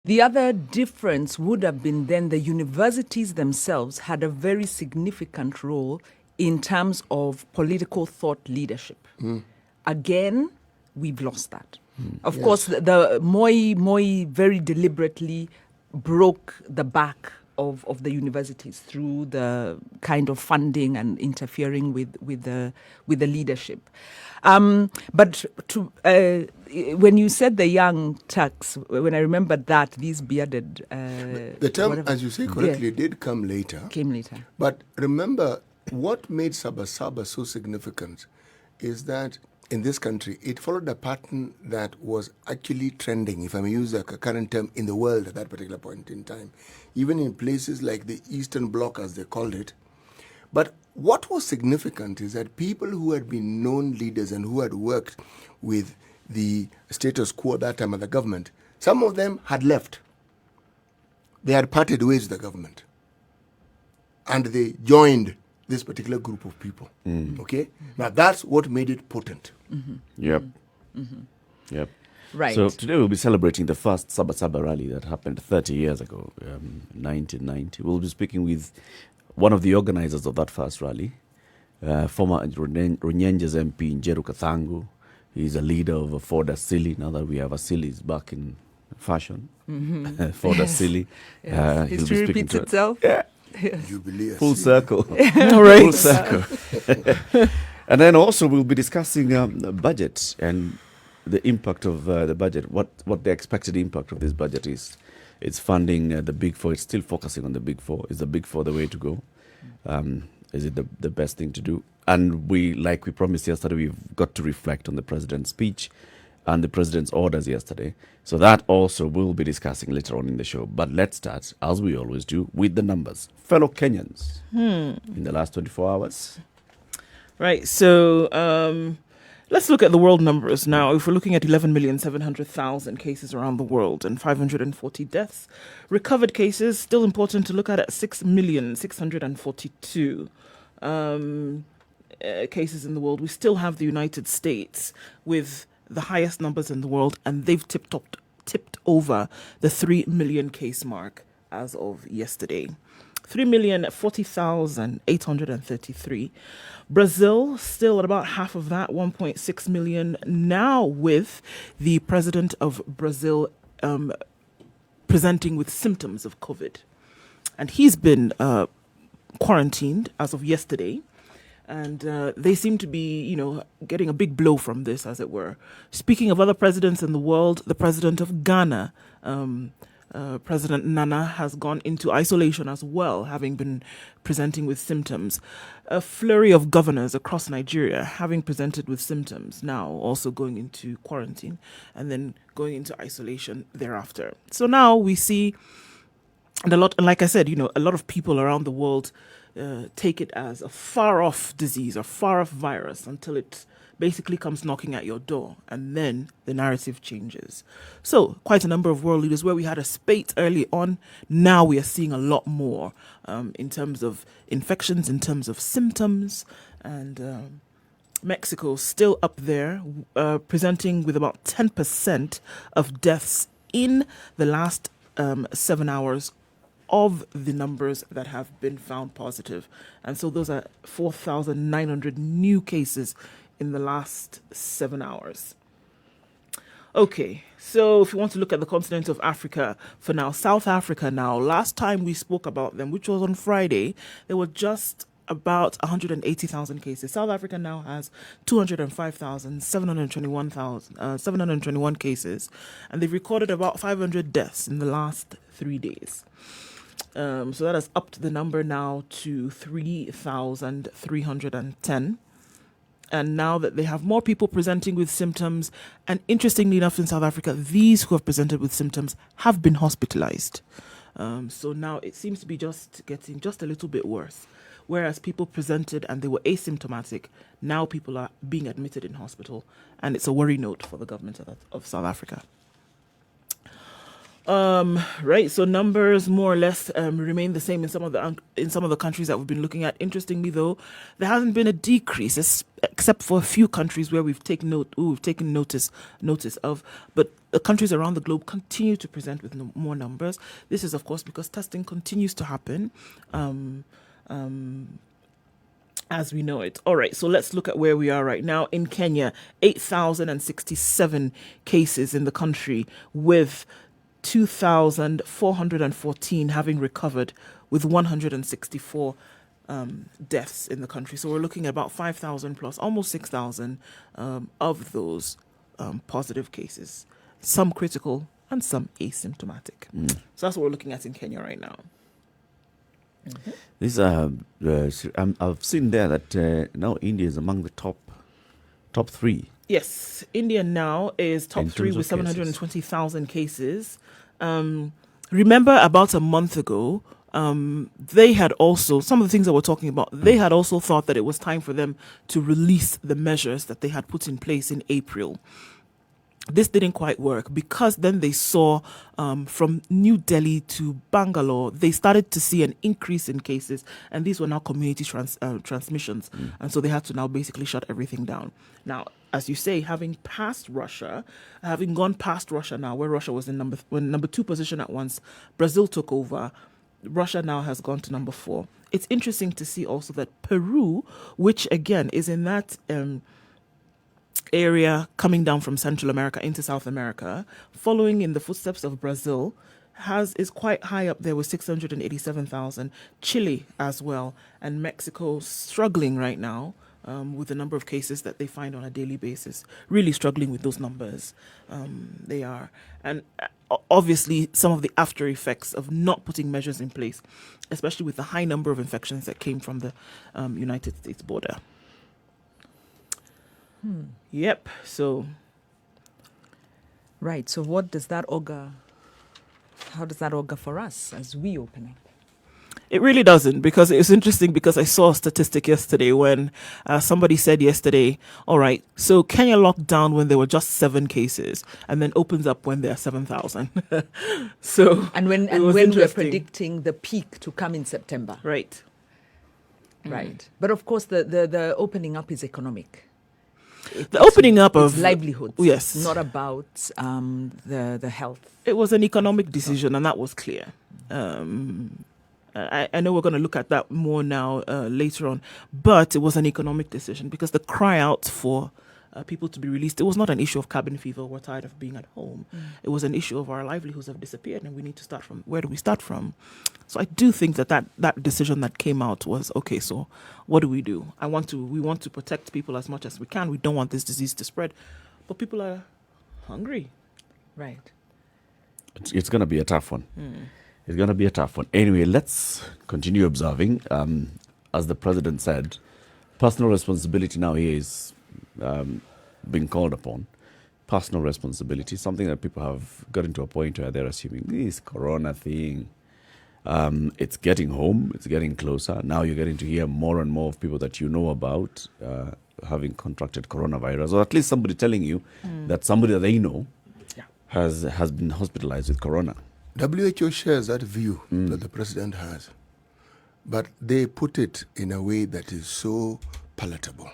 The other difference would have been then the universities themselves had a very significant role in terms of political thought leadership. Again, we've lost that. Of course, the Moi very deliberately broke the back of the universities through the kind of funding and interfering with the leadership. But when you said the young Turks, when I remembered that, these bearded... the term, as you say correctly, did come later. Came later. But remember, what made Sabasaba so significant is that in this country, it followed a pattern that was actually trending, if I may use a current term, in the world at that particular point in time, even in places like the Eastern Bloc, as they called it. But what was significant is that people who had been known leaders and who had worked with the status quo at that time of the government, some of them had left. They had parted ways with the government. And they joined this particular group of people. Okay? Now that's what made it potent. Yep. Right. So today we'll be celebrating the first Sabasaba rally that happened 30 years ago, 1990. We'll be speaking with one of the organizers of that first rally, former Runyenjes MP Njeri Thorne. He's a leader of Ford Asili. Now that we have Asilis back in fashion, Ford Asili. History repeats itself. Yeah. Jubilee. Full circle. Right. Full circle. And then also we'll be discussing the budget and the impact of the budget, what the expected impact of this budget is. It's funding the Big Four. It's still focusing on the Big Four. Is the Big Four the way to go? Is it the best thing to do? And like we promised yesterday, we've got to reflect on the president's speech and the president's orders yesterday. So that also we'll be discussing later on in the show. But let's start, as we always do, with the numbers. Fellow Kenyans, in the last 24 hours. Right, so let's look at the world numbers now. If we're looking at 11,700,000 cases around the world and 540 deaths, recovered cases, still important to look at 6,642,000 cases in the world. We still have the United States with the highest numbers in the world, and they've tipped over the 3 million case mark as of yesterday. 3,040,833. Brazil still at about half of that, 1.6 million, now with the president of Brazil presenting with symptoms of COVID. And he's been quarantined as of yesterday. And they seem to be, getting a big blow from this, as it were. Speaking of other presidents in the world, the president of Ghana, President Nana, has gone into isolation as well, having been presenting with symptoms. A flurry of governors across Nigeria having presented with symptoms, now also going into quarantine and then going into isolation thereafter. So now we see, and like I said, a lot of people around the world take it as a far-off disease or far-off virus until it basically comes knocking at your door, and then the narrative changes. So quite a number of world leaders, where we had a spate early on, now we are seeing a lot more in terms of infections, in terms of symptoms, and Mexico still up there, presenting with about 10% of deaths in the last 7 hours of the numbers that have been found positive. And so those are 4,900 new cases in the last 7 hours. Okay, so if you want to look at the continent of Africa for now, South Africa now, last time we spoke about them, which was on Friday, there were just about 180,000 cases. South Africa now has 205,721 cases, and they've recorded about 500 deaths in the last 3 days. So that has upped the number now to 3,310. And now that they have more people presenting with symptoms, and interestingly enough in South Africa, these who have presented with symptoms have been hospitalized. So now it seems to be getting just a little bit worse. Whereas people presented and they were asymptomatic, now people are being admitted in hospital. And it's a worry note for the government of South Africa. Right. So numbers more or less remain the same in some of the countries that we've been looking at. Interestingly, though, there hasn't been a decrease, except for a few countries where we've taken notice of. But the countries around the globe continue to present with more numbers. This is, of course, because testing continues to happen. As we know it. All right, so let's look at where we are right now. In Kenya, 8,067 cases in the country, with 2,414 having recovered, with 164 deaths in the country. So we're looking at about 5,000 plus, almost 6,000 of those positive cases, some critical and some asymptomatic. So that's what we're looking at in Kenya right now. Mm-hmm. These I've seen there that now India is among the top three. Yes, India now is top In three terms with of 720,000 cases. Remember, about a month ago, they had also, some of the things that we're talking about, they had also thought that it was time for them to release the measures that they had put in place in April. This didn't quite work because then they saw from New Delhi to Bangalore, they started to see an increase in cases, and these were now community transmissions. And so they had to now basically shut everything down. Now, as you say, having gone past Russia now, where Russia was in number 2 position at once, Brazil took over. Russia now has gone to number 4. It's interesting to see also that Peru, which again is in that area coming down from Central America into South America, following in the footsteps of Brazil, is quite high up there with 687,000. Chile as well, and Mexico struggling right now with the number of cases that they find on a daily basis. Really struggling with those numbers. They are. And obviously some of the after effects of not putting measures in place, especially with the high number of infections that came from the United States border. Yep. So, right. So, what does that augur? How does that augur for us as we open up? It really doesn't, because it's interesting because I saw a statistic yesterday when somebody said yesterday, all right, so Kenya locked down when there were just 7 cases and then opens up when there are 7,000. So, and when we're predicting the peak to come in September. Right. Right. But of course, the opening up is economic. The opening up of livelihoods, yes, not about the health. It was an economic decision, and that was clear. I know we're going to look at that more now later on, but it was an economic decision because the cry out for people to be released, it was not an issue of cabin fever. We're tired of being at home. It was an issue of our livelihoods have disappeared, and we need to start from where do we start from? So I do think that decision that came out was okay. So what do? We want to protect people as much as we can. We don't want this disease to spread, but people are hungry. Right. It's going to be a tough one. It's going to be a tough one. Anyway, let's continue observing. As the president said, personal responsibility now is being called upon. Personal responsibility, something that people have gotten to a point where they're assuming this corona thing, it's getting home, it's getting closer. Now you're getting to hear more and more of people that you know about having contracted coronavirus, or at least somebody telling you that somebody that they know has been hospitalized with corona. WHO shares that view that the president has, but they put it in a way that is so palatable.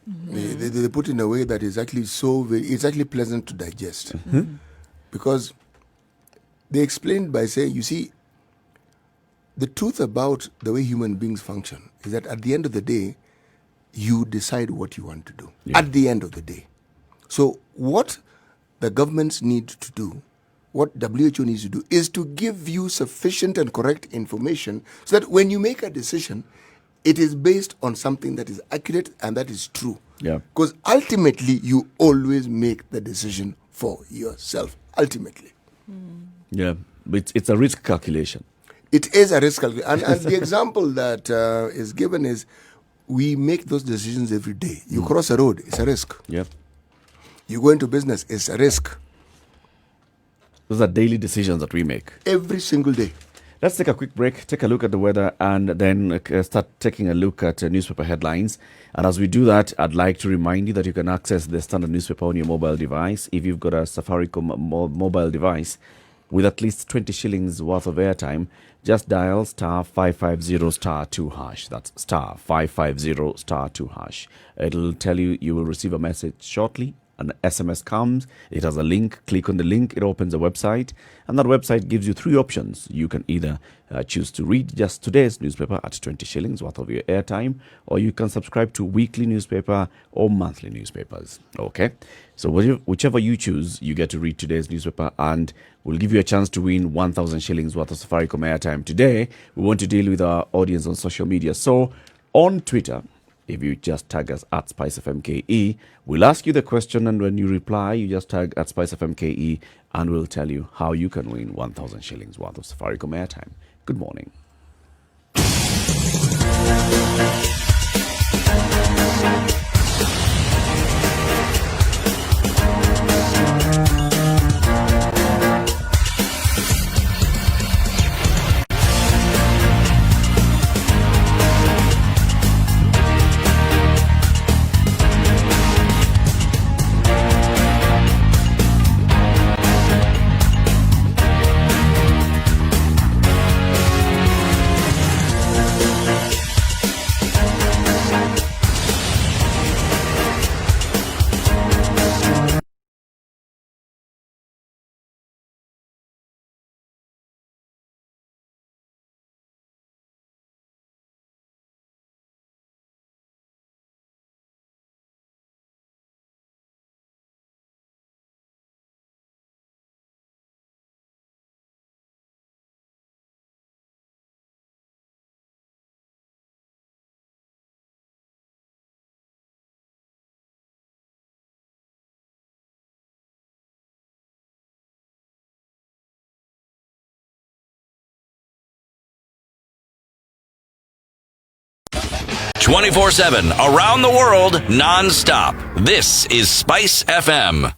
They put it in a way that is actually it's actually pleasant to digest. Because they explained by saying, you see, the truth about the way human beings function is that at the end of the day, you decide what you want to do. Yeah. At the end of the day. So what the governments need to do, what WHO needs to do, is to give you sufficient and correct information so that when you make a decision, it is based on something that is accurate and that is true. Yeah. Because ultimately, you always make the decision for yourself. Ultimately. Yeah, but it's a risk calculation. It is a risk calculation. And the example that is given is we make those decisions every day. You cross a road, it's a risk. Yeah. You go into business, it's a risk. Those are daily decisions that we make. Every single day. Let's take a quick break, take a look at the weather, and then start taking a look at newspaper headlines. And as we do that, I'd like to remind you that you can access the Standard newspaper on your mobile device. If you've got a Safaricom mobile device with at least 20 shillings worth of airtime, just dial star 550 star 2 hash. That's star 550 star 2 hash. It'll tell you you will receive a message shortly. An SMS comes, it has a link, click on the link, it opens a website, and that website gives you three options. You can either choose to read just today's newspaper at 20 shillings worth of your airtime, or you can subscribe to weekly newspaper or monthly newspapers. Okay, so whichever you choose, you get to read today's newspaper, and we'll give you a chance to win 1,000 shillings worth of Safaricom airtime. Today, we want to deal with our audience on social media. So on Twitter, if you just tag us at SpiceFMKE, we'll ask you the question, and when you reply, you just tag at SpiceFMKE, and we'll tell you how you can win 1,000 shillings worth of Safaricom airtime. Good morning. .24/7 around the world, non-stop. This is Spice FM.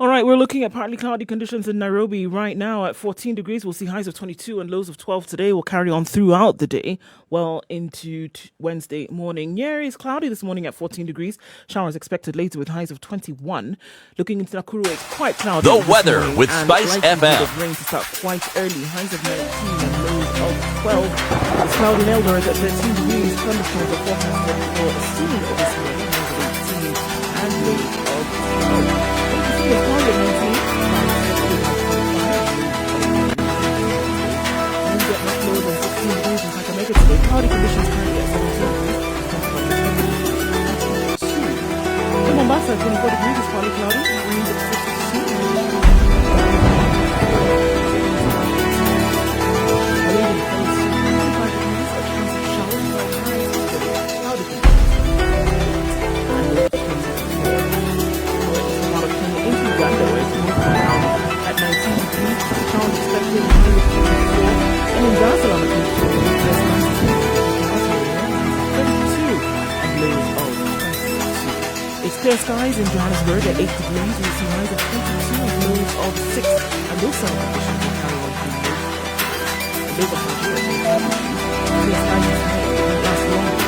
All right, we're looking at partly cloudy conditions in Nairobi right now at 14 degrees. We'll see highs of 22 and lows of 12 today. We'll carry on throughout the day, well into Wednesday morning. Njeri is cloudy this morning at 14 degrees. Showers expected later with highs of 21. Looking into Nakuru, it's quite cloudy. The weather morning, with and Spice likelihood FM. of rain to start quite early. Highs of 19 and lows of 12. It's cloudy in Eldoret at 13 degrees. Thunderstorms are forecasted for soon this morning. Highs of 18 and lows of 12. It's cloudy at 19. Cloudy conditions currently at 17 degrees. In Mombasa, 24 degrees is partly cloudy. Winds at clear skies in Johannesburg at 8 degrees. We see highs of 22 and lows of 6. And those summer conditions will carry on through most of the day. Clear skies in Johannesburg will last longer.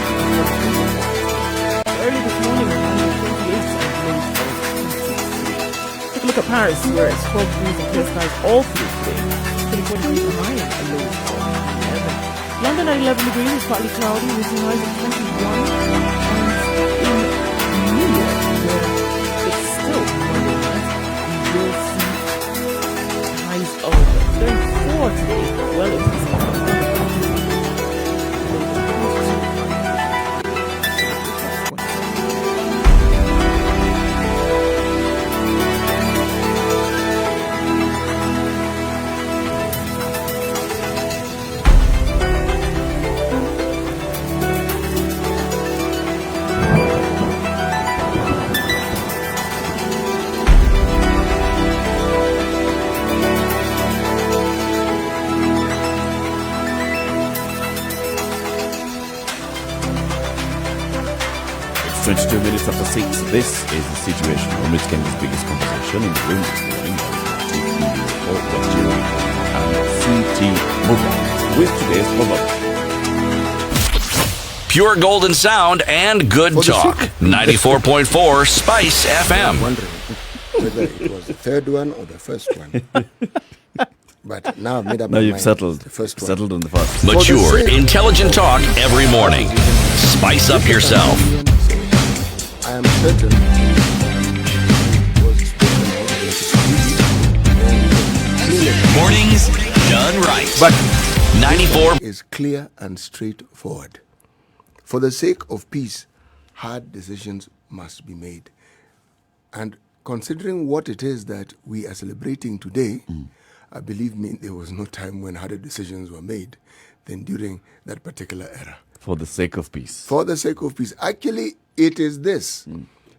Early this morning, we had 28 and lows of 23. Take a look at Paris, where it's 12 degrees and clear skies all through today. 24 degrees and high and lows of 11. London at 11 degrees is partly cloudy. We see highs of 21. Today, well, it's minutes after 6. This is the situation on which Kenya's biggest conversation in the room this morning. Dr Muga with today's proverb. Pure golden sound and good talk. 94.4 Spice FM. Wondering whether it was the third one or the first one. But now I've made up my Now mind. you've settled. The first one. Settled on the first. Mature, intelligent talk every morning. Spice up yourself. I am certain it was spoken out. Mornings done right. But 94 is clear and straightforward. For the sake of peace, hard decisions must be made. And considering what it is that we are celebrating today, believe me, there was no time when harder decisions were made than during that particular era. For the sake of peace. For the sake of peace. Actually, it is this.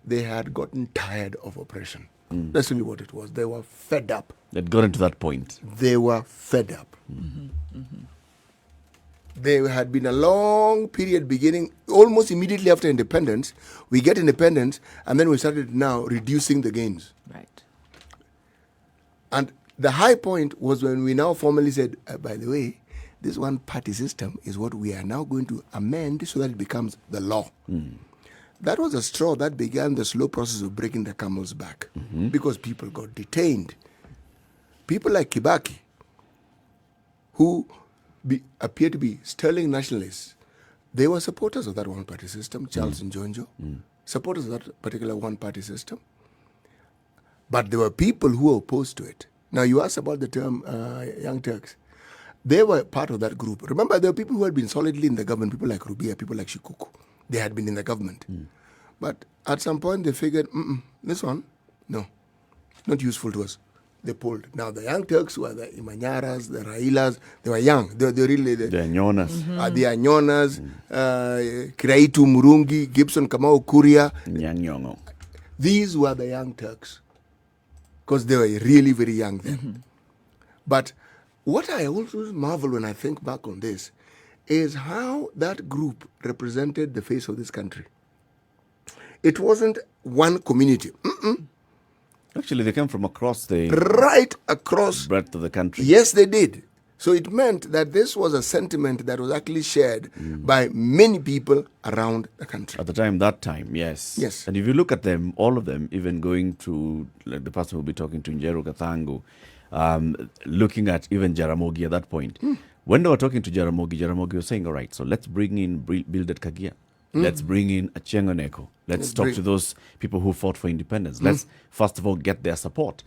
They had gotten tired of oppression. That's really what it was. They were fed up. They'd gotten to that point. They were fed up. There had been a long period beginning almost immediately after independence. We get independence, and then we started now reducing the gains. Right. And the high point was when we now formally said, by the way, this one-party system is what we are now going to amend so that it becomes the law. That was a straw that began the slow process of breaking the camel's back because people got detained. People like Kibaki, who appear to be sterling nationalists, they were supporters of that one-party system. Charles Njonjo, supporters of that particular one-party system. But there were people who were opposed to it. Now, you asked about the term Young Turks. They were part of that group. Remember, there were people who had been solidly in the government, people like Rubia, people like Shikuku. They had been in the government. But at some point, they figured, this one, no, not useful to us. They pulled. Now, the Young Turks were the Imanyaras, the Railas. They were young. They really... The Anyonas. The Anyonas, Kiraitu Murungi, Gibson Kamau Kuria. Nyanyongo. These were the Young Turks. Because they were really very young then. But what I always marvel when I think back on this is how that group represented the face of this country. It wasn't one community. Actually, they came from across the right across. breadth of the country. Yes, they did. So it meant that this was a sentiment that was actually shared by many people around the country. At the time, that time, yes. Yes. And if you look at them, all of them, even going to, like the person will be talking to Njeri Thorne, looking at even Jaramogi at that point. When they were talking to Jaramogi was saying, all right, so let's bring in Bildad Kagia. Let's bring in Achieng' Oneko. Let's talk to those people who fought for independence. Let's, first of all, get their support.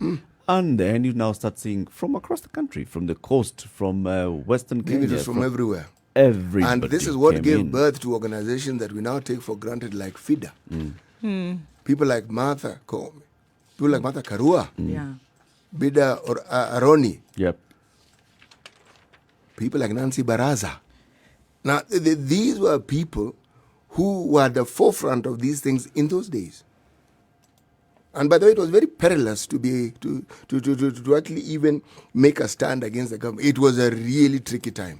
And then you now start seeing from across the country, from the coast, from Western Kenya. It was from everywhere. Everybody. And this is what came gave in. birth to organizations that we now take for granted, like FIDA. People like Martha Koome, people like Martha Karua, Yeah. Bida or Aroni, Yep. people like Nancy Baraza. Now, these were people who were at the forefront of these things in those days. And by the way, it was very perilous to actually even make a stand against the government. It was a really tricky time.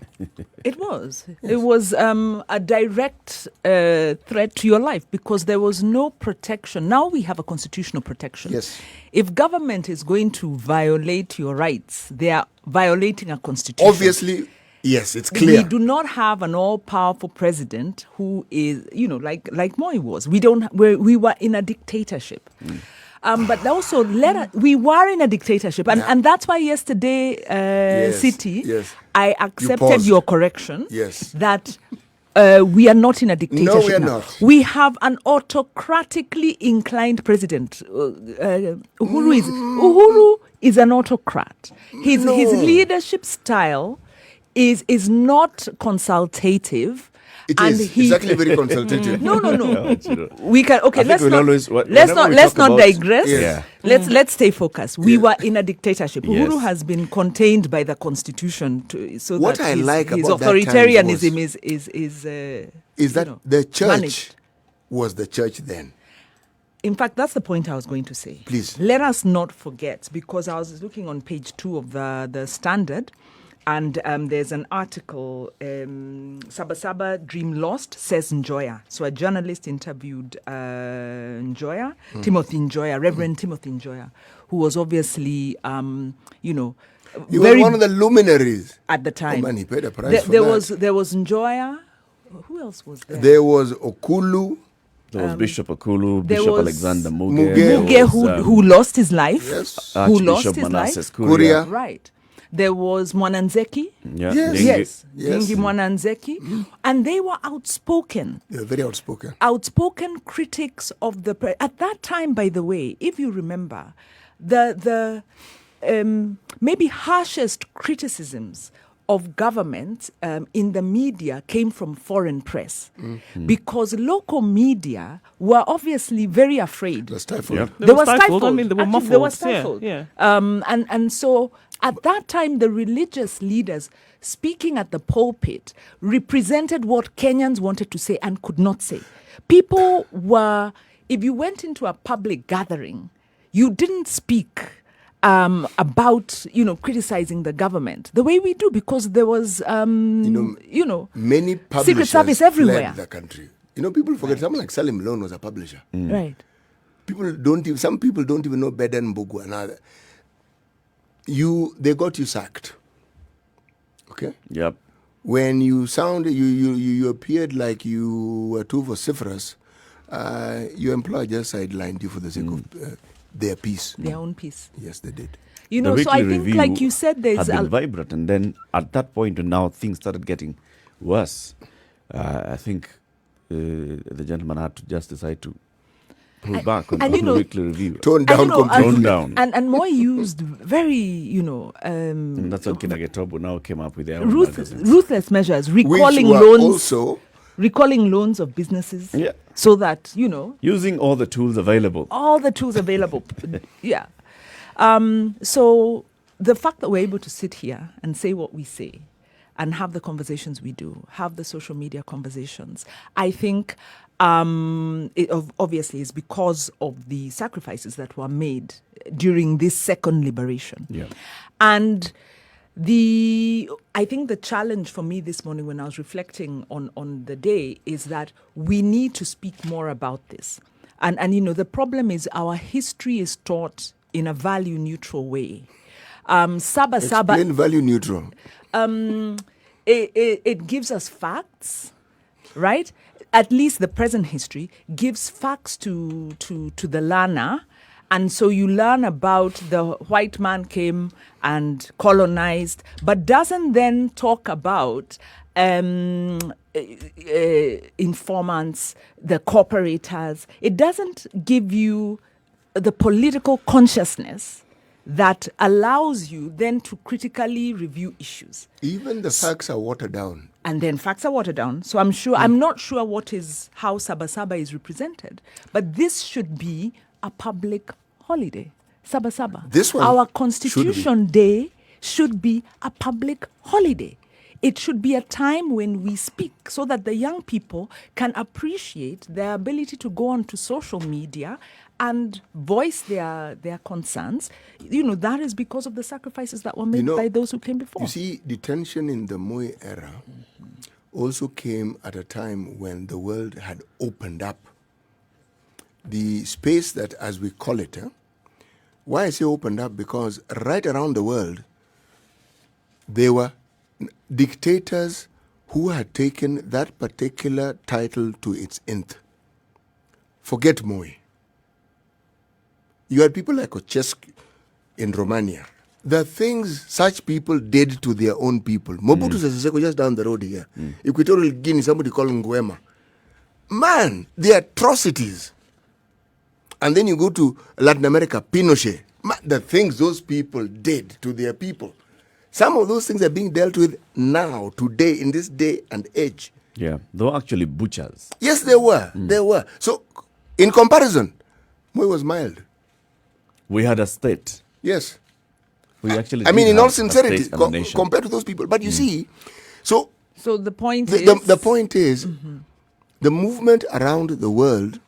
It was. It was a direct threat to your life because there was no protection. Now we have a constitutional protection. Yes. If government is going to violate your rights, they are violating a constitution. Obviously, yes, it's clear. We do not have an all-powerful president who is, like Moi was. We were in a dictatorship. But also, we were in a dictatorship. And that's why yesterday, City, I accepted your correction that we are not in a dictatorship. No, we are now. not. We have an autocratically inclined president. Uhuru is an autocrat. His leadership style is not consultative. It is. It's actually very consultative. No. We can. Okay, let's not digress. Yes. Let's stay focused. We were in a dictatorship. Uhuru has been contained by the constitution, so what that I like his about authoritarianism is that the church managed. was the church then. In fact, that's the point I was going to say. Please. Let us not forget, because I was looking on page 2 of the Standard, and there's an article, Sabasaba Dream Lost, says Njoya. So a journalist interviewed Njoya, Timothy Njoya, Reverend Timothy Njoya, who was obviously, He was one of the luminaries at the time. Oh man, he paid a price for there that. There was Njoya. Who else was there? There was Okulu. There was Bishop Okulu, there Bishop was Alexander Muge. Muge, who lost his life. Yes. Who lost Archbishop his Manasseh life. Kuria. Right. There was Mwananzeki. Yeah. Yes. Dingi. Yes. Yes. Dingi Mwananzeki. And they were outspoken. They were very outspoken. Outspoken critics of the at that time, by the way, if you remember, the maybe harshest criticisms of government in the media came from foreign press, because local media were obviously very afraid. The stifled. Yep. They were stifled. I mean, they were Actually, muffled. They were stifled. Yeah. And so at that time, the religious leaders speaking at the pulpit represented what Kenyans wanted to say and could not say. People were, if you went into a public gathering, you didn't speak about, criticizing the government the way we do, because there was, many publishers Secret Service everywhere. fled the country. People forget someone like Salim Malone was a publisher. Right. Some people don't even know Beden Mbugu and other. They got you sacked. Okay? Yep. When you you appeared like you were too vociferous, your employer just sidelined you for the sake of their peace. Their own peace. Yes, they did. The So I weekly think, review like you said, there's had been vibrant, and then at that point, when now things started getting worse, I think the gentleman had to just decide to pull back on the weekly review. Tone down completely. Tone down. And Moi used very, And that's what Kinagetobo now came up with their own ruthless measures, Which recalling were loans, also recalling loans of businesses, Yeah. so that using all the tools available. all the tools available. Yeah. So the fact that we're able to sit here and say what we say and have the conversations we do, have the social media conversations, I think it obviously is because of the sacrifices that were made during this second liberation. Yeah. And I think the challenge for me this morning when I was reflecting on the day is that we need to speak more about this. And the problem is our history is taught in a value neutral way. Saba Saba, Explain value neutral. it gives us facts, right? At least the present history gives facts to the learner. And so you learn about the white man came and colonized, but doesn't then talk about informants, the cooperators. It doesn't give you the political consciousness that allows you then to critically review issues. Even the facts are watered down. And then facts are watered down. So I'm not sure how Saba Saba is represented, but this should be a public holiday. Saba Saba. This one Our should Constitution Day should be a public holiday. It should be a time when we speak so that the young people can appreciate their ability to go onto social media and voice their concerns. That is because of the sacrifices that were made by those who came before. You see, the tension in the Moi era also came at a time when the world had opened up. The space that, as we call it, why I say opened up, because right around the world, there were dictators who had taken that particular title to its nth. Forget Moi. You had people like Ceausescu in Romania. The things such people did to their own people. Mobutu Sese Seko just down the road here. Equatorial Guinea, somebody called Nguema. Man, the atrocities. And then you go to Latin America, Pinochet. Man, the things those people did to their people. Some of those things are being dealt with now, today, in this day and age. Yeah, they were actually butchers. Yes, they were. They were. So, in comparison, Moi was mild. We had a state. Yes. We actually I mean, did in have all a sincerity, state and a nation. compared to those people. But you see, so the point is... the point is, the movement around the world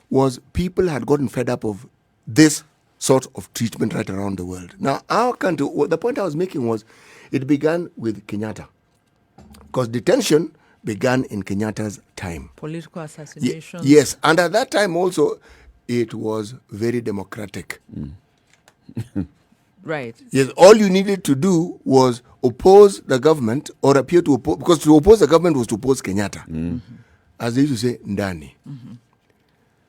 was people had gotten fed up of this sort of treatment right around the world. Now, our country, the point I was making was, it began with Kenyatta. Because detention began in Kenyatta's time. Political assassination. Yes, and at that time also, it was very democratic. Right. Yes, all you needed to do was oppose the government or appear to oppose, because to oppose the government was to oppose Kenyatta. As they used to say, Ndani.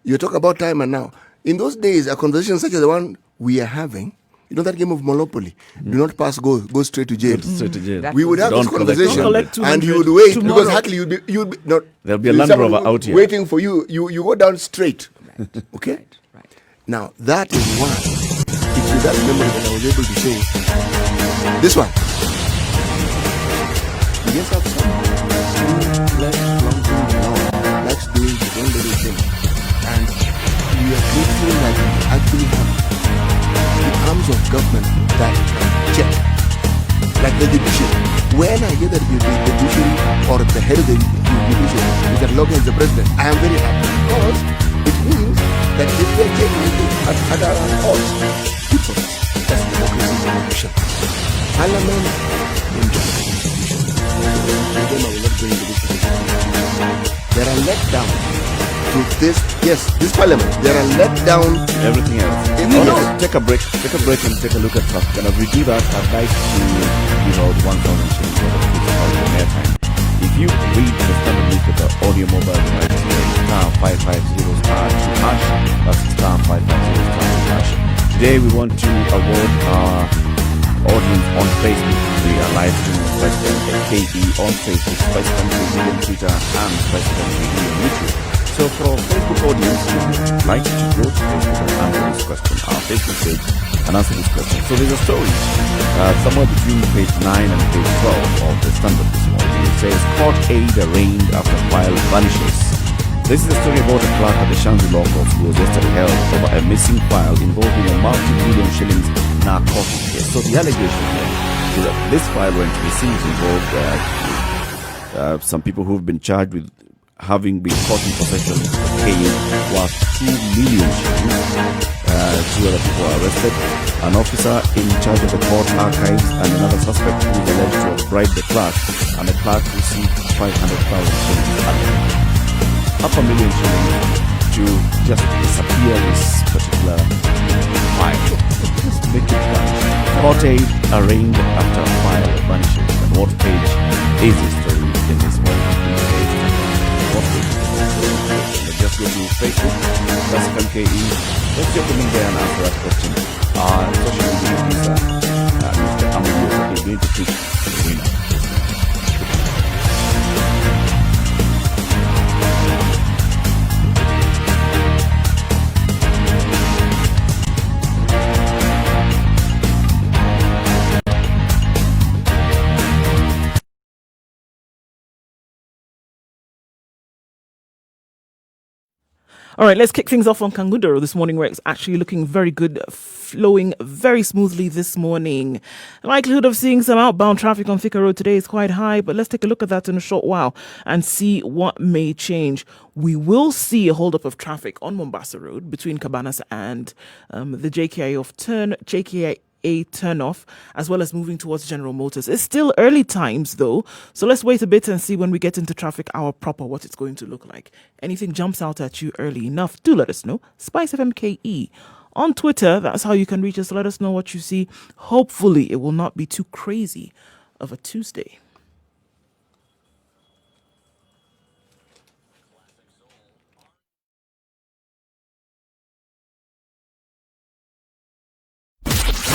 You talk about time and now. In those days, a conversation such as the one we are having, that game of Monopoly, do not pass, go straight to jail. Straight to jail. We would have this conversation and you would wait, because hardly you'd be not. There'll be a Land Rover out here waiting for you. You go down straight. Right. Okay? Right. Now, that is why, it's with that memory that I was able to say, this one. We just have some who left long thing that's doing his own little thing. And we are grateful that we actually have the arms of government that check. Like the judiciary. When I hear that the judiciary or the head of the judiciary is that Logan is the president, I am very happy, because it means that if we are taking at our odds, good for us. That's democracy in action. Parliament enjoys the institution. So, again, I will not go into this position. There are let down to this, yes, this parliament. There are let down everything else. Take a break and take a look at traffic. And as we do that, I'd like to give out 1,000 shillings for the airtime. If you read the standard newspaper on your mobile device, *550*2#, that's *550*2#. Today we want to award our audience on Facebook. We are live streaming Spice Country KE on Facebook, Spice Country on Twitter, and Spice Country on YouTube. So for our Facebook audience, we would like you to go to Facebook and answer this question, our Facebook page, and answer this question. So there's a story somewhere between page 9 and page 12 of the Standard this morning. It says, court aid arraigned after file vanishes. This is a story about a clerk at the Shanzi Law Court who was yesterday held over a missing file involving a multi-million shillings narcotic case. So the allegation here is that this file went missing. It involved some people who've been charged with having been caught in possession of cocaine worth 2 million shillings. Two other people were arrested. An officer in charge of the court archives and another suspect who is alleged to have bribed the clerk, and the clerk received 500,000 shillings. Half a million shillings to just disappear this particular particular file. Just make it vanish. Court aid arraigned after file vanishes. And what page is this story in this one? What page? Let's just go to Facebook. That's FMKE. Let's jump in there and answer that question. Social media user, Mr. Amadou, is going to pick the winner. All right, let's kick things off on Kangudaro this morning, where it's actually looking very good, flowing very smoothly this morning. The likelihood of seeing some outbound traffic on Thika Road today is quite high, but let's take a look at that in a short while and see what may change. We will see a holdup of traffic on Mombasa Road between Cabanas and the JKIA turnoff, as well as moving towards General Motors. It's still early times though, so let's wait a bit and see when we get into traffic hour proper what it's going to look like. Anything jumps out at you early enough, do let us know. Spice FMKE on Twitter, that's how you can reach us. Let us know what you see. Hopefully it will not be too crazy of a Tuesday.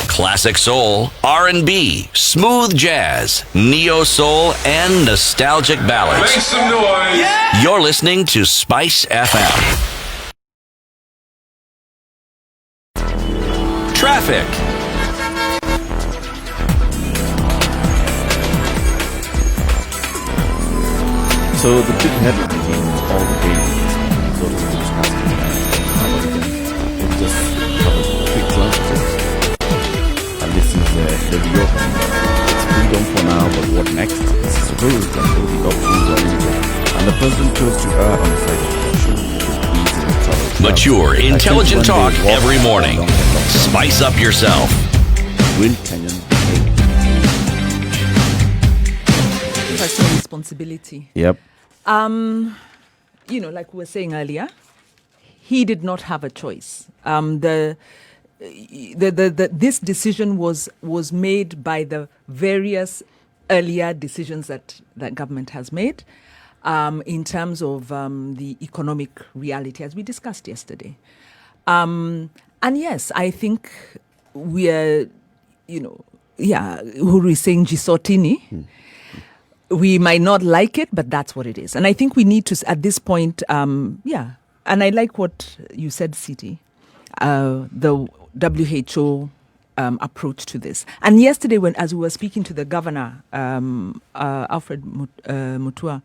Classic soul, R&B, smooth jazz, neo soul, and nostalgic ballads. Make some noise. Yeah! You're listening to Spice FM. Traffic. So the big headline in all the days, sort of discussing how we can just have a quick glance at it. And this is the New York. It's freedom for now, but what next? This is rules and all the options are limited. And the president chose to err on the side of caution. Mature, intelligent talk every morning. Spice up yourself. Will Kenyan Personal responsibility. Yep. Like we were saying earlier, he did not have a choice. This decision was made by the various earlier decisions that government has made in terms of the economic reality, as we discussed yesterday. And yes, I think we are, who is saying Gisotini. We might not like it, but that's what it is. And I think we need to, at this point, and I like what you said, Siti, the WHO approach to this. And yesterday, as we were speaking to the governor, Alfred Mutua,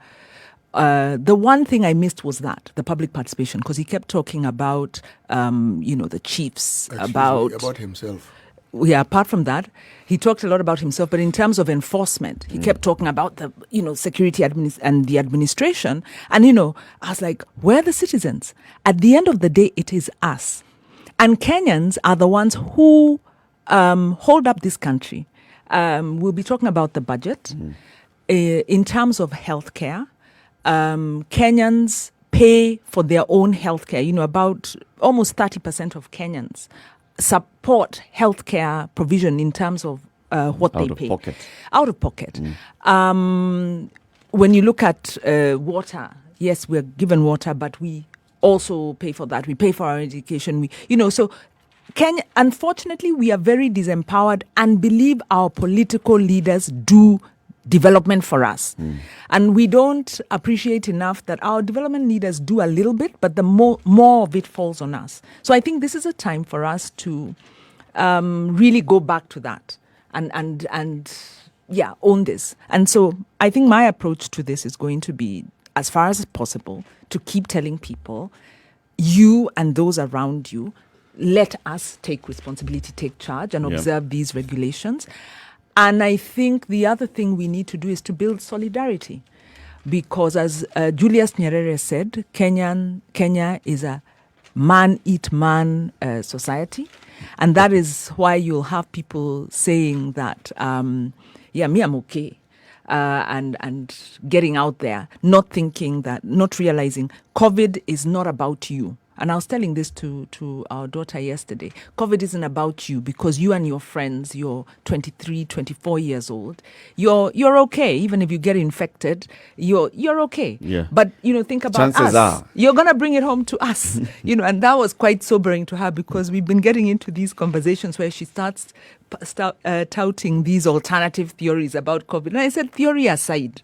the one thing I missed was the public participation, because he kept talking about, the chiefs, about himself. Yeah, apart from that, he talked a lot about himself, but in terms of enforcement, he kept talking about the, security and the administration. And, I was like, where are the citizens? At the end of the day, it is us. And Kenyans are the ones who hold up this country. We'll be talking about the budget. In terms of healthcare, Kenyans pay for their own healthcare. About almost 30% of Kenyans support healthcare provision in terms of what they pay. Out of pocket. When you look at water, yes, we're given water, but we also pay for that. We pay for our education. So Kenya, unfortunately, we are very disempowered and believe our political leaders do development for us. And we don't appreciate enough that our development leaders do a little bit, but the more of it falls on us. So I think this is a time for us to really go back to that and own this. And so I think my approach to this is going to be, as far as possible, to keep telling people, you and those around you, let us take responsibility, take charge, and observe these regulations. And I think the other thing we need to do is to build solidarity. Because as Julius Nyerere said, Kenya is a man-eat-man society. And that is why you'll have people saying that, me, I'm okay. And getting out there, not realizing COVID is not about you. and I was telling this to our daughter yesterday, COVID isn't about you because you and your friends, you're 23, 24 years old, you're okay. Even if you get infected, you're okay. Yeah. But, think about Chances us. are. You're going to bring it home to us, and that was quite sobering to her because we've been getting into these conversations where she starts touting these alternative theories about COVID. And I said, theory aside,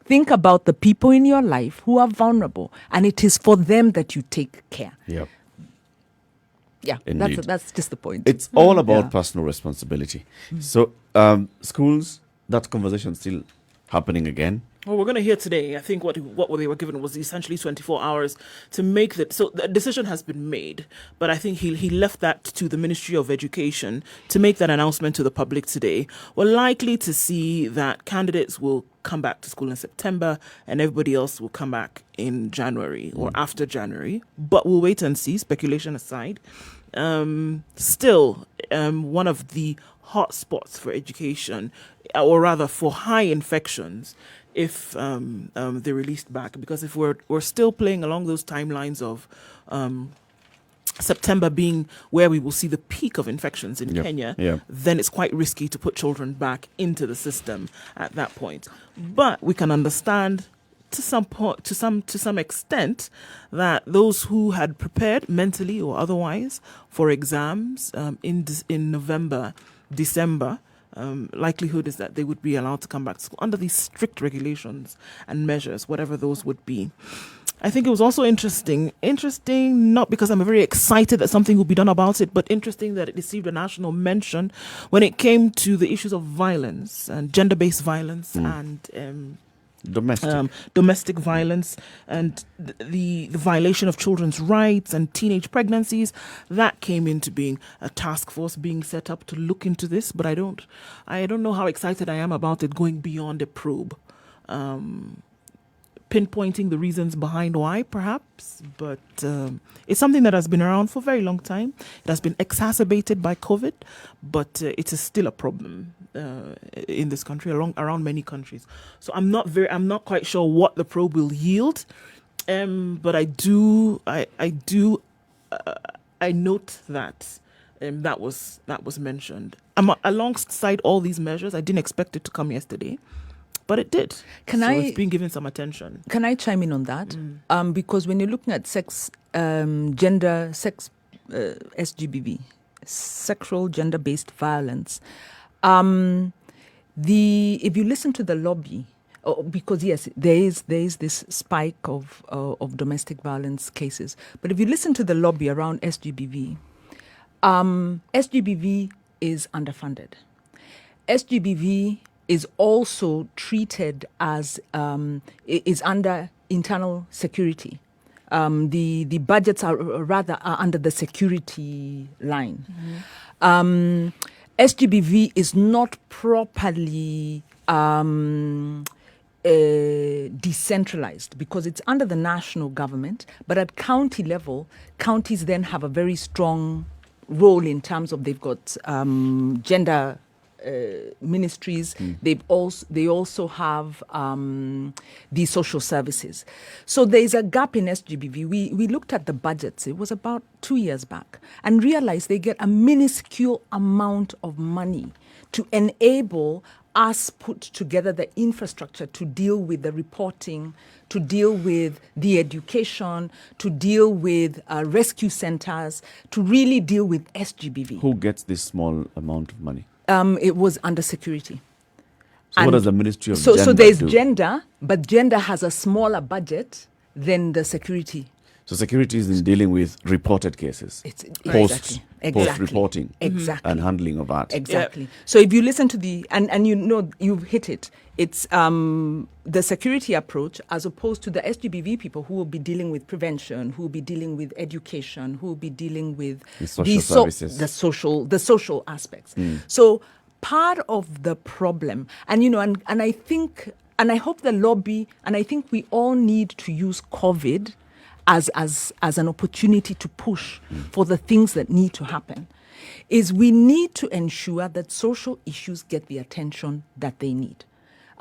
think about the people in your life who are vulnerable, and it is for them that you take care. Yep. Yeah, Indeed. that's just the point. It's all about Yeah. personal responsibility. So, schools, that conversation still happening again. Well, we're going to hear today. I think what they were given was essentially 24 hours to make that. So the decision has been made, but I think he left that to the Ministry of Education to make that announcement to the public today. We're likely to see that candidates will come back to school in September and everybody else will come back in January or after January. But we'll wait and see, speculation aside. Still, one of the hot spots for education, or rather for high infections, if they're released back, because if we're still playing along those timelines of September being where we will see the peak of infections in Kenya, then it's quite risky to put children back into the system at that point. But we can understand to some extent that those who had prepared mentally or otherwise for exams in November, December, likelihood is that they would be allowed to come back to school under these strict regulations and measures, whatever those would be. I think it was also interesting, not because I'm very excited that something will be done about it, but interesting that it received a national mention when it came to the issues of violence and gender-based violence and domestic violence and the violation of children's rights and teenage pregnancies. That came into being, a task force being set up to look into this, but I don't know how excited I am about it going beyond a probe. Pinpointing the reasons behind why, perhaps, but it's something that has been around for a very long time. It has been exacerbated by COVID, but it is still a problem in this country, around many countries. So I'm not quite sure what the probe will yield, but I note that that was mentioned. Alongside all these measures, I didn't expect it to come yesterday. But it did. It's been given some attention. Can I chime in on that? Because when you're looking at SGBV, sexual gender-based violence, if you listen to the lobby, because yes, there is this spike of domestic violence cases, but if you listen to the lobby around SGBV, SGBV is underfunded. SGBV is also treated as is under internal security. The budgets are under the security line. SGBV is not properly decentralized because it's under the national government, but at county level, counties then have a very strong role in terms of they've got gender ministries. They also have the social services. So there is a gap in SGBV. We looked at the budgets. It was about 2 years back, and realized they get a minuscule amount of money to enable us put together the infrastructure to deal with the reporting, to deal with the education, to deal with rescue centers, to really deal with SGBV. Who gets this small amount of money? It was under security. So what does the Ministry of So Gender there's do? gender, but gender has a smaller budget than the security. So security is in dealing with reported cases, post-reporting, and handling of that. Exactly. So if you listen to and you've hit it. It's the security approach as opposed to the SGBV people who will be dealing with prevention, who will be dealing with education, who will be dealing with the social services, the social aspects. So part of the problem, and I think, and I hope the lobby, and I think we all need to use COVID as an opportunity to push for the things that need to happen, is we need to ensure that social issues get the attention that they need.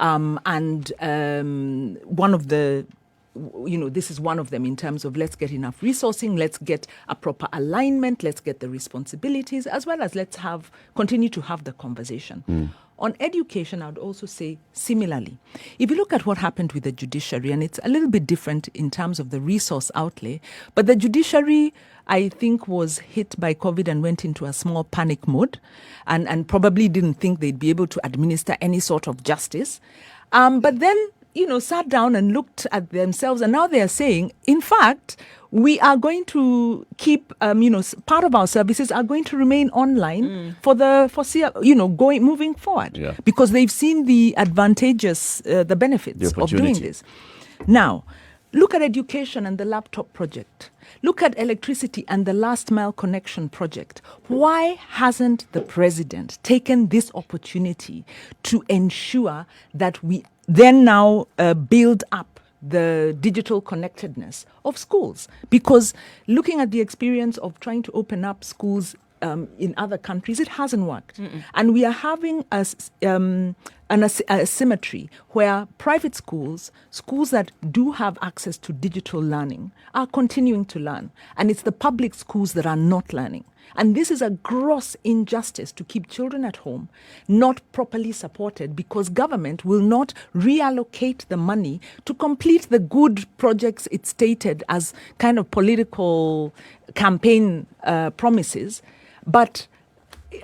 And one of the this is one of them in terms of let's get enough resourcing, let's get a proper alignment, let's get the responsibilities, as well as let's continue to have the conversation. On education, I would also say similarly. If you look at what happened with the judiciary, and it's a little bit different in terms of the resource outlay, but the judiciary, I think, was hit by COVID and went into a small panic mode and probably didn't think they'd be able to administer any sort of justice. But then, sat down and looked at themselves, and now they are saying, in fact, we are going to keep, part of our services are going to remain online for moving forward, because they've seen the advantages, the benefits of doing this. Now, look at education and the laptop project. Look at electricity and the last mile connection project. Why hasn't the president taken this opportunity to ensure that we then now build up the digital connectedness of schools? Because looking at the experience of trying to open up schools in other countries, it hasn't worked. And we are having a asymmetry where private schools that do have access to digital learning, are continuing to learn. And it's the public schools that are not learning. And this is a gross injustice to keep children at home, not properly supported, because government will not reallocate the money to complete the good projects it stated as kind of political campaign promises. But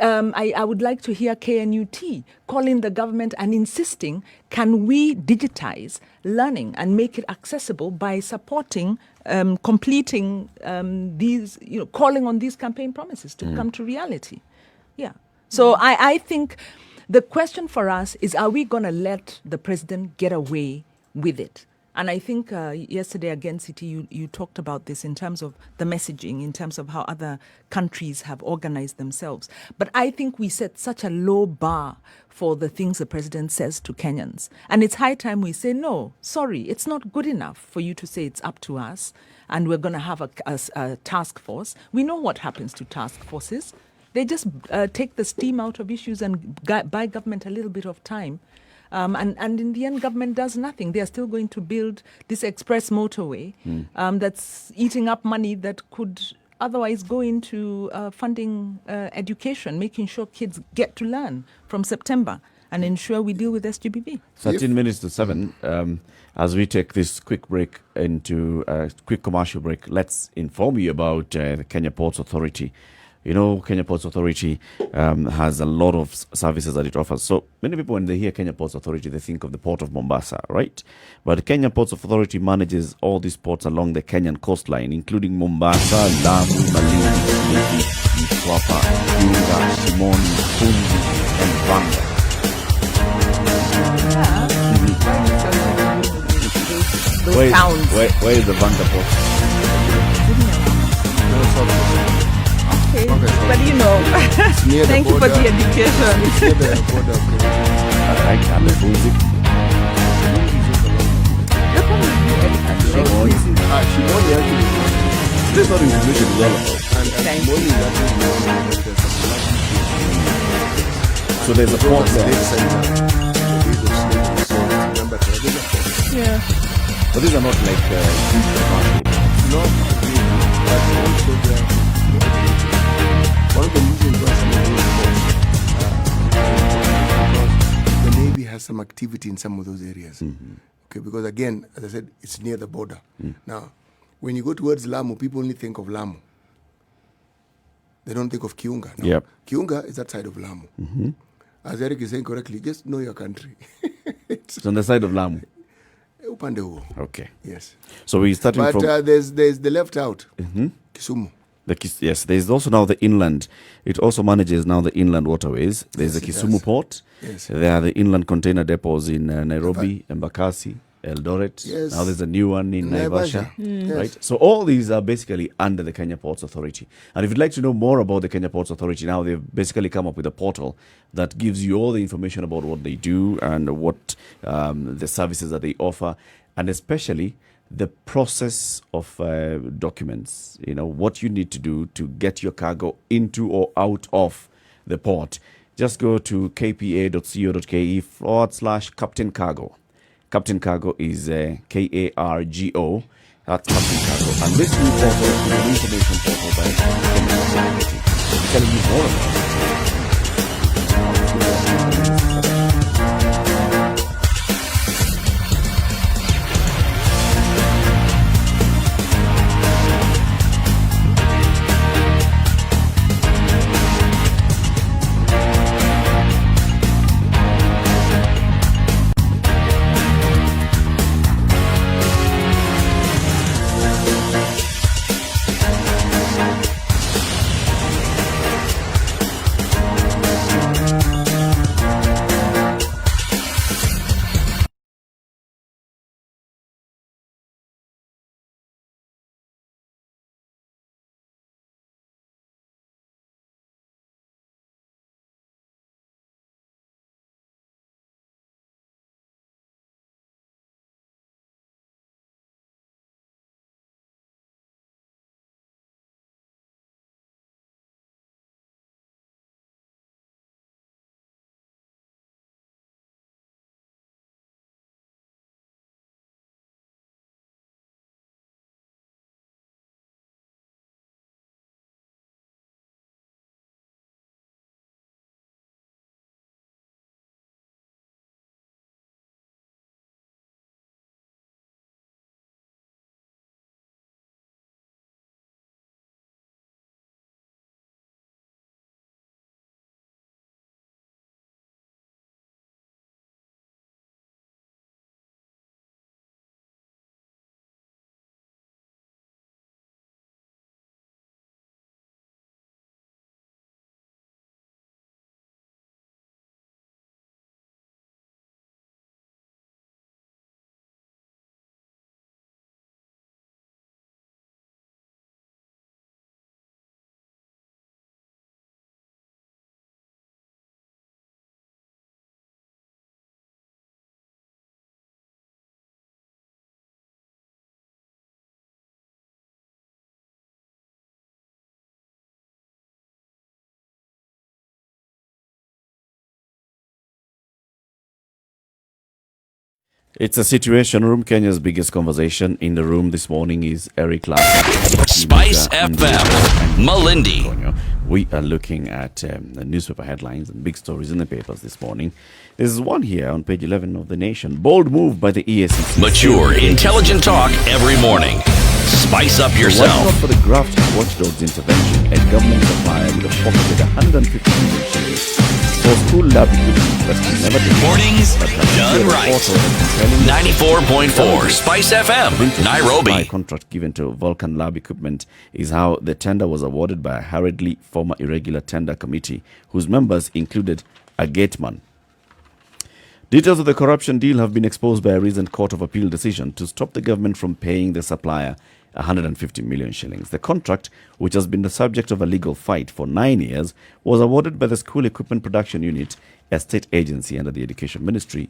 I would like to hear KNUT calling the government and insisting, can we digitize learning and make it accessible by supporting, completing these, calling on these campaign promises to come to reality. Yeah. So I think the question for us is, are we going to let the president get away with it? And I think yesterday again, City, you talked about this in terms of the messaging, in terms of how other countries have organized themselves. But I think we set such a low bar for the things the president says to Kenyans. And it's high time we say, no, sorry, it's not good enough for you to say it's up to us and we're going to have a task force. We know what happens to task forces. They just take the steam out of issues and buy government a little bit of time. And in the end, government does nothing. They are still going to build this express motorway that's eating up money that could otherwise go into funding education, making sure kids get to learn from September and ensure we deal with SGBB. 13 minutes to 7. As we take this quick break into a quick commercial break, let's inform you about the Kenya Ports Authority. Kenya Ports Authority has a lot of services that it offers. So many people, when they hear Kenya Ports Authority, they think of the port of Mombasa, right? But the Kenya Ports Authority manages all these ports along the Kenyan coastline, including Mombasa, Lamu, Malindi, Mtwapa, Yunga, Shimoni, Fundi, and Vanga. Those towns. Where is the Vanga port? Okay, but thank you for the education. It's near the border of Kenya. I can't lose it. Shimoni actually. This is not information is all about. And Shimoni is actually So there's a port there. Remember, there's a port. Yeah. But these are not like huge commercial. Not really, but also there. One of the reasons why some of those ports, because the Navy has some activity in some of those areas. Okay, because again, as I said, it's near the border. Now, when you go towards Lamu, people only think of Lamu. They don't think of Kiunga. No. Yep. Kiunga is that side of Lamu. As Eric is saying correctly, just know your country. It's on the side of Lamu. Upande huo. Okay. Yes. So we're starting But from... there's the left out, Kisumu. Yes, there's also now the inland. It also manages now the inland waterways. There's Yes, the it Kisumu does. port. Yes. There are the inland container depots in Nairobi, Embakasi, Eldoret. Yes. Now there's a new one in Naivasha. Yes. Right? So all these are basically under the Kenya Ports Authority. And if you'd like to know more about the Kenya Ports Authority, now they've basically come up with a portal that gives you all the information about what they do and what the services that they offer, and especially the process of documents, what you need to do to get your cargo into or out of the port. Just go to kpa.co.ke/Captain Cargo. Captain Cargo is Kargo. That's Captain Cargo. And this new portal is an information portal by Kenya Security. We'll tell you more about it. It's a Situation Room. Kenya's biggest conversation in the room this morning is Eric Latiff, Spice FM, Malindi. We are looking at the newspaper headlines and big stories in the papers this morning. There's one here on page 11 of The Nation. Bold move by the EACC. Mature, intelligent talk every morning. Spice up yourself. Watch out for the graft watchdogs intervention. A government supplier with a pocketed 150 million shillings for school lab equipment that can never be Mornings done right. 94.4 Spice FM, Nairobi. Supply contract given to Vulcan Lab equipment is how the tender was awarded by a hurriedly former irregular tender committee whose members included a gateman. Details of the corruption deal have been exposed by a recent Court of Appeal decision to stop the government from paying the supplier 150 million shillings. The contract, which has been the subject of a legal fight for 9 years, was awarded by the School Equipment Production Unit, a state agency under the Education Ministry,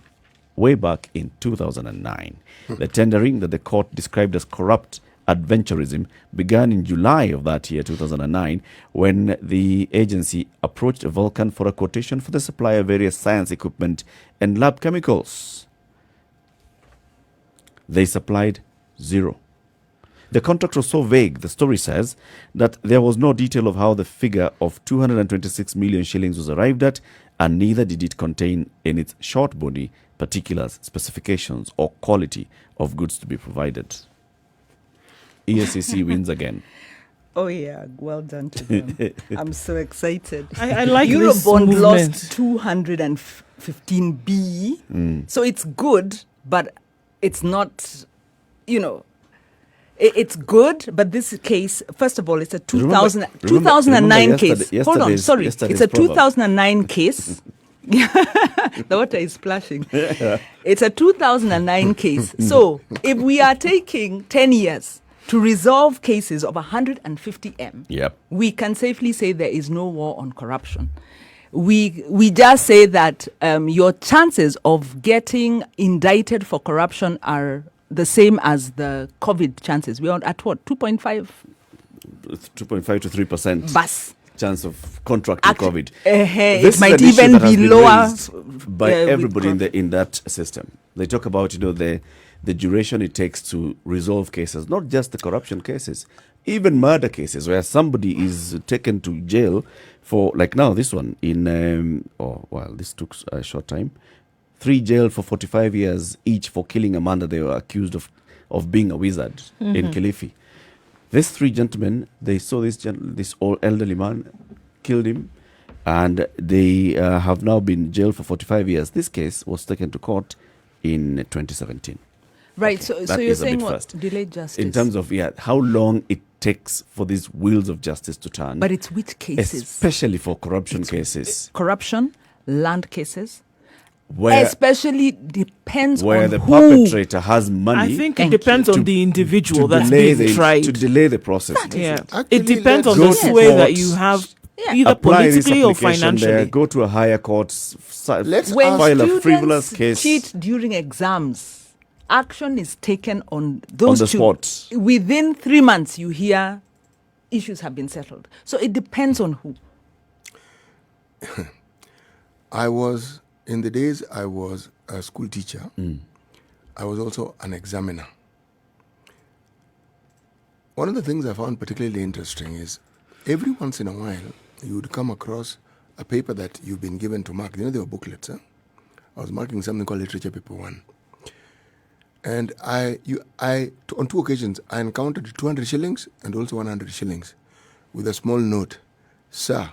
way back in 2009. The tendering that the court described as corrupt adventurism began in July of that year, 2009, when the agency approached Vulcan for a quotation for the supply of various science equipment and lab chemicals. They supplied zero. The contract was so vague, the story says, that there was no detail of how the figure of 226 million shillings was arrived at, and neither did it contain in its short body particulars, specifications, or quality of goods to be provided. EACC wins again. Oh yeah, well done to them. I'm so excited. I like this Eurobond movement. lost 215 B, so it's good, but it's not, it's good, but this case, first of all, it's a 2009 case. Hold on, sorry. It's a 2009 case. The water is splashing. It's a 2009 case. So if we are taking 10 years to resolve cases of 150 M, Yep. we can safely say there is no war on corruption. We just say that your chances of getting indicted for corruption are the same as the COVID chances. We are at what, 2.5? 2.5 to 3% Bus. chance of contracting COVID. It This is might an issue even that has be been lower raised by with everybody corruption. in that system. They talk about, the duration it takes to resolve cases, not just the corruption cases, even murder cases where somebody is taken to jail for, like now this one this took a short time. 3 jailed for 45 years each for killing a man that they were accused of being a wizard in Kilifi. These 3 gentlemen, they saw this old elderly man, killed him, and they have now been jailed for 45 years. This case was taken to court in 2017. Right, Okay, so that you're is a saying bit what? fast. Delayed justice. In terms of, how long it takes for these wheels of justice to turn. But it's which cases? Especially for corruption cases. Corruption, land cases. Where Especially depends where on the who. perpetrator has money. I think Thank it depends you. on To- the individual to that's delay being the, tried. to delay the process. Yeah, Actually, it depends on let's the go to sway that court. you have, Yeah. either Apply this politically or application financially. there, go to a higher court, Let's When file a students frivolous case cheat during exams, action is taken on those on the spot. Within 3 months, you hear issues have been settled. So it depends on who. In the days I was a school teacher, I was also an examiner. One of the things I found particularly interesting is every once in a while you would come across a paper that you've been given to mark. There were booklets. I was marking something called Literature Paper 1. And on 2 occasions, I encountered 200 shillings and also 100 shillings with a small note. Sir,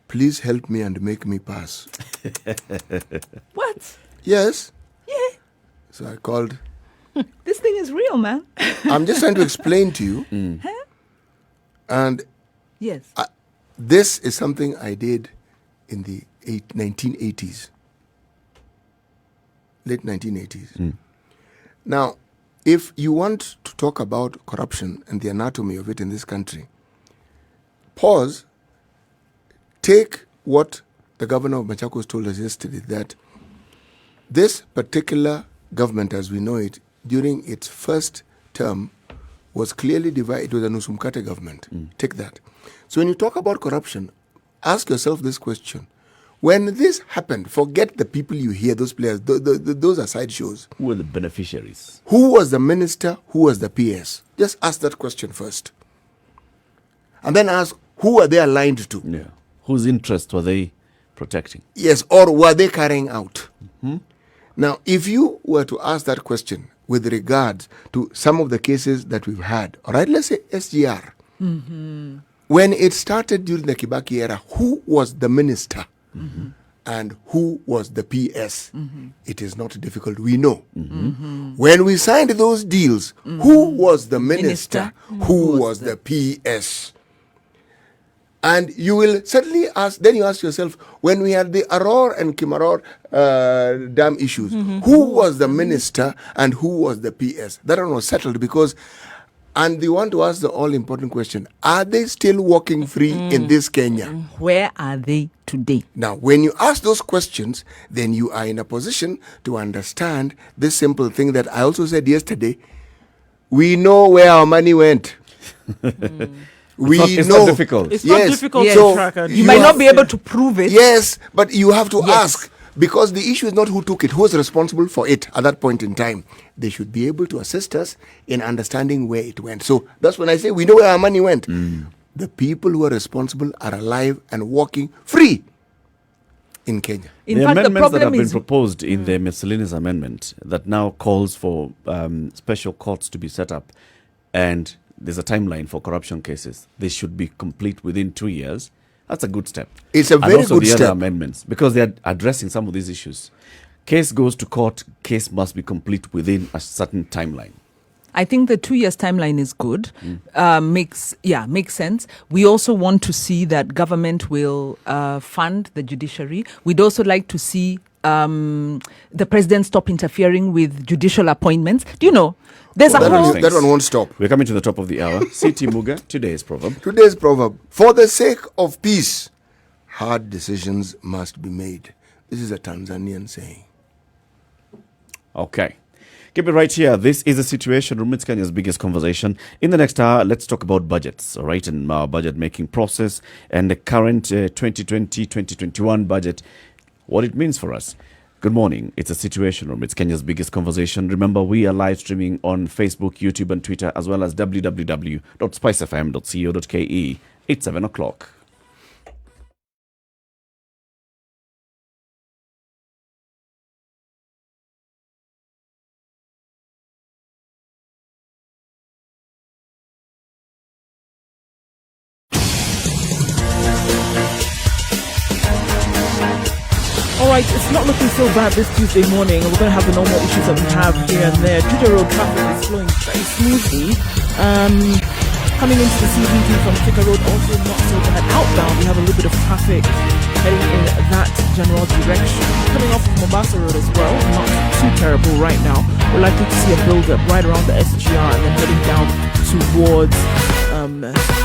please help me and make me pass. What? Yes. Yeah. So I called. This thing is real, man. I'm just trying to explain to you. And Yes. this is something I did in the 1980s. Late 1980s. Now, if you want to talk about corruption and the anatomy of it in this country, pause, take what the governor of Machakos told us yesterday, that this particular government, as we know it, during its first term, was clearly divided. It was a Nusumkate government. Take that. So when you talk about corruption, ask yourself this question. When this happened, forget the people you hear, those players, those are sideshows. Who are the beneficiaries? Who was the minister? Who was the PS? Just ask that question first. And then ask, who are they aligned to? Yeah. Whose interest were they protecting? Yes, or were they carrying out? Now, if you were to ask that question with regard to some of the cases that we've had, all right, let's say SGR. When it started during the Kibaki era, who was the minister? And who was the PS? It is not difficult. We know. When we signed those deals, who was the minister? Who was the PS? And you will certainly ask, then you ask yourself, when we had the Aror and Kimaror dam issues, who was the minister and who was the PS? That one was settled because, and they want to ask the all-important question, are they still walking free in this Kenya? Where are they today? Now, when you ask those questions, then you are in a position to understand this simple thing that I also said yesterday. We know where our money went. It's not difficult. It's not difficult Yes. to So track. You might not be able to prove it. Yes, but you have to Yes. ask, because the issue is not who took it, who was responsible for it at that point in time. They should be able to assist us in understanding where it went. So that's when I say we know where our money went. The people who are responsible are alive and walking free in Kenya. In the fact, the amendments that have problem been is proposed in the miscellaneous amendment that now calls for special courts to be set up, and there's a timeline for corruption cases. They should be complete within 2 years. That's a good step. It's a And very also good the step. other amendments, because they are addressing some of these issues. Case goes to court, case must be complete within a certain timeline. I think the 2 years timeline is good. Makes sense. We also want to see that government will fund the judiciary. We'd also like to see the president stop interfering with judicial appointments. Do you know? There's a whole. That one won't stop. We're coming to the top of the hour. CT Muga, today's proverb. Today's proverb, for the sake of peace, hard decisions must be made. This is a Tanzanian saying. Okay. Keep it right here. This is the Situation Room. It's Kenya's biggest conversation. In the next hour, let's talk about budgets, all right, and our budget making process and the current 2020-2021 budget, what it means for us. Good morning. It's a Situation Room. It's Kenya's biggest conversation. Remember, we are live streaming on Facebook, YouTube, and Twitter, as well as www.spicefm.co.ke. It's 7 o'clock. All right, it's not looking so bad this Tuesday morning. We're going to have the normal issues that we have here and there. Juja Road traffic is flowing very smoothly. Coming into the CBD from Thika Road, also not so bad. Outbound, we have a little bit of traffic heading in that general direction. Coming off of Mombasa Road as well, not too terrible right now. We're likely to see a build-up right around the SGR and then heading down towards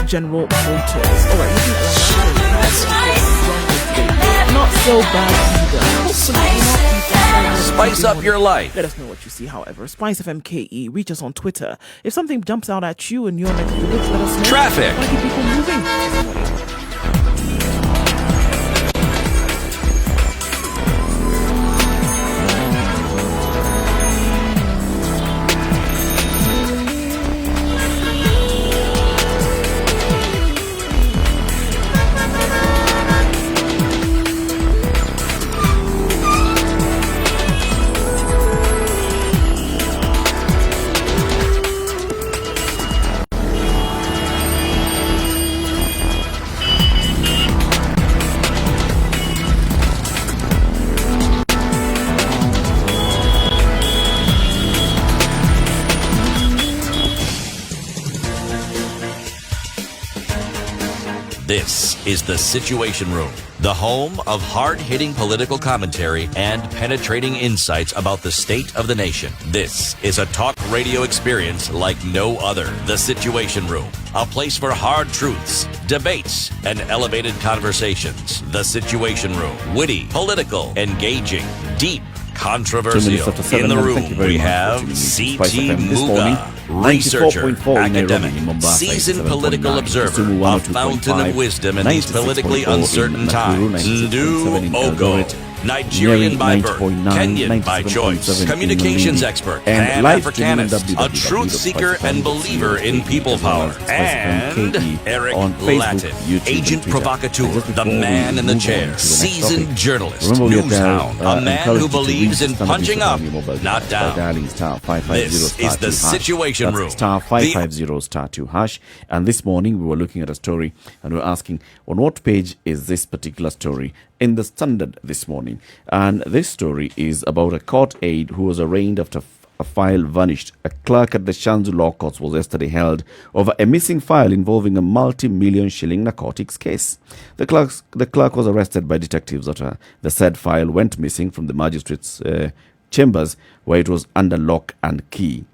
General Motors. All right, looking at not so bad either. Spice up your life. Let us know what you see, however. Spice FMKE. Reach us on Twitter. If something jumps out at you and you're next to the woods, let us know. Traffic. Why keep people moving? This is the Situation Room, the home of hard-hitting political commentary and penetrating insights about the state of the nation. This is a talk radio experience like no other. The Situation Room, a place for hard truths, debates, and elevated conversations. The Situation Room, witty, political, engaging, deep, controversial. In the room, we have CT Muga, researcher, academic, seasoned political observer, a fountain of wisdom in these politically uncertain times. Nduh Okoh, Nigerian by birth, Kenyan by choice, communications expert, Pan-Africanist, a truth seeker and believer in people power, and Eric Latiff, agent provocateur, the man in the chair, seasoned journalist, news hound, a man who believes in punching up, not down. This is the Situation Room. Star 550 star 2 hash. And this morning we were looking at a story and we were asking, on what page is this particular story in the Standard this morning? And this story is about a court aide who was arraigned after a file vanished. A clerk at the Shanzu Law Courts was yesterday held over a missing file involving a multi-million shilling narcotics case. The clerk was arrested by detectives after the said file went missing from the magistrate's chambers, where it was under lock and key.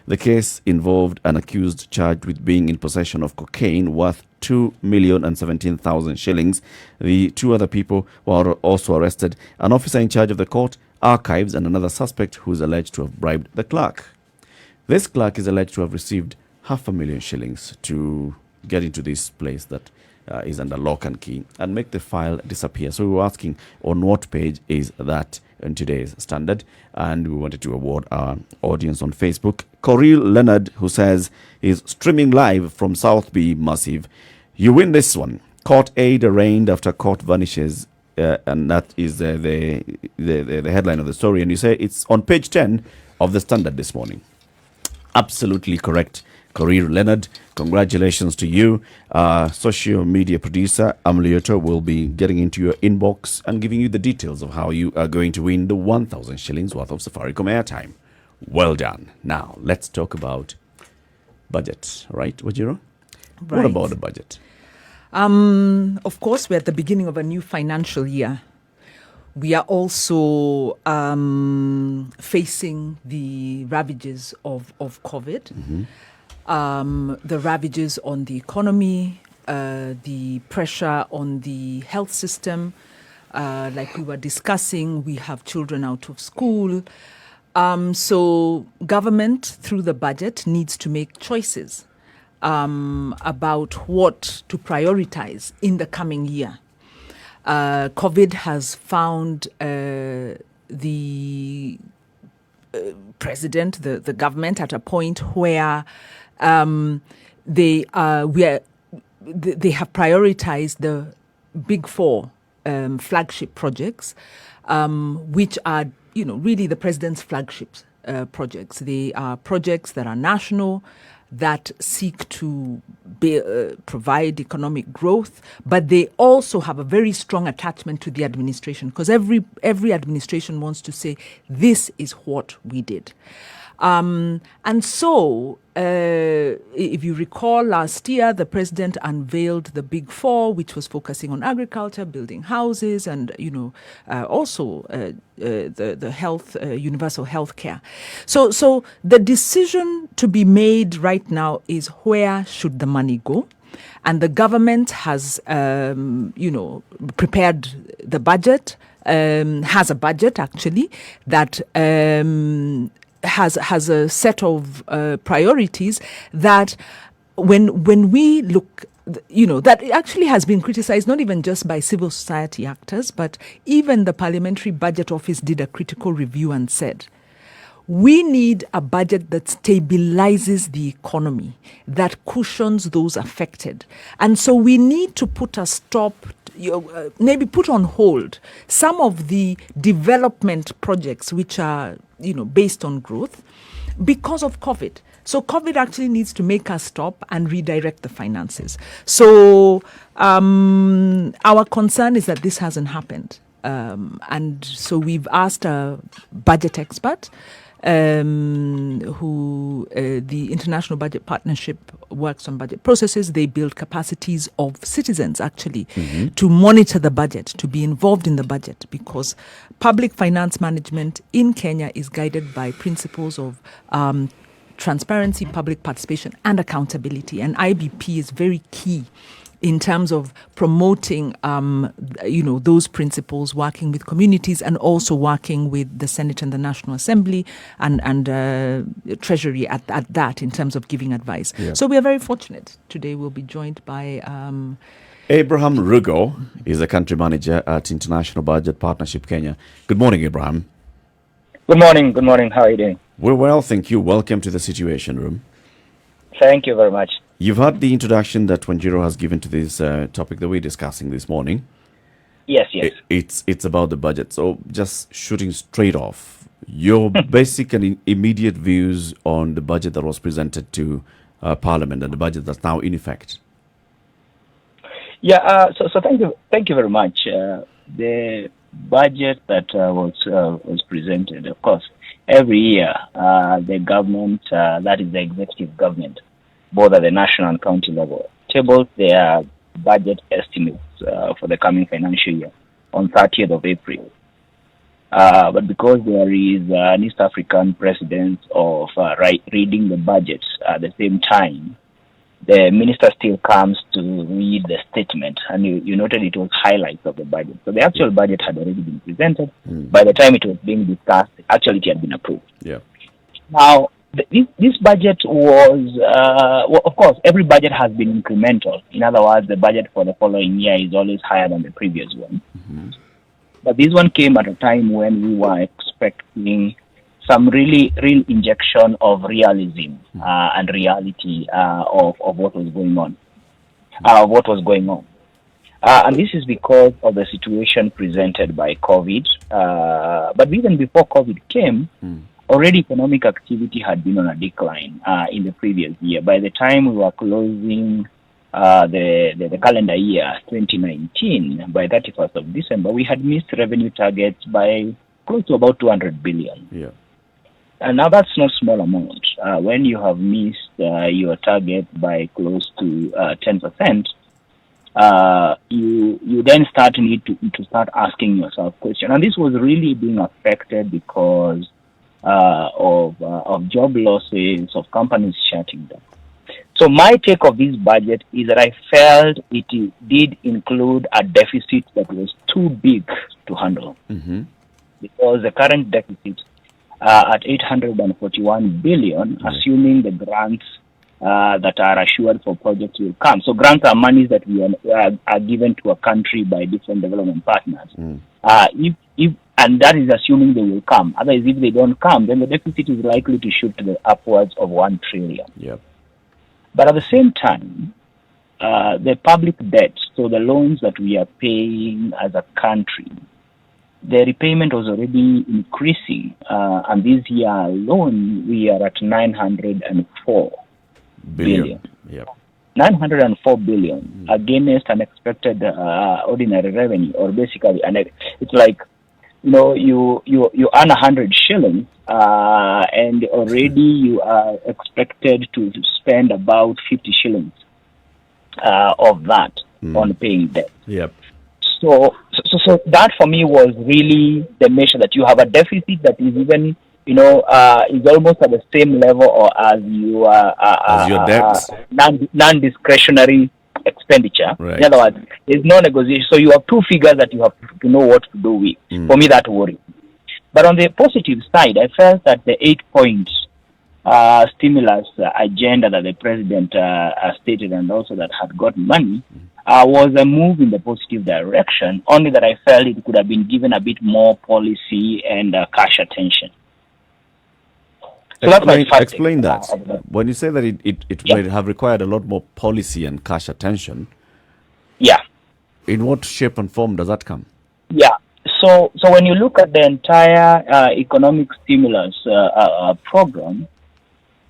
The case involved an accused charged with being in possession of cocaine worth 2,017,000 shillings. The two other people were also arrested, an officer in charge of the court archives and another suspect who is alleged to have bribed the clerk. This clerk is alleged to have received 500,000 shillings to get into this place that is under lock and key and make the file disappear. So we were asking, on what page is that in today's Standard? And we wanted to award our audience on Facebook. Coril Leonard, who says he's streaming live from South B Massive. You win this one. Court aide arraigned after court vanishes. And that is the headline of the story. And you say it's on page 10 of the Standard this morning. Absolutely correct. Coril Leonard, congratulations to you. Social media producer Amlioto will be getting into your inbox and giving you the details of how you are going to win the 1,000 shillings worth of Safaricom airtime. Well done. Now, let's talk about budget, right, Wajiro? Right. What about the budget? Of course, we're at the beginning of a new financial year. We are also facing the ravages of COVID. Mm-hmm. The ravages on the economy, the pressure on the health system. Like we were discussing, we have children out of school. So government, through the budget, needs to make choices about what to prioritize in the coming year. COVID has found the president, the government, at a point where they have prioritized the big four flagship projects, which are, really the president's flagship projects. They are projects that are national, that seek to provide economic growth, but they also have a very strong attachment to the administration, because every administration wants to say, this is what we did. And so, if you recall, last year, the president unveiled the Big Four, which was focusing on agriculture, building houses, and, also the health, universal health care. So the decision to be made right now is, where should the money go? And the government has, prepared the budget, has a budget, actually, that has a set of priorities that when we look, that actually has been criticized, not even just by civil society actors, but even the Parliamentary Budget Office did a critical review and said, we need a budget that stabilizes the economy, that cushions those affected. And so we need to put a stop, maybe put on hold some of the development projects which are, based on growth because of COVID. So COVID actually needs to make us stop and redirect the finances. So our concern is that this hasn't happened. And so we've asked a budget expert who the International Budget Partnership works on budget processes. They build capacities of citizens, actually, to monitor the budget, to be involved in the budget, because public finance management in Kenya is guided by principles of transparency, public participation, and accountability. And IBP is very key in terms of promoting, those principles, working with communities, and also working with the Senate and the National Assembly and Treasury at that in terms of giving advice. Yeah. So we are very fortunate. Today we'll be joined by Abraham Rugo is the country manager at International Budget Partnership Kenya. Good morning, Abraham. Good morning. Good morning. How are you doing? We're well, thank you. Welcome to the Situation Room. Thank you very much. You've heard the introduction that Wanjiru has given to this topic that we're discussing this morning. Yes. It's about the budget. So just shooting straight off, your basic and immediate views on the budget that was presented to Parliament and the budget that's now in effect. Yeah. So thank you very much. The budget that was presented, of course, every year the government, that is the executive government, both at the national and county level, tables their budget estimates for the coming financial year on 30th of April. But because there is an East African precedent of reading the budget at the same time, the minister still comes to read the statement, and you noted it was highlights of the budget. So the actual budget had already been presented. By the time it was being discussed, actually it had been approved. Yeah. Now, this budget was, of course, every budget has been incremental. In other words, the budget for the following year is always higher than the previous one. But this one came at a time when we were expecting some real injection of realism and reality of what was going on. And this is because of the situation presented by COVID. But even before COVID came, already economic activity had been on a decline in the previous year. By the time we were closing the calendar year 2019, by 31st of December, we had missed revenue targets by close to about 200 billion. Yeah. And now that's not a small amount. When you have missed your target by close to 10%, you then need to start asking yourself questions. And this was really being affected because of job losses, of companies shutting down. So my take of this budget is that I felt it did include a deficit that was too big to handle. Because the current deficit at 841 billion, assuming the grants that are assured for projects will come. So grants are monies that we are given to a country by different development partners. If And that is assuming they will come. Otherwise, if they don't come, then the deficit is likely to shoot to the upwards of 1 trillion. Yep. But at the same time, the public debt, so the loans that we are paying as a country, the repayment was already increasing. And this year alone, we are at 904 billion. Yep. 904 billion against an expected ordinary revenue, or basically, and it's like, you earn 100 shillings, and already you are expected to spend about 50 shillings of that on paying debt. Yep. So that for me was really the measure that you have a deficit that is even, is almost at the same level or as your debts, non-discretionary expenditure. Right. In other words, there's no negotiation. So you have two figures that you have to know what to do with. For me, that worries. But on the positive side, I felt that the 8-point stimulus agenda that the president stated, and also that had got money, was a move in the positive direction, only that I felt it could have been given a bit more policy and cash attention. So explain that. When you say that it would have required a lot more policy and cash attention, in what shape and form does that come? Yeah. So when you look at the entire economic stimulus program,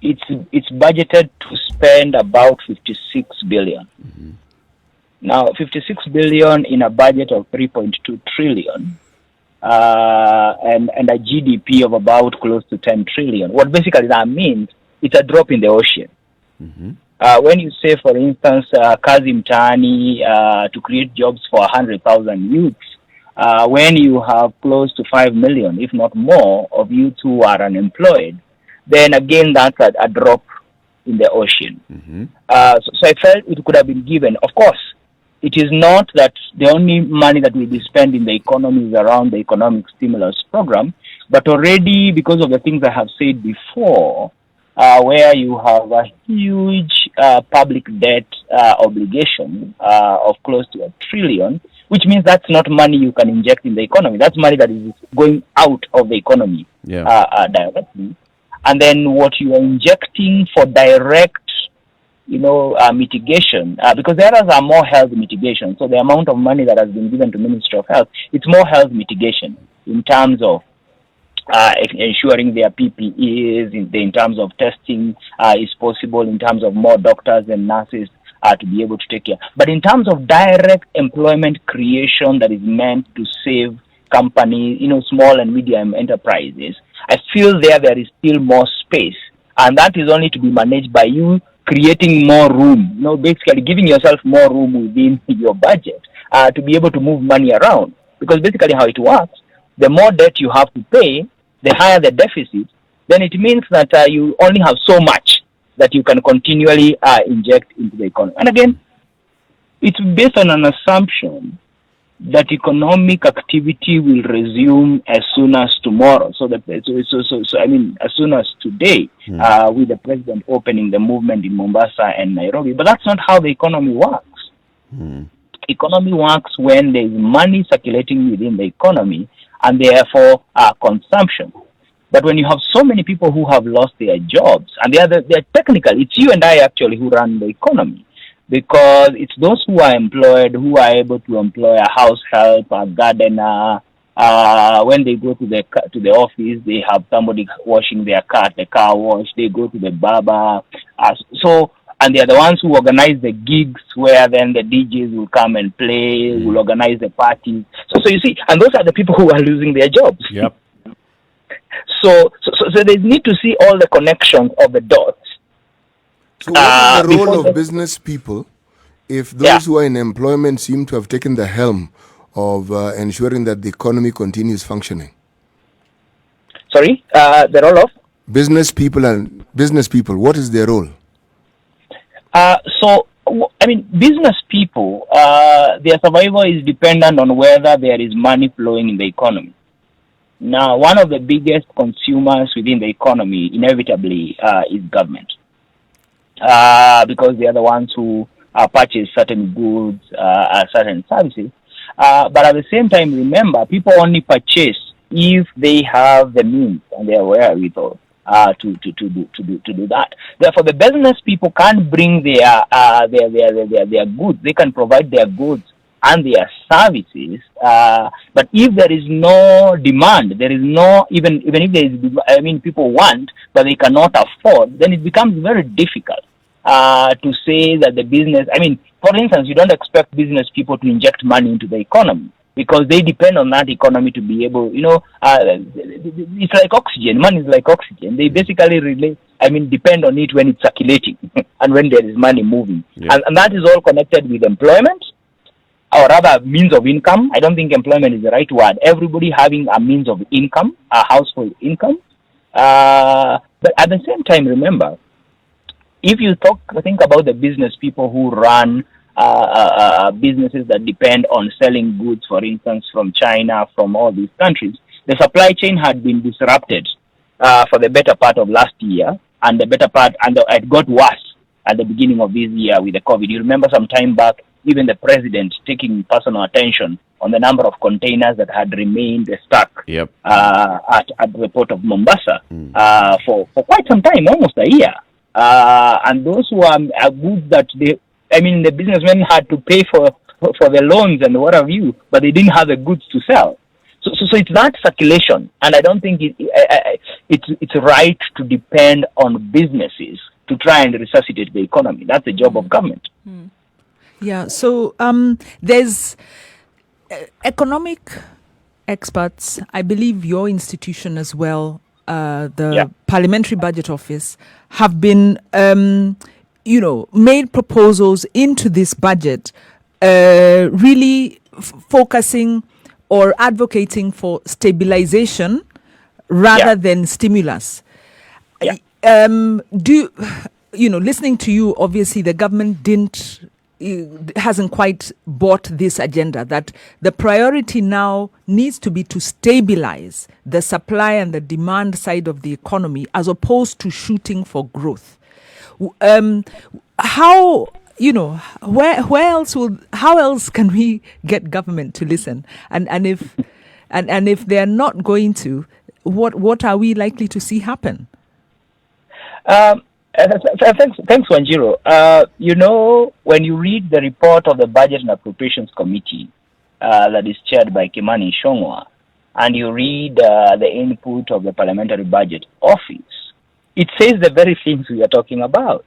it's budgeted to spend about 56 billion. Now, 56 billion in a budget of 3.2 trillion. And a GDP of about close to 10 trillion. What basically that means, it's a drop in the ocean. When you say, for instance, kazi mtaani, to create jobs for 100,000 youths, when you have close to 5 million, if not more, of youths who are unemployed, then again, that's a drop in the ocean. So I felt it could have been given. Of course, it is not that the only money that will be spent in the economy is around the economic stimulus program, but already, because of the things I have said before, where you have a huge public debt obligation of close to 1 trillion, which means that's not money you can inject in the economy. That's money that is going out of the economy directly. And then what you are injecting for direct mitigation, because the others are more health mitigation. So the amount of money that has been given to Ministry of Health, it's more health mitigation in terms of ensuring their PPEs, in terms of testing is possible, in terms of more doctors and nurses to be able to take care. But in terms of direct employment creation that is meant to save companies, small and medium enterprises, I feel there is still more space. And that is only to be managed by you creating more room, basically giving yourself more room within your budget to be able to move money around. Because basically how it works, the more debt you have to pay, the higher the deficit, then it means that you only have so much that you can continually inject into the economy. And again, it's based on an assumption that economic activity will resume as soon as tomorrow. So as soon as today, with the president opening the movement in Mombasa and Nairobi. But that's not how the economy works. Economy works when there is money circulating within the economy, and therefore consumption. But when you have so many people who have lost their jobs, and they're technical, it's you and I actually who run the economy. Because it's those who are employed who are able to employ a house help, a gardener. When they go to the office, they have somebody washing their car at the car wash. They go to the barber. And they're the ones who organize the gigs where then the DJs will come and play, will organize the parties. So you see, and those are the people who are losing their jobs. Yep. So they need to see all the connections of the dots. So what is the role of business people if those who are in employment seem to have taken the helm of ensuring that the economy continues functioning? Sorry? The role of? Business people, what is their role? Business people, their survival is dependent on whether there is money flowing in the economy. Now, one of the biggest consumers within the economy, inevitably, is government. Because they are the ones who purchase certain goods, certain services. But at the same time, remember, people only purchase if they have the means and they are wherewithal to do that. Therefore, the business people can't bring their goods. They can provide their goods and their services, but if there is no demand, there is no even if there is, people want but they cannot afford, then it becomes very difficult to say that the business. For instance, you don't expect business people to inject money into the economy, because they depend on that economy to be able, it's like oxygen. Money is like oxygen. They basically depend on it when it's circulating and when there is money moving. Yeah. And that is all connected with employment, or rather means of income. I don't think employment is the right word. Everybody having a means of income, a household income. But at the same time, remember, if you think about the business people who run businesses that depend on selling goods, for instance, from China, from all these countries, the supply chain had been disrupted for the better part of last year, and it got worse at the beginning of this year with the COVID. You remember some time back, even the president taking personal attention on the number of containers that had remained stuck Yep. at the port of Mombasa for quite some time, almost a year. And those who are goods that the businessmen had to pay for the loans and what have you, but they didn't have the goods to sell. So it's that circulation, and I don't think it's right to depend on businesses to try and resuscitate the economy. That's the job of government. Yeah, so there's economic experts, I believe your institution as well, the Parliamentary Budget Office, have been, made proposals into this budget, really focusing or advocating for stabilization rather than stimulus. Yeah. Listening to you, obviously the government hasn't quite bought this agenda, that the priority now needs to be to stabilize the supply and the demand side of the economy as opposed to shooting for growth. How else can we get government to listen? And if they're not going to, what are we likely to see happen? Thanks, Wanjiro. When you read the report of the Budget and Appropriations Committee that is chaired by Kimani Ichung'wah, and you read the input of the Parliamentary Budget Office, it says the very things we are talking about.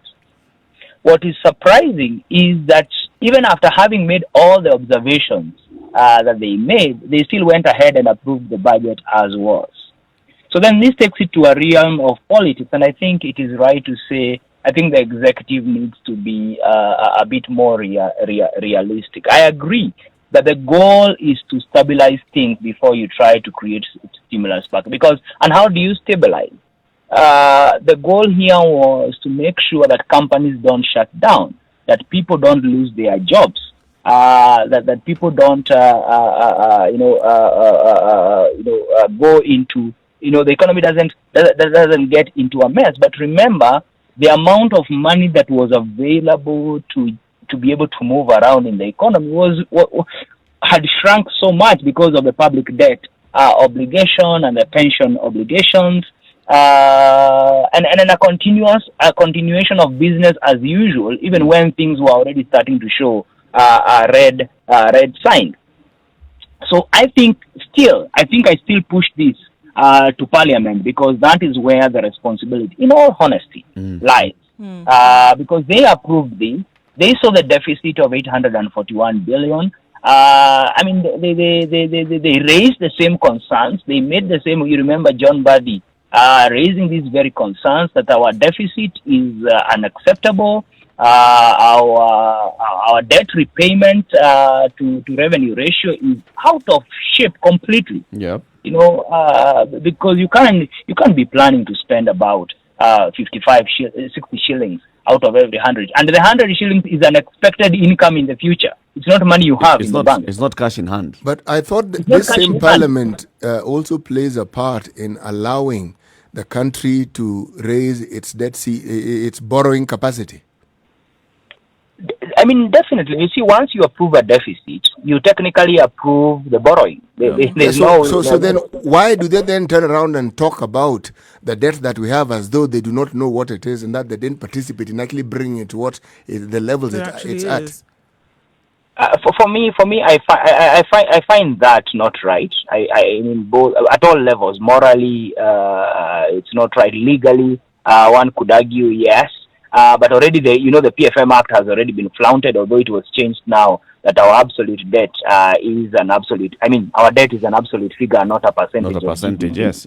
What is surprising is that even after having made all the observations that they made, they still went ahead and approved the budget as was. So then this takes it to a realm of politics, and I think it is right to say, I think the executive needs to be a bit more realistic. I agree that the goal is to stabilize things before you try to create stimulus package. And how do you stabilize? The goal here was to make sure that companies don't shut down, that people don't lose their jobs, that people don't go into, the economy doesn't get into a mess. But remember, the amount of money that was available to be able to move around in the economy had shrunk so much because of the public debt obligation and the pension obligations, and a continuation of business as usual, even when things were already starting to show a red sign. So I think I still push this to Parliament, because that is where the responsibility, in all honesty, lies. Because they approved this. They saw the deficit of 841 billion. They raised the same concerns. They made the same. You remember John Buddy raising these very concerns that our deficit is unacceptable. Our debt repayment to revenue ratio is out of shape completely. Yeah. Because you can't be planning to spend about 60 shillings out of every 100, and the 100 shillings is an expected income in the future. It's not money you have in the bank. It's not cash in hand. But I thought that this same parliament also plays a part in allowing the country to raise its its borrowing capacity. I mean, definitely. You see, once you approve a deficit, you technically approve the borrowing. There's So then why do they then turn around and talk about the debt that we have as though they do not know what it is and that they didn't participate in actually bringing it to what the levels it's at? For me, I find that not right. I mean, both at all levels. Morally, it's not right. Legally, one could argue yes. But already the PFM Act has already been flaunted, although it was changed now that our absolute debt is an absolute. I mean, our debt is an absolute figure, not a percentage. Not a percentage, yes.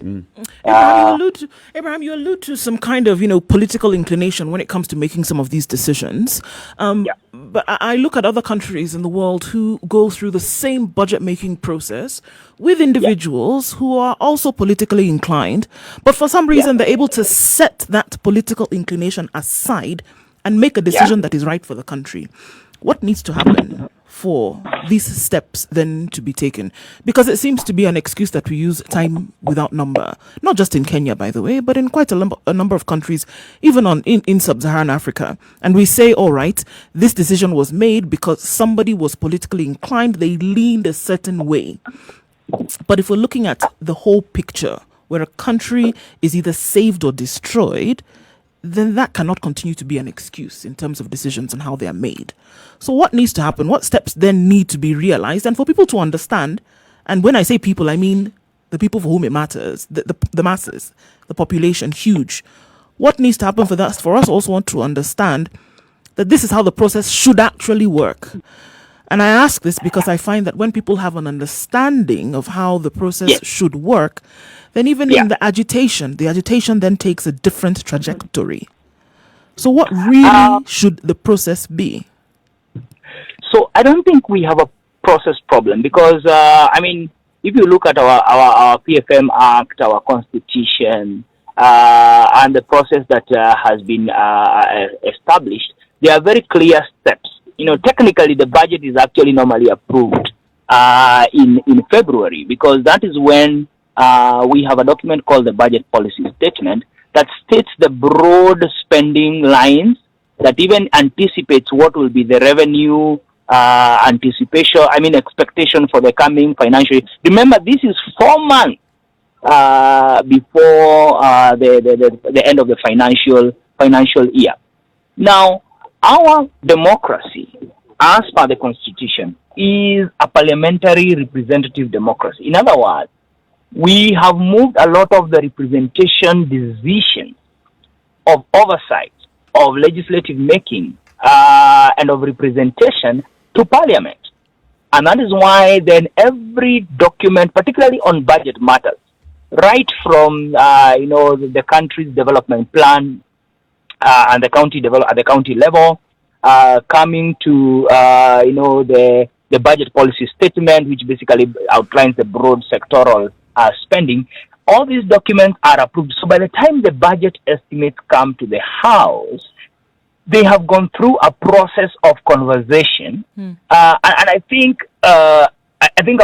Abraham, you allude to some kind of political inclination when it comes to making some of these decisions. But I look at other countries in the world who go through the same budget making process with individuals who are also politically inclined, but for some reason they're able to set that political inclination aside and make a decision that is right for the country. What needs to happen for these steps then to be taken? Because it seems to be an excuse that we use time without number, not just in Kenya, by the way, but in quite a number of countries, even in sub-Saharan Africa. And we say, all right, this decision was made because somebody was politically inclined, they leaned a certain way. But if we're looking at the whole picture, where a country is either saved or destroyed, then that cannot continue to be an excuse in terms of decisions and how they are made. So what needs to happen? What steps then need to be realized? And for people to understand, and when I say people, I mean the people for whom it matters, the masses, the population, huge. What needs to happen for that? For us also want to understand that this is how the process should actually work. And I ask this because I find that when people have an understanding of how the process should work, then even in the agitation then takes a different trajectory. So what really should the process be? So I don't think we have a process problem because, I mean, if you look at our PFM Act, our Constitution, and the process that has been established, there are very clear steps. Technically the budget is actually normally approved in February because that is when we have a document called the Budget Policy Statement that states the broad spending lines that even anticipates what will be the revenue expectation for the coming financial year. Remember, this is 4 months before the end of the financial year. Now, our democracy, as per the Constitution, is a parliamentary representative democracy. In other words, we have moved a lot of the representation decisions of oversight, of legislative making, and of representation to Parliament. And that is why then every document, particularly on budget matters, right from the country's development plan and the county at the county level, coming to the budget policy statement, which basically outlines the broad sectoral spending. All these documents are approved. So by the time the budget estimates come to the House, they have gone through a process of conversation, and I think I'll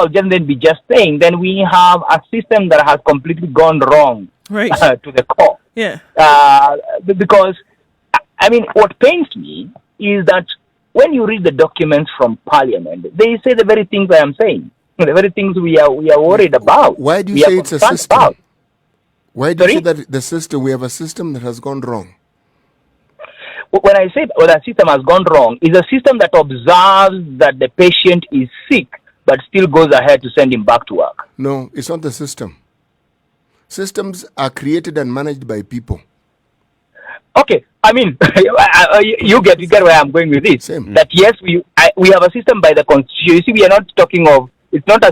just then be just saying, then we have a system that has completely gone wrong to the core. Yeah. Because I mean, what pains me is that when you read the documents from Parliament, they say the very things I am saying, the very things we are worried about. Why do you say it's a system? Why do you say that we have a system that has gone wrong? When I say the system has gone wrong, is a system that observes that the patient is sick, but still goes ahead to send him back to work. No, it's not the system. Systems are created and managed by people. Okay, I mean, you get where I'm going with this. Same. That yes, we have a system by the Constitution. You see, we are not talking of it's not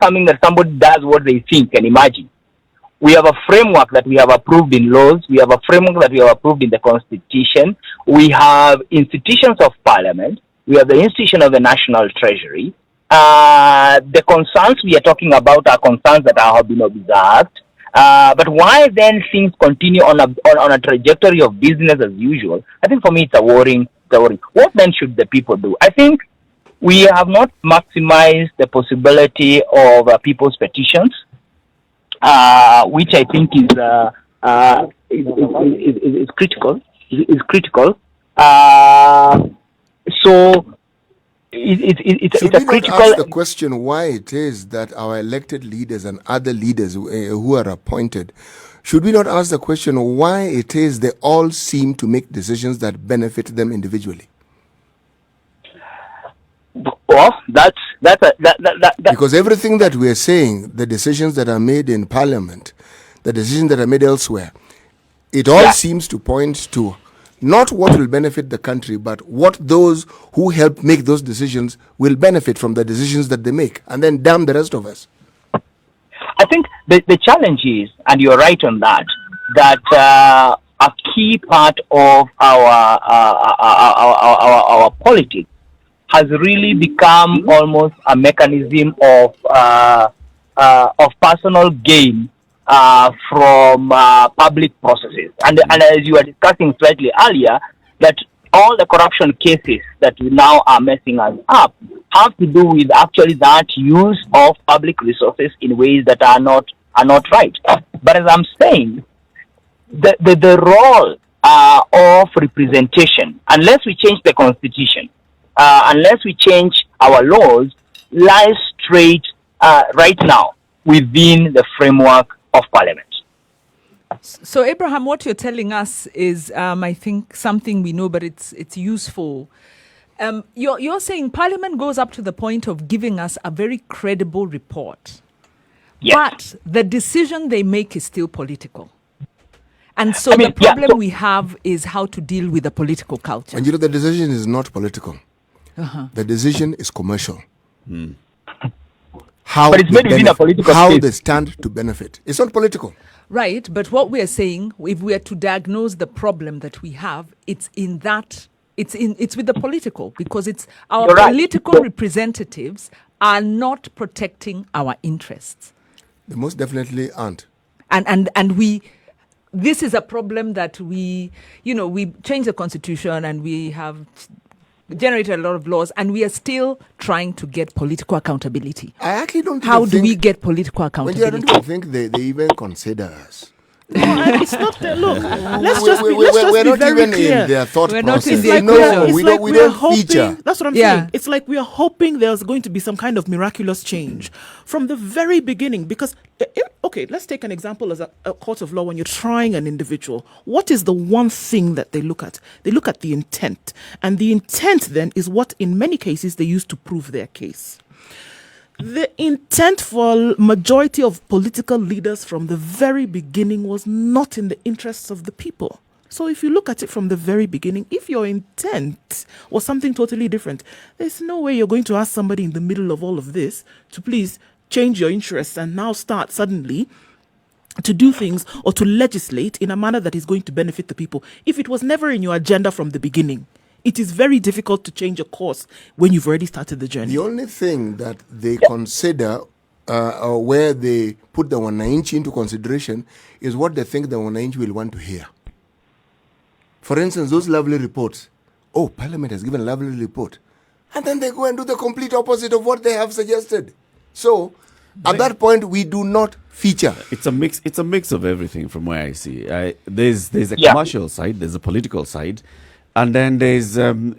something that somebody does what they think and imagine. We have a framework that we have approved in laws. We have a framework that we have approved in the Constitution. We have institutions of Parliament. We have the institution of the National Treasury. The concerns we are talking about are concerns that have been observed. But why then things continue on a trajectory of business as usual? I think for me it's a worrying. What then should the people do? I think we have not maximized the possibility of people's petitions, which I think is critical. Is critical. So it's Should a we not critical. ask the question why it is that our elected leaders and other leaders who are appointed, should we not ask the question why it is they all seem to make decisions that benefit them individually? Well, that. Because everything that we are saying, the decisions that are made in Parliament, the decisions that are made elsewhere, it all seems to point to not what will benefit the country, but what those who help make those decisions will benefit from the decisions that they make, and then damn the rest of us. I think the challenge is, and you're right on that, that a key part of our politics has really become almost a mechanism of personal gain from public processes. And as you were discussing slightly earlier, that all the corruption cases that we now are messing us up have to do with actually that use of public resources in ways that are not right. But as I'm saying, the role of representation, unless we change the constitution, unless we change our laws, lies straight right now within the framework of Parliament. So, Abraham, what you're telling us is, I think, something we know, but it's useful. You're saying Parliament goes up to the point of giving us a very credible report. Yes. But the decision they make is still political. And so the problem we have is how to deal with the political culture. And the decision is not political. The decision is commercial. How but it's made within a political how space. They stand to benefit. It's not political. Right, but what we are saying, if we are to diagnose the problem that we have, it's with the political, because it's our You're right. political representatives are not protecting our interests. They most definitely aren't. And this is a problem that we changed the constitution and we have generated a lot of laws, and we are still trying to get political accountability. I actually don't. How do we get political accountability? I don't even think they even consider us. It's not that. Look, let's just be we're not very even clear. in their thought We're not process. in their No, equation. we don't feature. That's what I'm Yeah. saying. It's like we are hoping there's going to be some kind of miraculous change from the very beginning. Because, okay, let's take an example as a court of law. When you're trying an individual, what is the one thing that they look at? They look at the intent. And the intent then is what, in many cases, they use to prove their case. The intent for majority of political leaders from the very beginning was not in the interests of the people. So if you look at it from the very beginning, if your intent was something totally different, there's no way you're going to ask somebody in the middle of all of this to please change your interests and now start suddenly to do things or to legislate in a manner that is going to benefit the people. If it was never in your agenda from the beginning, it is very difficult to change a course when you've already started the journey. The only thing that they consider or where they put the wananchi into consideration is what they think the wananchi will want to hear. For instance, those lovely reports. Oh, Parliament has given a lovely report. And then they go and do the complete opposite of what they have suggested. So, at that point, we do not feature. It's a mix. It's a mix of everything from where I see. There's a commercial side, there's a political side, and then there's and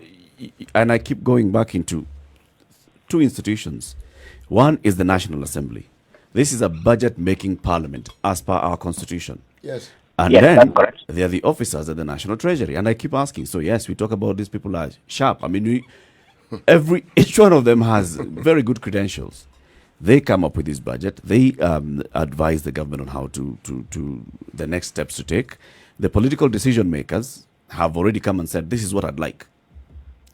I keep going back into two institutions. One is the National Assembly. This is a budget-making parliament as per our constitution. Yes. And Yes, then that's correct. they are the officers at the National Treasury. And I keep asking, so yes, we talk about these people are sharp. I mean, each one of them has very good credentials. They come up with this budget. They advise the government on how to the next steps to take. The political decision makers have already come and said, this is what I'd like.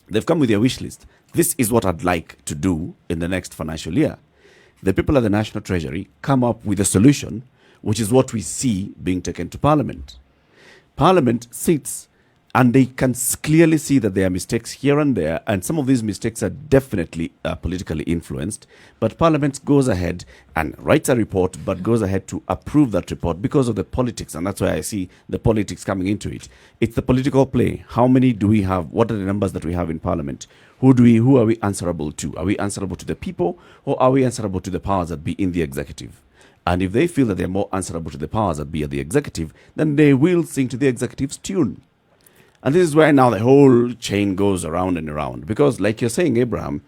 They've come with their wish list. This is what I'd like to do in the next financial year. The people at the National Treasury come up with a solution, which is what we see being taken to Parliament. Parliament sits and they can clearly see that there are mistakes here and there, and some of these mistakes are definitely politically influenced. But Parliament goes ahead and writes a report, but goes ahead to approve that report because of the politics, and that's why I see the politics coming into it. It's the political play. How many do we have? What are the numbers that we have in Parliament? Who are we answerable to? Are we answerable to the people, or are we answerable to the powers that be in the executive? And if they feel that they're more answerable to the powers that be at the executive, then they will sing to the executive's tune. And this is where now the whole chain goes around and around. Because, like you're saying, Abraham,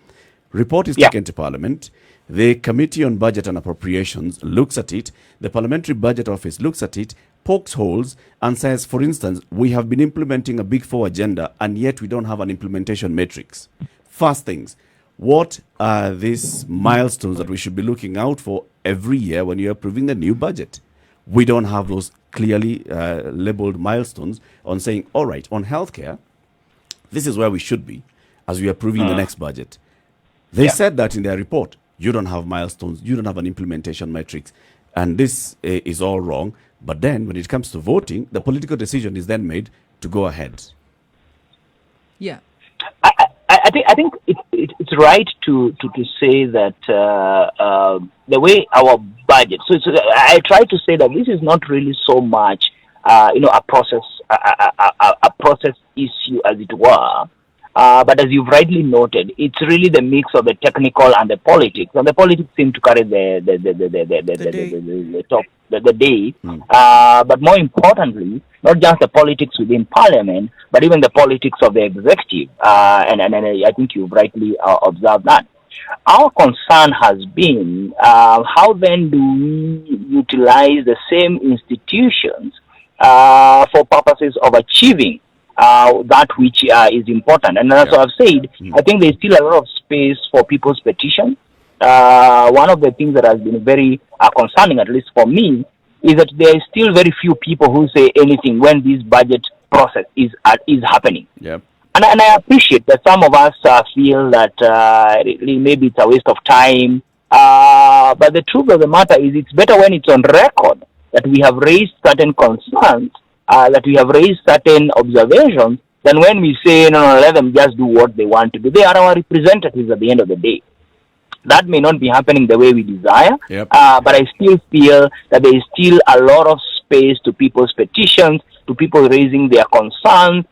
report is taken to Parliament. The Committee on Budget and Appropriations looks at it. The Parliamentary Budget Office looks at it, pokes holes, and says, for instance, we have been implementing a Big Four agenda, and yet we don't have an implementation matrix. First things, what are these milestones that we should be looking out for every year when you're approving the new budget? We don't have those clearly labeled milestones on saying, all right, on healthcare, this is where we should be as we are approving the next budget. They said that in their report. You don't have milestones. You don't have an implementation matrix. And this is all wrong. But then when it comes to voting, the political decision is then made to go ahead. Yeah. I think it's right to say that the way our budget. So I try to say that this is not really so much a process issue, as it were. But as you've rightly noted, it's really the mix of the technical and the politics. And the politics seem to carry the day. But more importantly, not just the politics within Parliament, but even the politics of the executive. And I think you've rightly observed that. Our concern has been how then do we utilize the same institutions for purposes of achieving that which is important. And as I've said, I think there's still a lot of space for people's petition. One of the things that has been very concerning, at least for me, is that there is still very few people who say anything when this budget process is happening. Yep. And I appreciate that some of us feel that maybe it's a waste of time. But the truth of the matter is it's better when it's on record that we have raised certain concerns, that we have raised certain observations, than when we say, no, let them just do what they want to do. They are our representatives at the end of the day. That may not be happening the way we desire, but I still feel that there is still a lot of space to people's petitions, to people raising their concerns,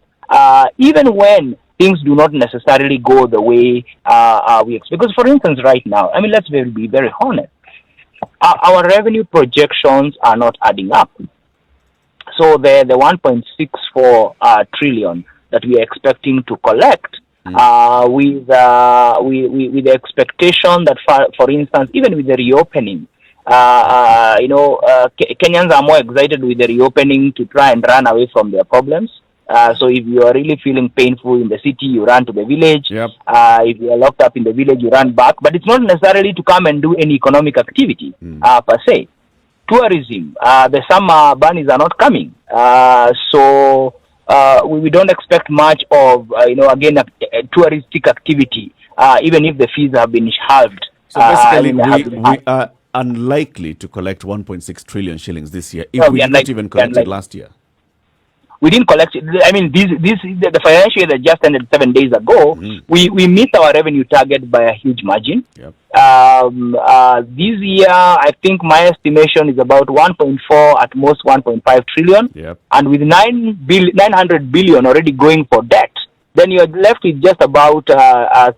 even when things do not necessarily go the way we expect. Because, for instance, right now, I mean, let's be very honest. Our revenue projections are not adding up. So the 1.64 trillion that we are expecting to collect, with the expectation that, for instance, even with the reopening, Kenyans are more excited with the reopening to try and run away from their problems. So if you are really feeling painful in the city, you run to the village. If you are locked up in the village, you run back. But it's not necessarily to come and do any economic activity per se. Tourism, the summer bunnies are not coming. So we don't expect much of, again, a touristic activity, even if the fees have been halved. So basically, we are unlikely to collect 1.6 trillion shillings this year, if we did not even collect it last year. We didn't collect it. I mean, the financial year that just ended 7 days ago, we missed our revenue target by a huge margin. This year, I think my estimation is about 1.4, at most 1.5 trillion. And with 900 billion already going for debt, then you're left with just about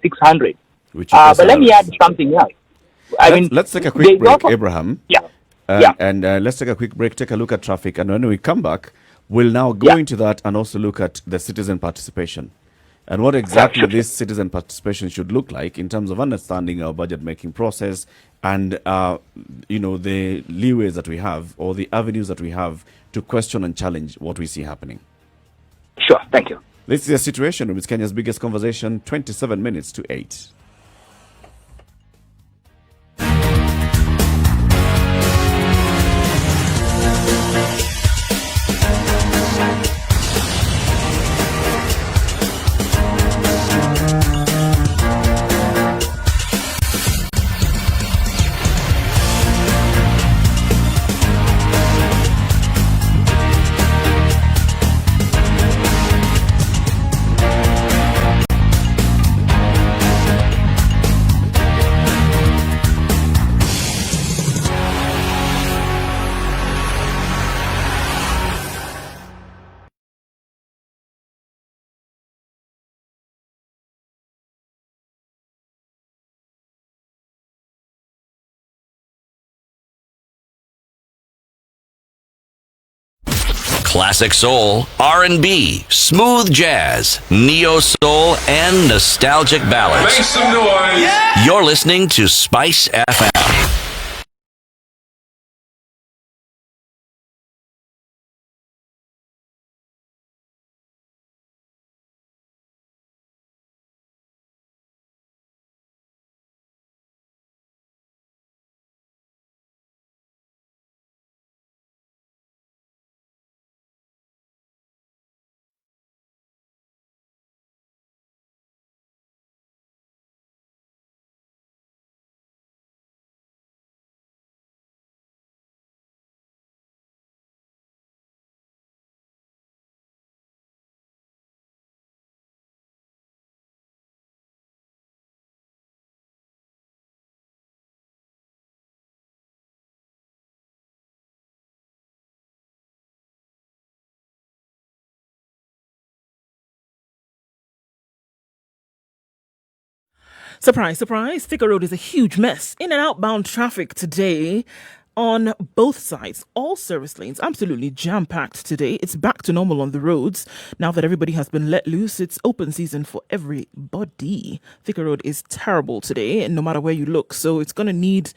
600. But let me add something else. Let's take a quick break, Abraham. And let's take a quick break, take a look at traffic. And when we come back, we'll now go into that and also look at the citizen participation and what exactly this citizen participation should look like in terms of understanding our budget making process and, the leeways that we have or the avenues that we have to question and challenge what we see happening. Sure. Thank you. This is a Situation Room. It's Kenya's biggest conversation, 27 minutes to 8. Classic soul, R&B, smooth jazz, neo soul, and nostalgic ballads. Make some noise. Yeah. You're listening to Spice FM. Surprise, surprise. Thika Road is a huge mess. In and outbound traffic today on both sides. All service lanes absolutely jam-packed today. It's back to normal on the roads. Now that everybody has been let loose, it's open season for everybody. Thika Road is terrible today, and no matter where you look. So it's going to need...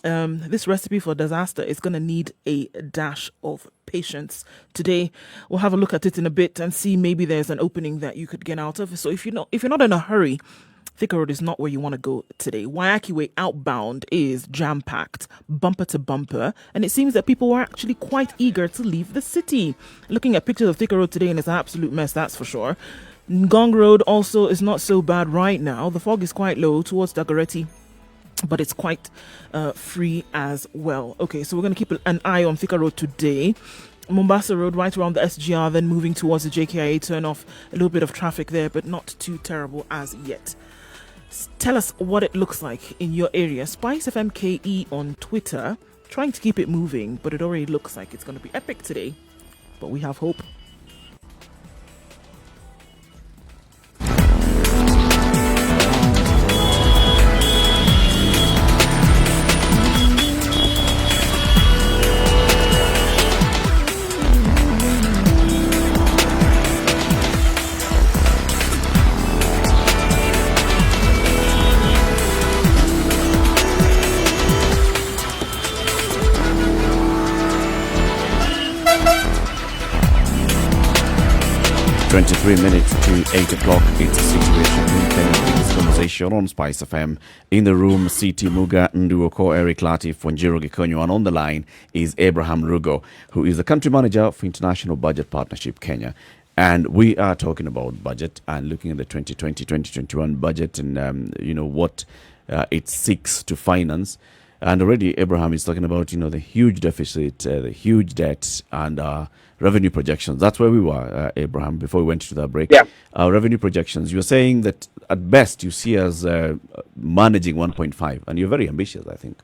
this recipe for disaster is going to need a dash of patience. Today, we'll have a look at it in a bit and see maybe there's an opening that you could get out of. So if you're not in a hurry, Thika Road is not where you want to go today. Waiaki Way outbound is jam-packed, bumper to bumper, and it seems that people were actually quite eager to leave the city. Looking at pictures of Thika Road today, and it's an absolute mess, that's for sure. Ngong Road also is not so bad right now. The fog is quite low towards Dagoretti, but it's quite free as well. Okay, so we're going to keep an eye on Thika Road today. Mombasa Road right around the SGR, then moving towards the JKIA turn-off. A little bit of traffic there, but not too terrible as yet. Tell us what it looks like in your area. Spice FMKE on Twitter, trying to keep it moving, but it already looks like it's going to be epic today. But we have hope. Minutes to 8 o'clock. It's a situation in this conversation on Spice FM. In the room, CT Muga, Nduh Okoh, Eric Latiff, Njeri Thorne, and on the line is Abraham Rugo, who is the country manager for International Budget Partnership Kenya. And we are talking about budget and looking at the 2020-2021 budget and what it seeks to finance. And already Abraham is talking about the huge deficit, the huge debt, and revenue projections. That's where we were, Abraham, before we went to that break. Yeah. Revenue projections. You're saying that at best you see us managing 1.5, and you're very ambitious, I think.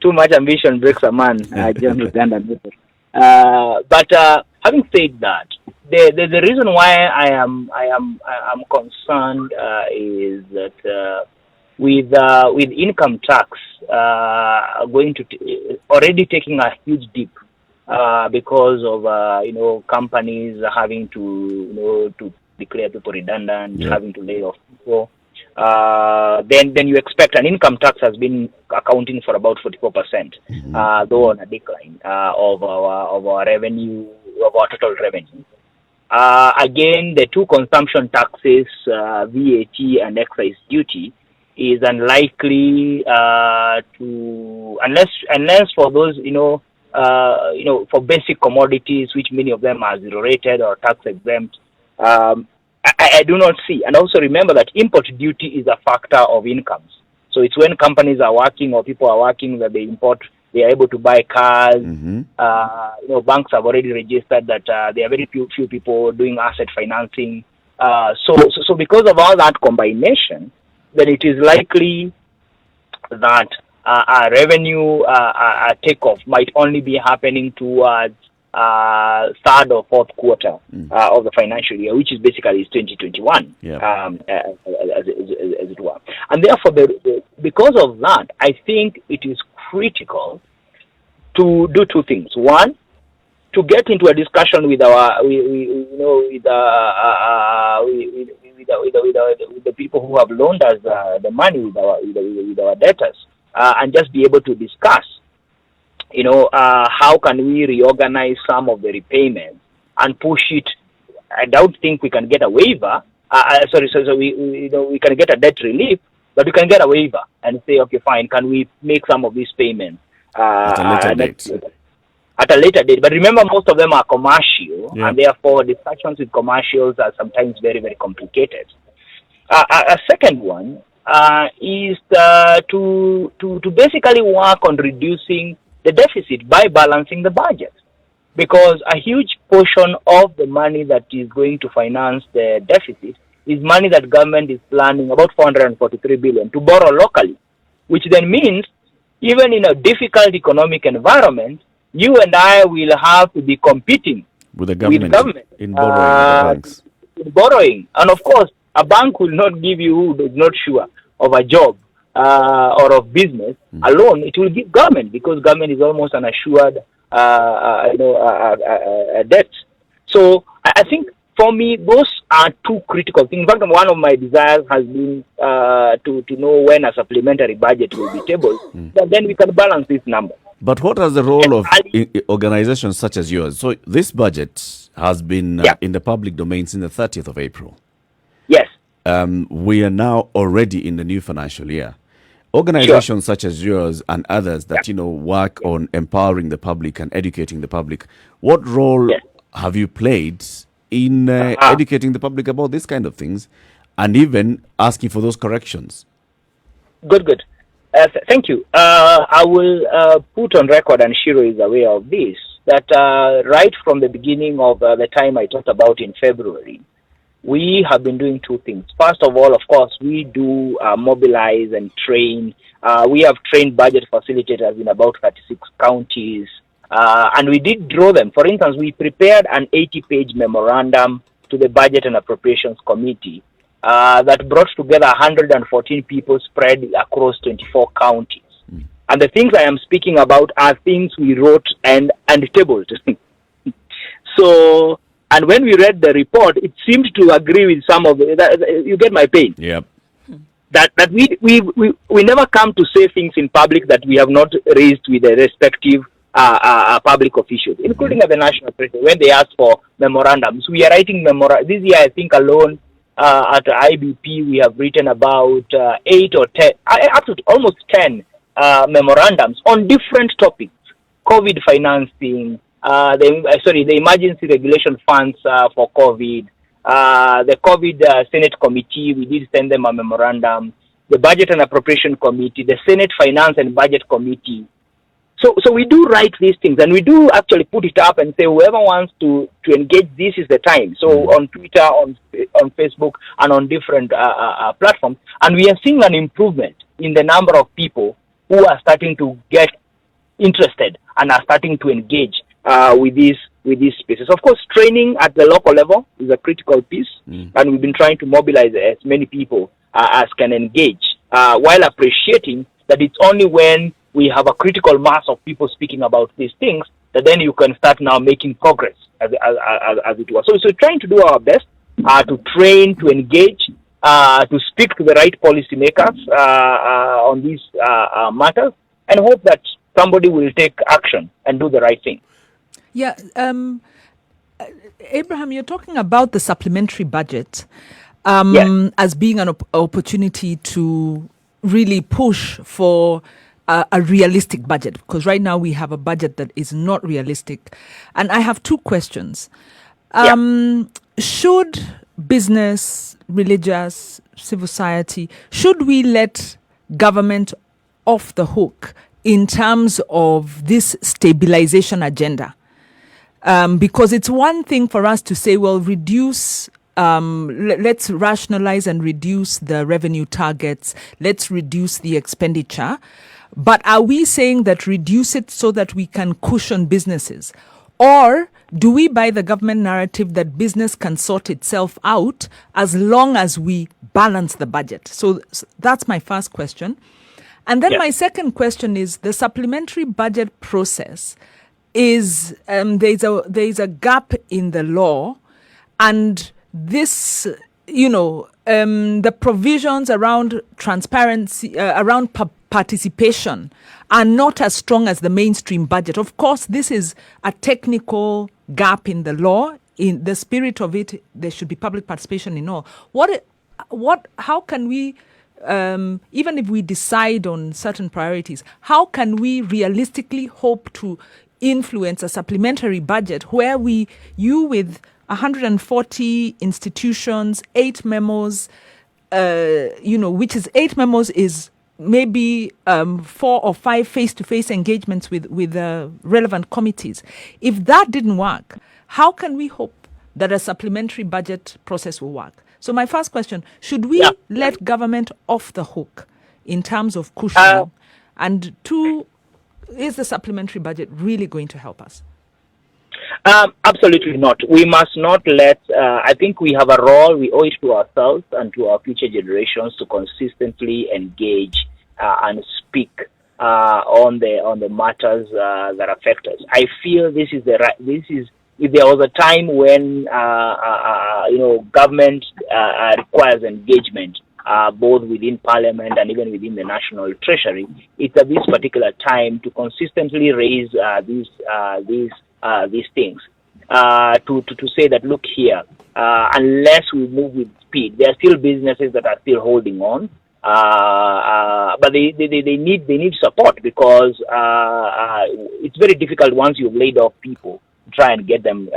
Too much ambition breaks a man. But having said that, the reason why I am concerned is that with income tax going to already taking a huge dip because of companies having to to declare people redundant, having to lay off people. Then you expect an income tax has been accounting for about 44%, though on a decline of our revenue, of our total revenue. Again, the two consumption taxes, VAT and excise duty, is unlikely to unless for those for basic commodities, which many of them are zero rated or tax exempt. I do not see. And also remember that import duty is a factor of incomes. So it's when companies are working or people are working that they import, they are able to buy cars. Banks have already registered that there are very few people doing asset financing. So because of all that combination, then it is likely that our revenue takeoff might only be happening towards third or fourth quarter of the financial year, which is basically 2021, as it were. And therefore, because of that, I think it is critical to do two things. One, to get into a discussion with our, with the people who have loaned us the money, with our debtors, and just be able to discuss, how can we reorganize some of the repayments and push it. I don't think we can get a waiver. So we can get a debt relief, but we can get a waiver and say, okay, fine, can we make some of these payments at a later date? At a later date. But remember, most of them are commercial, and therefore discussions with commercials are sometimes very, very complicated. A second one is to basically work on reducing the deficit by balancing the budget. Because a huge portion of the money that is going to finance the deficit is money that government is planning, about 443 billion, to borrow locally, which then means even in a difficult economic environment, you and I will have to be competing with the government, in borrowing the banks. In borrowing. And of course, a bank will not give you who is not sure of a job or of business alone. It will give government, because government is almost an assured debt. So I think for me, those are two critical things. In fact, one of my desires has been to know when a supplementary budget will be tabled, but then we can balance this number. But what is the role of organizations such as yours? So this budget has been in the public domain since the 30th of April. Yes. We are now already in the new financial year. Organizations such as yours and others that, work on empowering the public and educating the public, what role have you played in educating the public about these kind of things and even asking for those corrections? Good. Thank you. I will put on record, and Shiro is aware of this, that right from the beginning of the time I talked about in February, we have been doing two things. First of all, of course, we do mobilize and train. We have trained budget facilitators in about 36 counties, and we did draw them. For instance, we prepared an 80-page memorandum to the Budget and Appropriations Committee that brought together 114 people spread across 24 counties. And the things I am speaking about are things we wrote and tabled. So, and when we read the report, it seemed to agree with some of it. You get my pain. Yep. That we never come to say things in public that we have not raised with the respective public officials, including at the national president, when they ask for memorandums. We are writing this year, I think alone, at IBP, we have written about 8 or 10, up to almost 10 memorandums on different topics: COVID financing, the emergency regulation funds for COVID, the COVID Senate Committee, we did send them a memorandum, the Budget and Appropriation Committee, the Senate Finance and Budget Committee. So we do write these things, and we do actually put it up and say whoever wants to engage, this is the time. So on Twitter, on Facebook, and on different platforms, and we are seeing an improvement in the number of people who are starting to get interested and are starting to engage with these spaces. Of course, training at the local level is a critical piece, and we've been trying to mobilize as many people as can engage, while appreciating that it's only when we have a critical mass of people speaking about these things that then you can start now making progress as it was. So trying to do our best to train, to engage, to speak to the right policymakers on these matters, and hope that somebody will take action and do the right thing. Yeah, Abraham, you're talking about the supplementary budget as being an opportunity to really push for a realistic budget, because right now we have a budget that is not realistic. And I have two questions. Should business, religious, civil society, should we let government off the hook in terms of this stabilization agenda? Because it's one thing for us to say, well, reduce, let's rationalize and reduce the revenue targets, let's reduce the expenditure. But are we saying that reduce it so that we can cushion businesses? Or do we buy the government narrative that business can sort itself out as long as we balance the budget? So that's my first question. And then my second question is the supplementary budget process is there's a gap in the law, and this, the provisions around transparency, around participation are not as strong as the mainstream budget. Of course, this is a technical gap in the law. In the spirit of it, there should be public participation in all. How can we, even if we decide on certain priorities, how can we realistically hope to influence a supplementary budget where you with 140 institutions, 8 memos, which is 8 memos is maybe 4 or 5 face-to-face engagements with relevant committees. If that didn't work, how can we hope that a supplementary budget process will work? So my first question, should we let government off the hook in terms of cushioning? And 2, is the supplementary budget really going to help us? Absolutely not. We must not let, I think we have a role, we owe it to ourselves and to our future generations to consistently engage and speak on the matters that affect us. I feel if there was a time when, government requires engagement, both within Parliament and even within the National Treasury, it's at this particular time to consistently raise these things. To say that, look here, unless we move with speed, there are still businesses that are still holding on, but they need support, because it's very difficult once you've laid off people to try and get them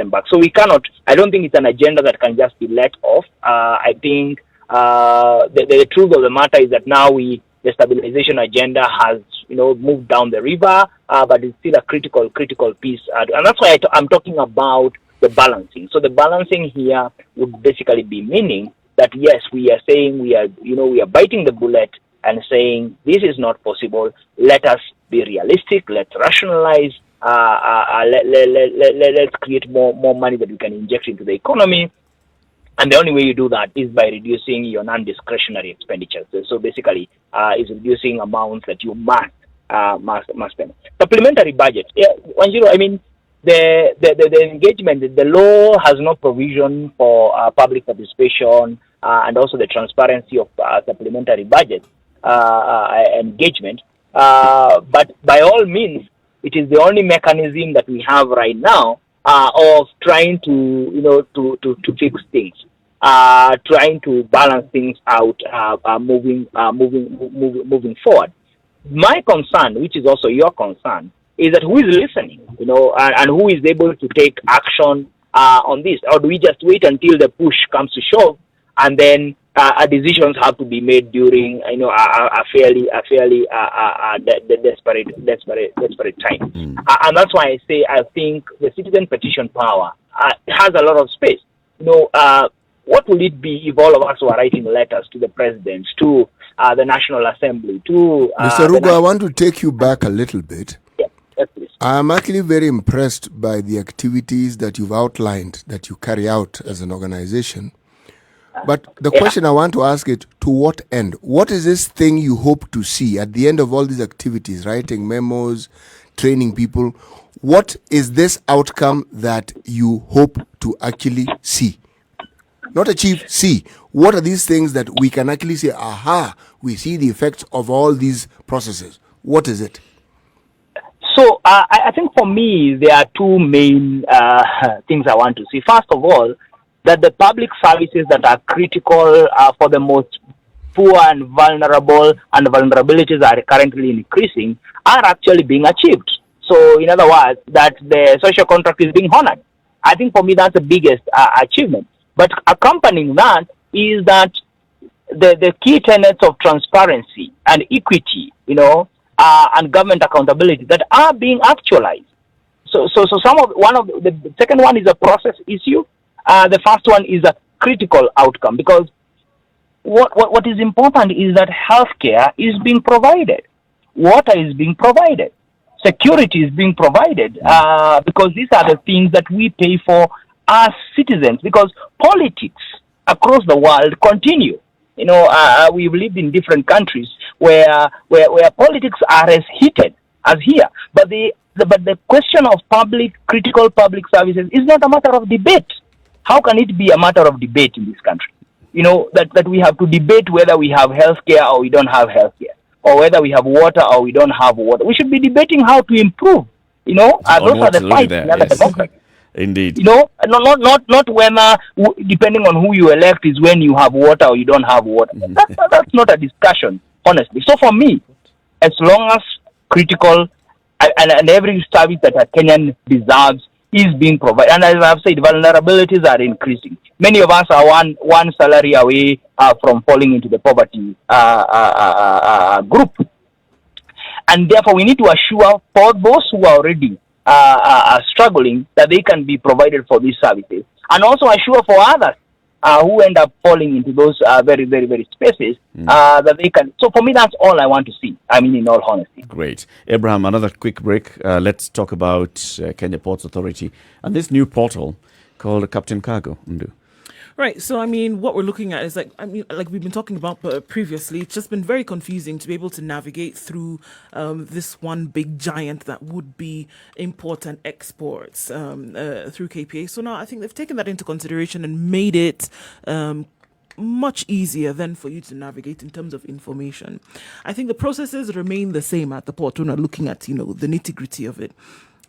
back. So we cannot. I don't think it's an agenda that can just be let off. I think the truth of the matter is that now the stabilization agenda has moved down the river, but it's still a critical piece, and that's why I'm talking about the balancing. So the balancing here would basically be meaning that yes, we are saying we are biting the bullet and saying this is not possible. Let us be realistic. Let's rationalize. Let's create more money that we can inject into the economy. And the only way you do that is by reducing your non-discretionary expenditures. So basically, is reducing amounts that you must spend. Supplementary budget. Yeah, the engagement, the law has no provision for public participation and also the transparency of supplementary budget engagement. But by all means, it is the only mechanism that we have right now of trying to fix things, trying to balance things out, moving forward. My concern, which is also your concern, is that who is listening, and who is able to take action on this, or do we just wait until the push comes to shove, and then decisions have to be made during a fairly desperate time, and that's why I say I think the citizen petition power has a lot of space. What will it be if all of us were writing letters to the president, to the National Assembly, to Mr. Rugo, I want to take you back a little bit. Yes, please. I'm actually very impressed by the activities that you've outlined that you carry out as an organization. But the question I want to ask is, to what end? What is this thing you hope to see at the end of all these activities, writing memos, training people? What is this outcome that you hope to actually see? Not achieve, see. What are these things that we can actually say, aha, we see the effects of all these processes? What is it? So I think for me, there are two main things I want to see. First of all, that the public services that are critical for the most poor and vulnerable, and the vulnerabilities are currently increasing, are actually being achieved. So in other words, that the social contract is being honored. I think for me that's the biggest achievement. But accompanying that is that the key tenets of transparency and equity, and government accountability that are being actualized. So the second one is a process issue. The first one is a critical outcome, because what is important is that healthcare is being provided, water is being provided, security is being provided, because these are the things that we pay for as citizens, because politics across the world continue. We've lived in different countries where politics are as heated as here. But the question of critical public services is not a matter of debate. How can it be a matter of debate in this country? That we have to debate whether we have healthcare or we don't have healthcare, or whether we have water or we don't have water. We should be debating how to improve. Those are the fights in other democracies. Indeed. Not whether, depending on who you elect, is when you have water or you don't have water. That's not a discussion, honestly. So for me, as long as critical and every service that a Kenyan deserves is being provided, and as I've said, vulnerabilities are increasing. Many of us are one salary away from falling into the poverty group. And therefore, we need to assure for those who are already struggling that they can be provided for these services, and also assure for others who end up falling into those very, very, very spaces that they can. So for me, that's all I want to see. In all honesty. Great. Abraham, another quick break. Let's talk about Kenya Ports Authority and this new portal called Captain Cargo. Nduh. Right. So, what we're looking at is like we've been talking about previously, it's just been very confusing to be able to navigate through this one big giant that would be import and exports through KPA. So now I think they've taken that into consideration and made it much easier then for you to navigate in terms of information. I think the processes remain the same at the port. We're not looking at, the nitty-gritty of it.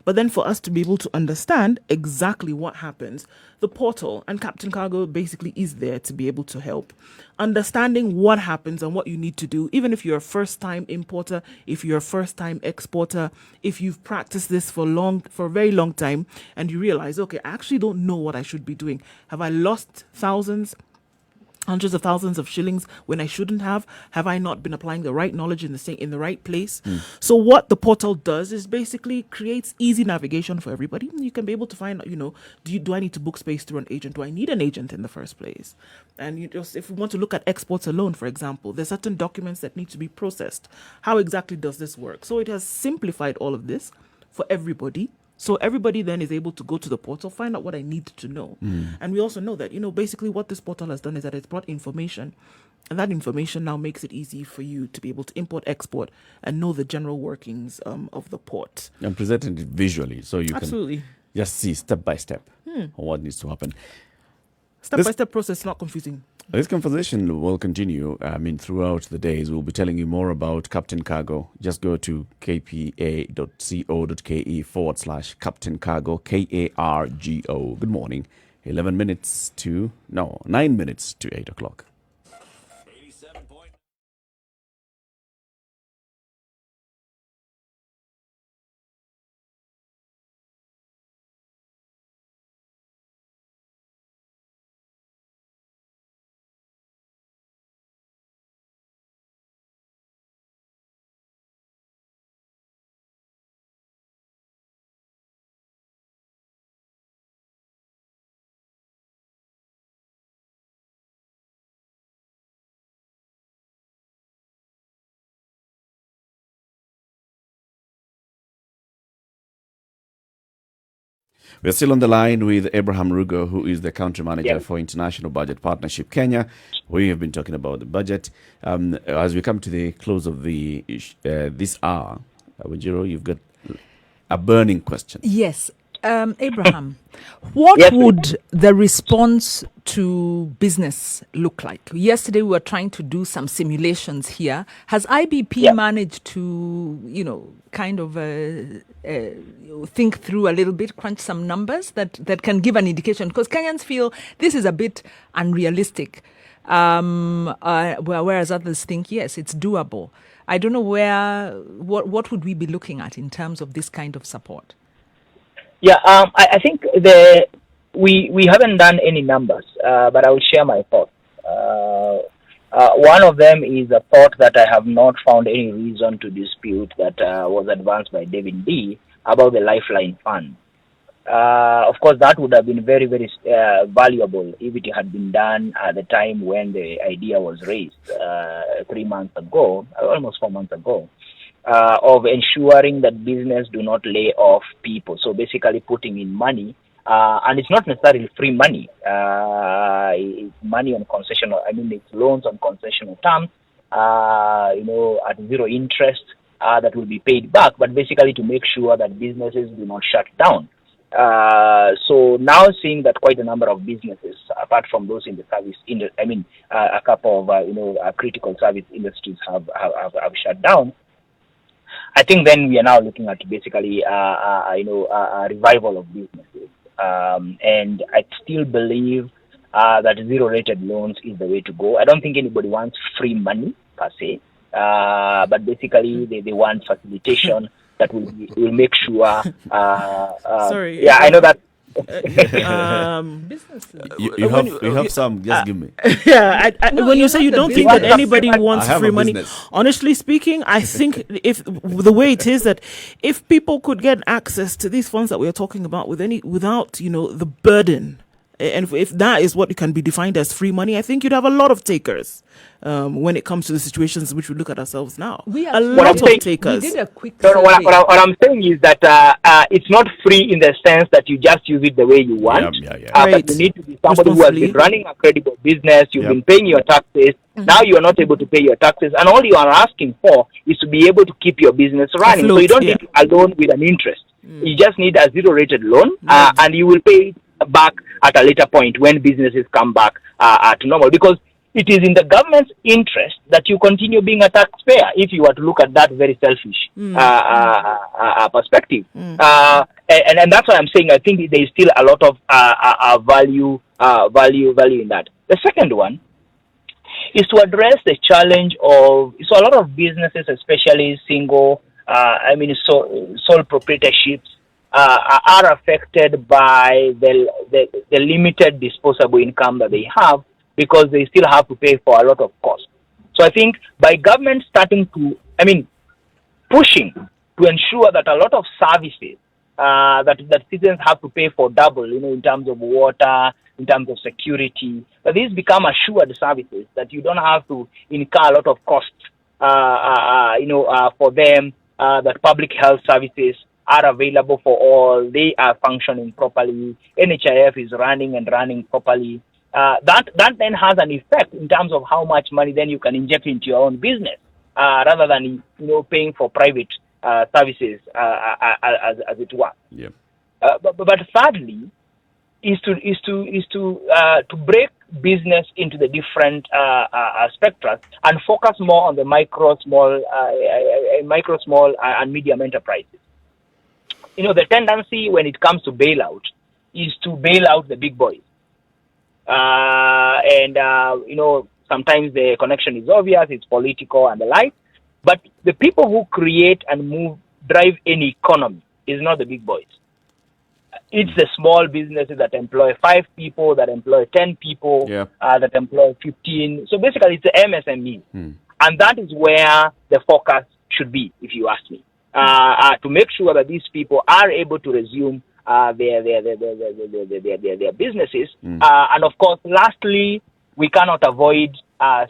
But then for us to be able to understand exactly what happens, the portal and Captain Cargo basically is there to be able to help. Understanding what happens and what you need to do, even if you're a first-time importer, if you're a first-time exporter, if you've practiced this for a very long time and you realize, okay, I actually don't know what I should be doing. Have I lost hundreds of thousands of shillings when I shouldn't have? Have I not been applying the right knowledge in the right place? So what the portal does is basically creates easy navigation for everybody. You can be able to find, do I need to book space through an agent? Do I need an agent in the first place? And if we want to look at exports alone, for example, there's certain documents that need to be processed. How exactly does this work? So it has simplified all of this for everybody. So everybody then is able to go to the portal, find out what I need to know. And we also know that, basically what this portal has done is that it's brought information. And that information now makes it easy for you to be able to import, export, and know the general workings of the port. And presenting it visually so you Absolutely. can just see step by step what needs to happen. Step-by-step process, not confusing. This conversation will continue. Throughout the days, we'll be telling you more about Captain Cargo. Just go to kpa.co.ke/Captain Cargo, KARGO. Good morning. 9 minutes to 8 o'clock. We're still on the line with Abraham Rugo, who is the country manager for International Budget Partnership Kenya. We have been talking about the budget. As we come to the close of this hour, Wanjiru, you've got a burning question. Yes. Abraham, what would the response to business look like? Yesterday we were trying to do some simulations here. Has IBP managed to, think through a little bit, crunch some numbers that can give an indication? Because Kenyans feel this is a bit unrealistic, whereas others think, yes, it's doable. I don't know what would we be looking at in terms of this kind of support? Yeah, I think we haven't done any numbers, but I will share my thoughts. One of them is a thought that I have not found any reason to dispute that was advanced by David B. about the Lifeline Fund. Of course, that would have been very, very valuable if it had been done at the time when the idea was raised 3 months ago, almost 4 months ago. Of ensuring that business do not lay off people. So basically putting in money, and it's not necessarily free money. It's money on concessional, it's loans on concessional terms at zero interest that will be paid back, but basically to make sure that businesses do not shut down. So now seeing that quite a number of businesses, apart from those in the service, a couple of critical service industries have shut down. I think then we are now looking at basically a revival of businesses, and I still believe that zero-rated loans is the way to go. I don't think anybody wants free money per se, but basically they want facilitation that will make sure. Sorry. Yeah, I know that. Businesses. You have some, just give me. Yeah, No, when you you're say not you the don't think business. that anybody wants I have free a money, business. honestly speaking, I think if the way it is that if people could get access to these funds that we are talking about without the burden, and if that is what can be defined as free money, I think you'd have a lot of takers when it comes to the situations which we look at ourselves now. We A actually- lot I'm of saying- We takers. did a quick No, survey. what I'm saying is that it's not free in the sense that you just use it the way you want. Yeah. Right. But you need to be somebody who has Responsibly. been running a credible business. You've Yep. been paying your taxes. Now you are not able to pay your taxes, and all you are asking for is to be able to keep your business running. So Afloat, you don't yeah. need a loan with an interest. You just need a zero-rated loan, and you will pay it back at a later point when businesses come back to normal. Because it is in the government's interest that you continue being a taxpayer if you were to look at that very selfish perspective. And that's why I'm saying I think there is still a lot of value in that. The second one is to address the challenge of, so a lot of businesses, especially single, sole proprietorships, are affected by the limited disposable income that they have, because they still have to pay for a lot of costs. So I think by government starting to, pushing to ensure that a lot of services that citizens have to pay for double, in terms of water, in terms of security, but these become assured services that you don't have to incur a lot of costs, for them, that public health services are available for all, they are functioning properly, NHIF is running properly. That then has an effect in terms of how much money then you can inject into your own business, rather than paying for private services as it were. Yeah. But thirdly, is to break business into the different spectra and focus more on the micro, small, and medium enterprises. The tendency when it comes to bailout is to bail out the big boys. Sometimes the connection is obvious, it's political and the like, but the people who create and drive any economy is not the big boys. It's the small businesses that employ 5 people, that employ 10 people, that employ 15. So basically it's the MSME. And that is where the focus should be, if you ask me, to make sure that these people are able to resume their businesses. And of course, lastly, we cannot avoid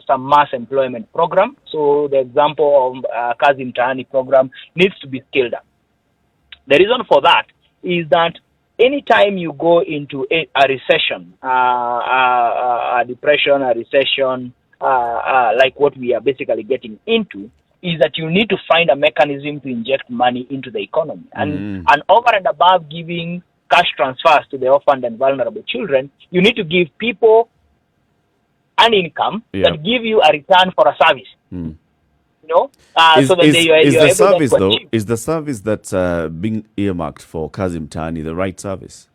some mass employment program. So the example of Kazi Mtaani program needs to be scaled up. The reason for that is that anytime you go into a recession, a depression, a recession, like what we are basically getting into, is that you need to find a mechanism to inject money into the economy. And over and above giving cash transfers to the orphaned and vulnerable children, you need to give people an income that give you a return for a service. Is the service that's being earmarked for Kazi Mtaani the right service?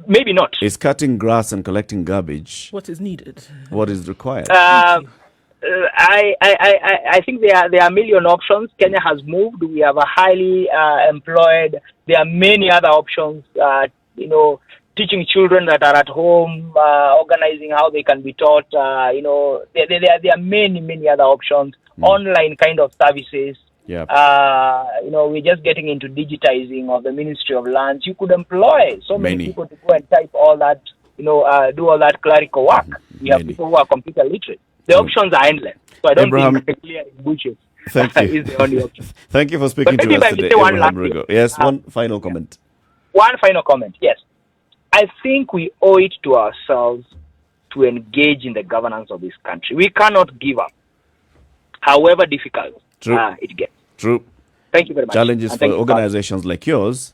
Maybe not. Is cutting grass and collecting garbage What is needed? what is required? I think there are a million options. Kenya has moved. We have a highly employed. There are many other options. Teaching children that are at home, organizing how they can be taught. There are many other options. Online kind of services. Yeah. We're just getting into digitizing of the Ministry of Lands. You could employ so many people to go and type all that. Do all that clerical work. We have people who are computer literate. The options are endless. So I don't think the clear bushes Thank you. is the only option. Thank you for speaking But to maybe us if I today, say one Abraham last Rigo. thing. Yes, one final comment. One final comment, yes. I think we owe it to ourselves to engage in the governance of this country. We cannot give up. however difficult True. it gets. True. Thank you very much. Challenges And for thank you, organizations like yours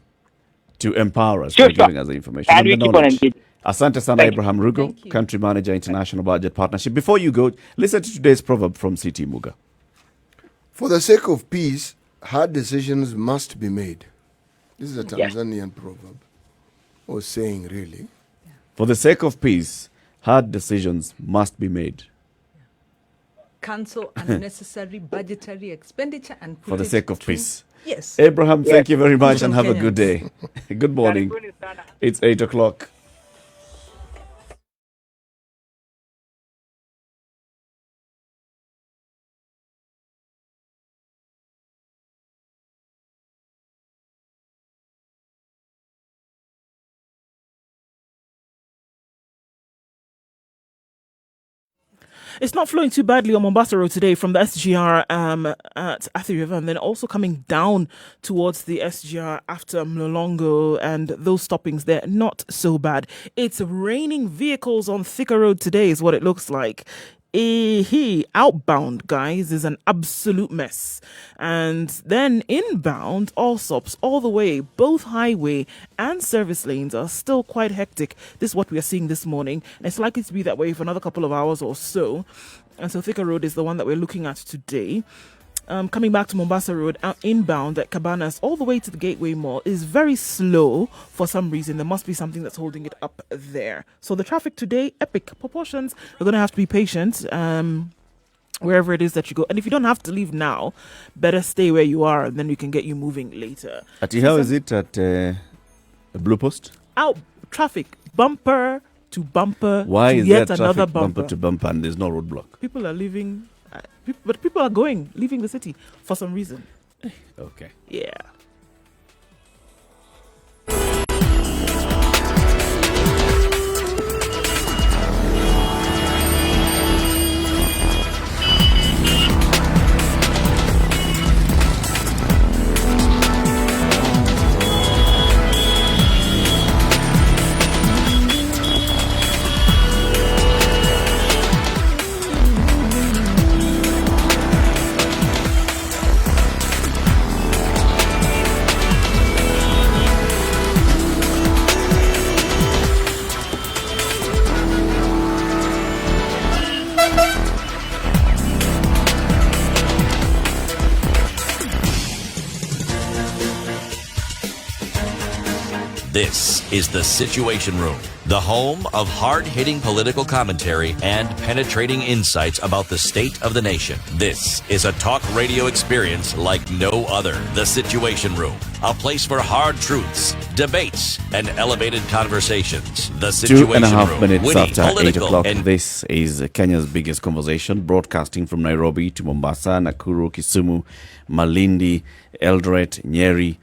to empower us Sure, by sure. giving us the information And and we the keep on knowledge. engaging. Asante Sana Thank you. Abraham Rugo, Thank you. Country Manager, International Budget Partnership. Before you go, listen to today's proverb from CT Muga. For the sake of peace, hard decisions must be made. This is a Yes. Tanzanian proverb, or saying, really. For the sake of peace, hard decisions must be made. Cancel unnecessary budgetary expenditure and put For the it sake of to- peace. Yes. Abraham, thank you very much and have a Kenyans. good day. Good morning. It's 8 o'clock. It's not flowing too badly on Mombasa Road today from the SGR at Athi River, and then also coming down towards the SGR after Mlolongo, and those stoppings there, not so bad. It's raining vehicles on Thika Road today is what it looks like. Outbound, guys, is an absolute mess. And then inbound, Allsops, all the way, both highway and service lanes are still quite hectic. This is what we are seeing this morning. And it's likely to be that way for another couple of hours or so. And so Thika Road is the one that we're looking at today. Coming back to Mombasa Road, inbound at Cabanas, all the way to the Gateway Mall, is very slow for some reason. There must be something that's holding it up there. So the traffic today, epic proportions. You're going to have to be patient wherever it is that you go. And if you don't have to leave now, better stay where you are, and then we can get you moving later. Ati, how is it at Blue Post? Out traffic, bumper to bumper Why to is yet there another traffic bumper to bumper and there's no roadblock? People are leaving, but people are leaving the city for some reason. Okay. Yeah. This is The Situation Room, the home of hard-hitting political commentary and penetrating insights about the state of the nation. This is a talk radio experience like no other. The Situation Room, a place for hard truths, debates, and elevated conversations. The Situation 2.5 Room, minutes witty, after 8 political, o'clock. and This is Kenya's biggest conversation, broadcasting from Nairobi to Mombasa, Nakuru, Kisumu, Malindi, Eldoret, Nyeri,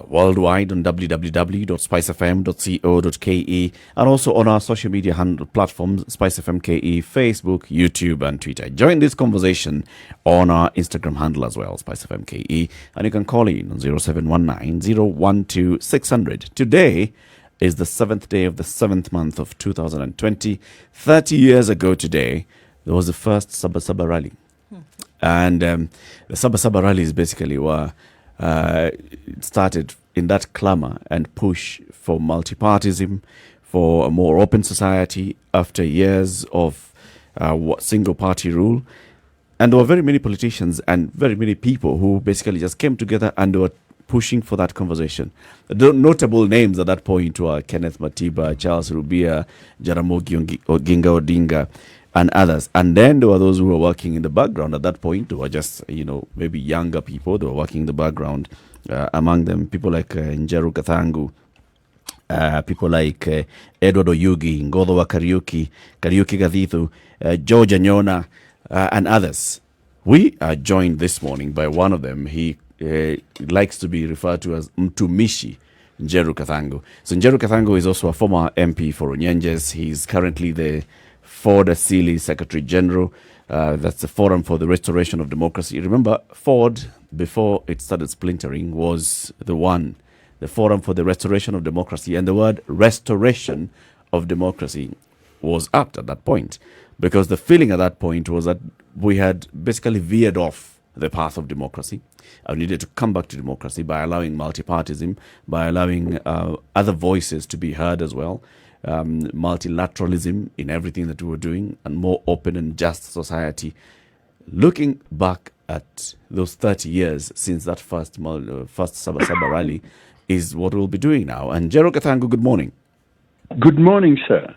worldwide on www.spicefm.co.ke, and also on our social media handle platforms, SpiceFMKE, Facebook, YouTube, and Twitter. Join this conversation on our Instagram handle as well, SpiceFMKE, and you can call in on 0719-012-600. Today is the 7th day of the 7th month of 2020. 30 years ago today, there was the first Sabha Sabha rally. And the Sabha Sabha rallies basically were it started in that clamor and push for multipartism, for a more open society after years of single party rule. And there were very many politicians and very many people who basically just came together and were pushing for that conversation. The notable names at that point were Kenneth Matiba, Charles Rubia, Jaramogi Oginga Odinga, and others. And then there were those who were working in the background at that point. They were just, maybe younger people. They were working in the background. Among them, people like Njeri Thorne, people like Edward Oyugi, Ngodhowa Kariuki Gathithu, George Anyona, and others. We are joined this morning by one of them. He likes to be referred to as Mtumishi Njeri Thorne. So Njeri Thorne is also a former MP for Onyenjes. He's currently the Ford Asili Secretary General. That's the Forum for the Restoration of Democracy. Remember, Ford, before it started splintering, was the Forum for the Restoration of Democracy. And the word restoration of democracy was apt at that point, because the feeling at that point was that we had basically veered off the path of democracy. We needed to come back to democracy by allowing multipartism, by allowing other voices to be heard as well, multilateralism in everything that we were doing, and more open and just society. Looking back at those 30 years since that first Sabasaba rally is what we'll be doing now. And Njeri Thorne, good morning. Good morning, sir.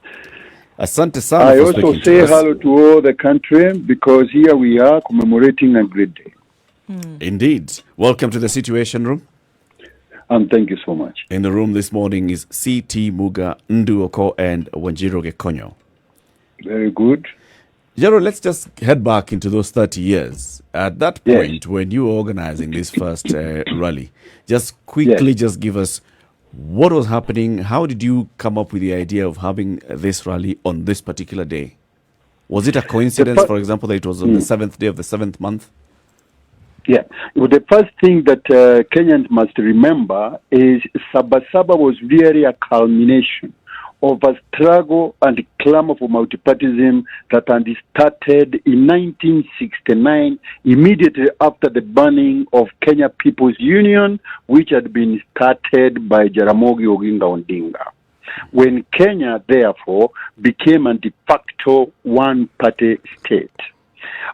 Asante sana. I for also speaking say to us. hello to all the country because here we are commemorating a great day. Indeed. Welcome to the Situation Room. And thank you so much. In the room this morning is CT Muga, Nduh Okoh, and Njeri Thorne. Very good. Njeri, let's just head back into those 30 years. At that Yes. point, when you were organizing this first rally, just quickly just give us what was happening. How did you come up with the idea of having this rally on this particular day? Was it a coincidence, for example, that it was on the 7th day of the 7th month? Yeah. Well, the first thing that Kenyans must remember is Sabasaba was really a culmination of a struggle and clamor for multipartism that had started in 1969, immediately after the burning of Kenya People's Union, which had been started by Jaramogi Oginga Odinga. When Kenya, therefore, became a de facto one-party state.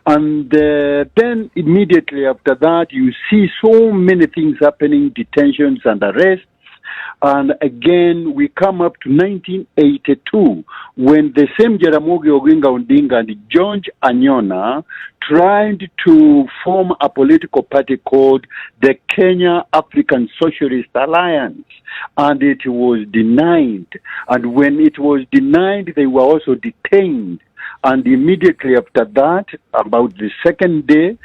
And then immediately after that, you see so many things happening, detentions and arrests. And again, we come up to 1982, when the same Jaramogi Oginga Odinga and George Anyona tried to form a political party called the Kenya African Socialist Alliance. And it was denied. And when it was denied, they were also detained. And immediately after that, about the second day,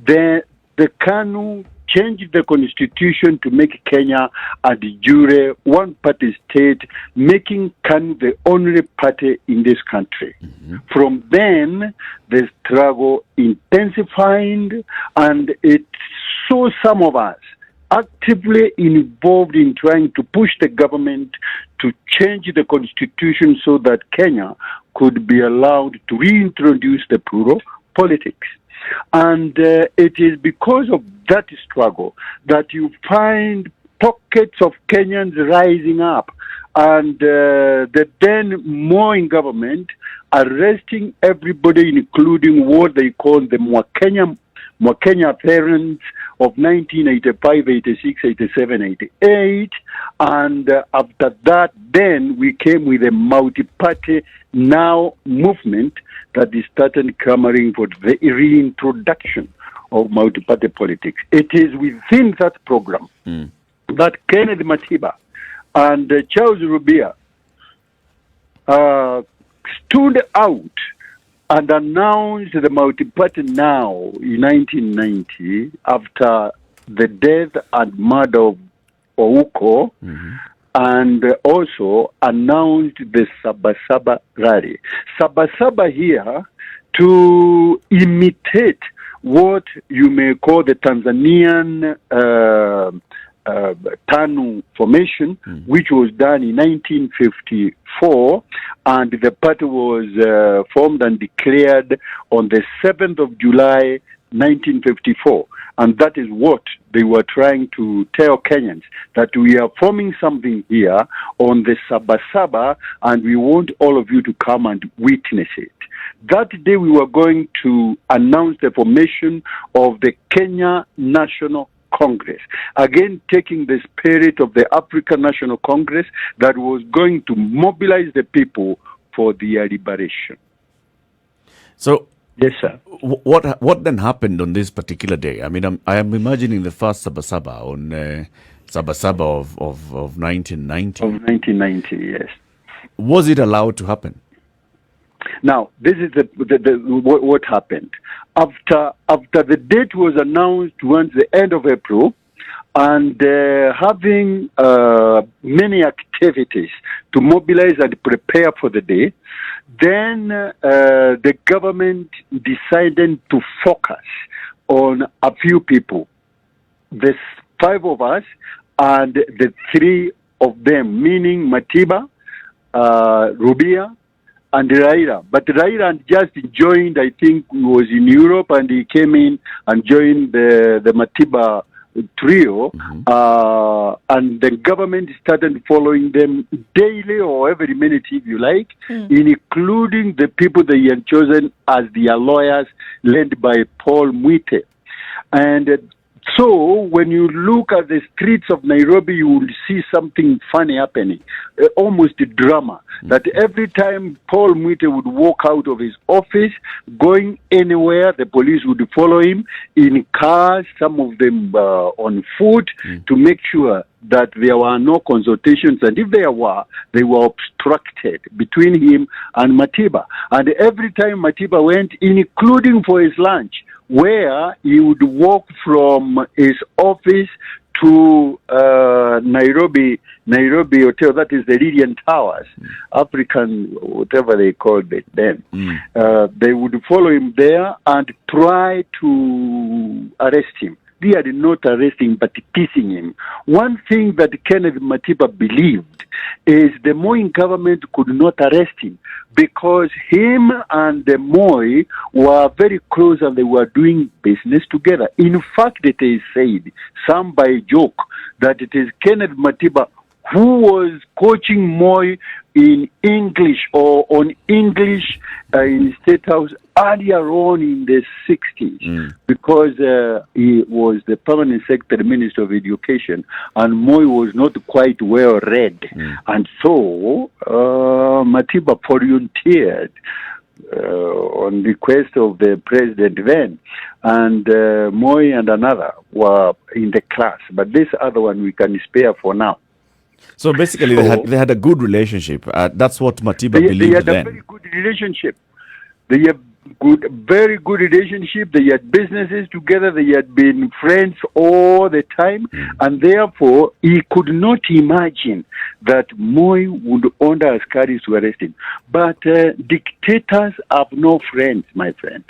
the KANU changed the constitution to make Kenya a de jure one-party state, making KANU the only party in this country. Mm-hmm. From then, the struggle intensified, and it saw some of us actively involved in trying to push the government to change the constitution so that Kenya could be allowed to reintroduce the plural politics. And it is because of that struggle that you find pockets of Kenyans rising up, and the then Moi government arresting everybody, including what they call the Mwakenya parents of 1985, 86, 87, 88. And after that, then we came with a multi-party now movement that started clamoring for the reintroduction of multi-party politics. It is within that program that Kenneth Matiba and Charles Rubia stood out and announced the multi-party now in 1990 after the death and murder of Okoh, and also announced the Sabasaba rally. Sabasaba here to imitate what you may call the Tanzanian TANU formation, which was done in 1954, and the party was formed and declared on the 7th of July, 1954. And that is what they were trying to tell Kenyans, that we are forming something here on the Sabasaba, and we want all of you to come and witness it. That day we were going to announce the formation of the Kenya National Congress, again taking the spirit of the African National Congress that was going to mobilize the people for their liberation. So, yes, sir. What then happened on this particular day? I mean, I am imagining the first Sabasaba on Sabasaba of 1990. Of 1990, yes. Was it allowed to happen? Now, this is what happened. After the date was announced towards the end of April, and having many activities to mobilize and prepare for the day, then the government decided to focus on a few people. The 5 of us and the 3 of them, meaning Matiba, Rubia, and Raila. But Raila just joined, I think he was in Europe, and he came in and joined the Matiba trio, and the government started following them daily or every minute, if you like, including the people they had chosen as their lawyers, led by Paul Mwite. And so when you look at the streets of Nairobi, you will see something funny happening, almost a drama, that every time Paul Mwite would walk out of his office, going anywhere, the police would follow him in cars, some of them on foot, to make sure that there were no consultations, and if there were, they were obstructed between him and Matiba. And every time Matiba went, including for his lunch, where he would walk from his office to Nairobi Hotel, that is the Lydian Towers, African, whatever they called it then. They would follow him there and try to arrest him. They are not arresting, but teasing him. One thing that Kenneth Matiba believed is the Moi government could not arrest him because him and the Moi were very close and they were doing business together. In fact, it is said, some by joke, that it is Kenneth Matiba who was coaching Moi in English or on English in State House earlier on in the 60s because he was the permanent secretary minister of education and Moi was not quite well read. And so Matiba volunteered on request of the president then, and Moi and another were in the class, but this other one we can spare for now. So basically, they had a good relationship. That's what Matiba believed then. They had a very good relationship. They had very good relationship. They had businesses together. They had been friends all the time, and therefore he could not imagine that Moi would order askaris to arrest him. But dictators have no friends, my friend.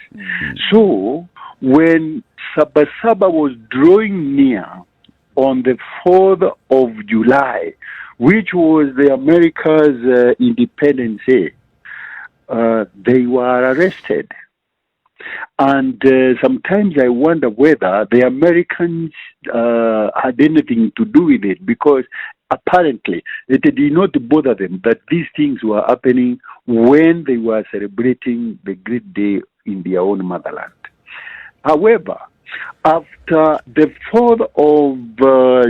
So when Sabasaba was drawing near on the 4th of July, which was the America's Independence Day, they were arrested. And sometimes I wonder whether the Americans had anything to do with it, because apparently it did not bother them that these things were happening when they were celebrating the great day in their own motherland. However, after the 4th of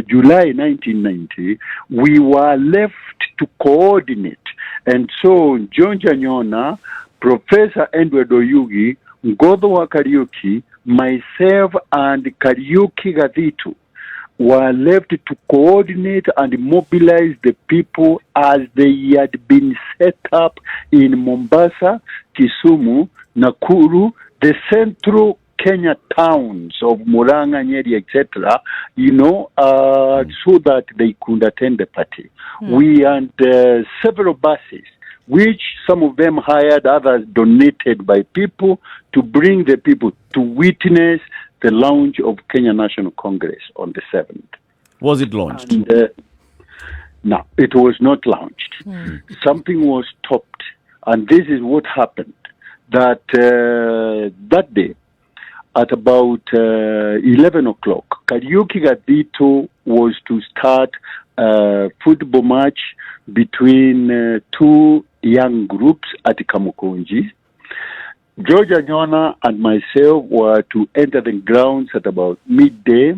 July 1990, we were left to coordinate. And so John Janyona, Professor Edward Oyugi, Ngodho Kariuki, myself, and Kariuki Gathitu were left to coordinate and mobilize the people as they had been set up in Mombasa, Kisumu, Nakuru, the central Kenya towns of Murang'a, Nyeri, etc., so that they could attend the party. We had several buses, which some of them hired, others donated by people to bring the people to witness the launch of Kenya National Congress on the 7th. Was it launched? And, no, it was not launched. Something was stopped, and this is what happened. That that day, at about 11 o'clock, Kariuki Gathitu was to start a football match between two young groups at Kamukunji. George Anyona and myself were to enter the grounds at about midday,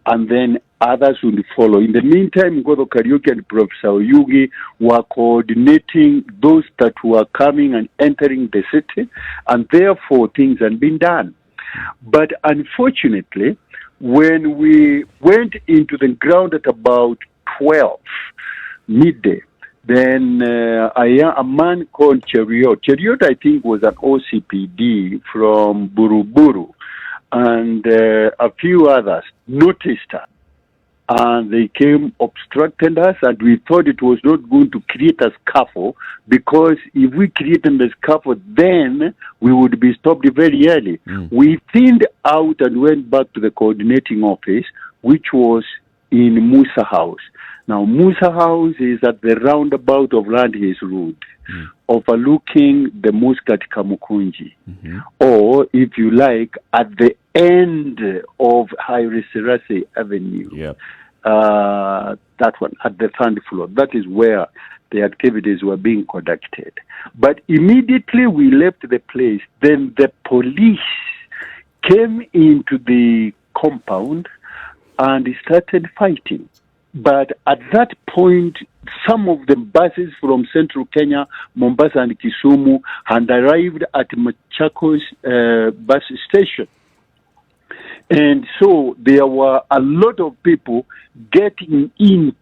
and then others would follow. In the meantime, Ngodho Kariuki and Professor Oyugi were coordinating those that were coming and entering the city, and therefore things had been done. But unfortunately, when we went into the ground at about 12 midday, then a man called Cheriot, I think, was an OCPD from Buruburu, and a few others noticed us. And they came, obstructed us, and we thought it was not going to create a scuffle, because if we created a scuffle, then we would be stopped very early. We thinned out and went back to the coordinating office, which was in Musa House. Now, Musa House is at the roundabout of Landhis Road, overlooking the mosque at Kamukunji, or, if you like, at the end of Haile Selassie Avenue. Yep. That one, at the third floor. That is where the activities were being conducted. But immediately we left the place, then the police came into the compound and started fighting. But at that point, some of the buses from central Kenya, Mombasa and Kisumu, had arrived at Machakos bus station. And so there were a lot of people getting into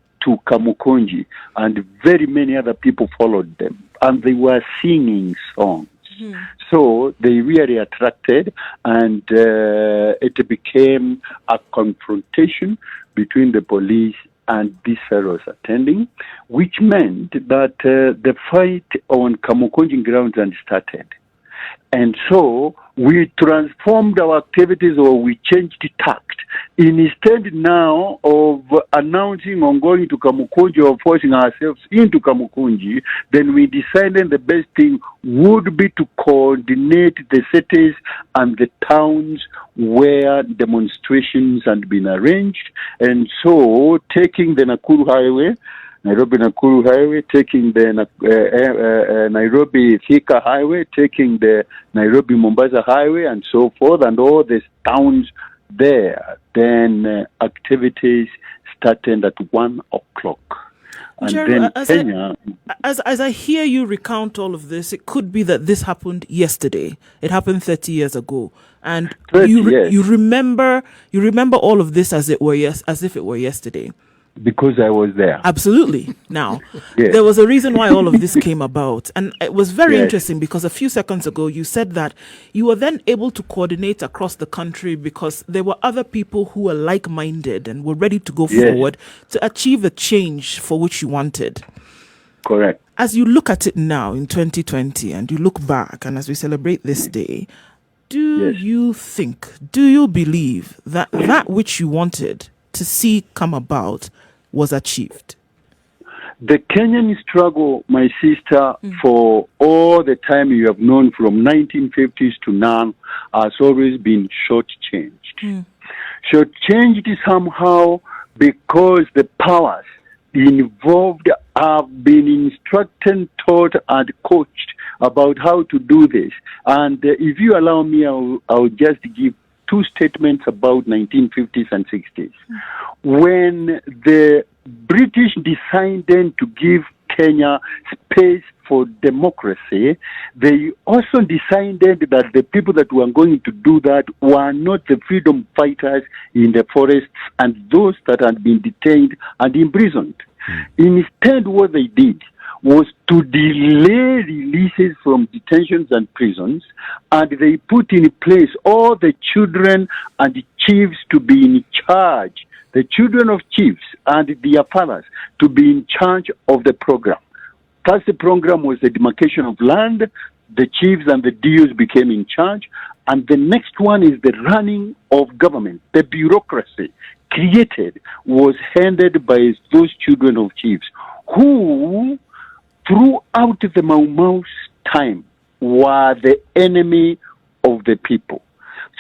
Kamukunji, and very many other people followed them. And they were singing songs. So they really attracted, and it became a confrontation between the police and these fellows attending, which meant that the fight on Kamukunji grounds had started. And so we transformed our activities, or we changed tact. Instead now of announcing on going to Kamukunji or forcing ourselves into Kamukunji, then we decided the best thing would be to coordinate the cities and the towns where demonstrations had been arranged. And so taking the Nakuru Highway, Nairobi-Nakuru Highway, taking the Nairobi-Thika Highway, taking the Nairobi-Mombasa Highway, and so forth, and all these towns there. Then activities started at 1 o'clock. And Njeri, then Kenya... As I hear you recount all of this, it could be that this happened yesterday. It happened 30 years ago. And you remember all of this as if it were yesterday. Because I was there. Absolutely. Now, Yes. there was a reason why all of this came about. And it was very interesting because a few seconds ago you said that you were then able to coordinate across the country because there were other people who were like-minded and were ready to go forward to achieve the change for which you wanted. Correct. As you look at it now in 2020 and you look back and as we celebrate this day, do you believe that which you wanted to see come about was achieved? The Kenyan struggle, my sister, for all the time you have known from 1950s to now, has always been shortchanged. Shortchanged somehow because the powers involved have been instructed, taught, and coached about how to do this. And if you allow me, I'll just give two statements about 1950s and 60s. When the British decided to give Kenya space for democracy, they also decided that the people that were going to do that were not the freedom fighters in the forests and those that had been detained and imprisoned. Instead, what they did was to delay releases from detentions and prisons, and they put in place all the children and the chiefs to be in charge, the children of chiefs and their fathers to be in charge of the program. First, the program was the demarcation of land. The chiefs and the DOs became in charge. And the next one is the running of government. The bureaucracy created was handed by those children of chiefs who, throughout the Mau Mau's time, were the enemy of the people.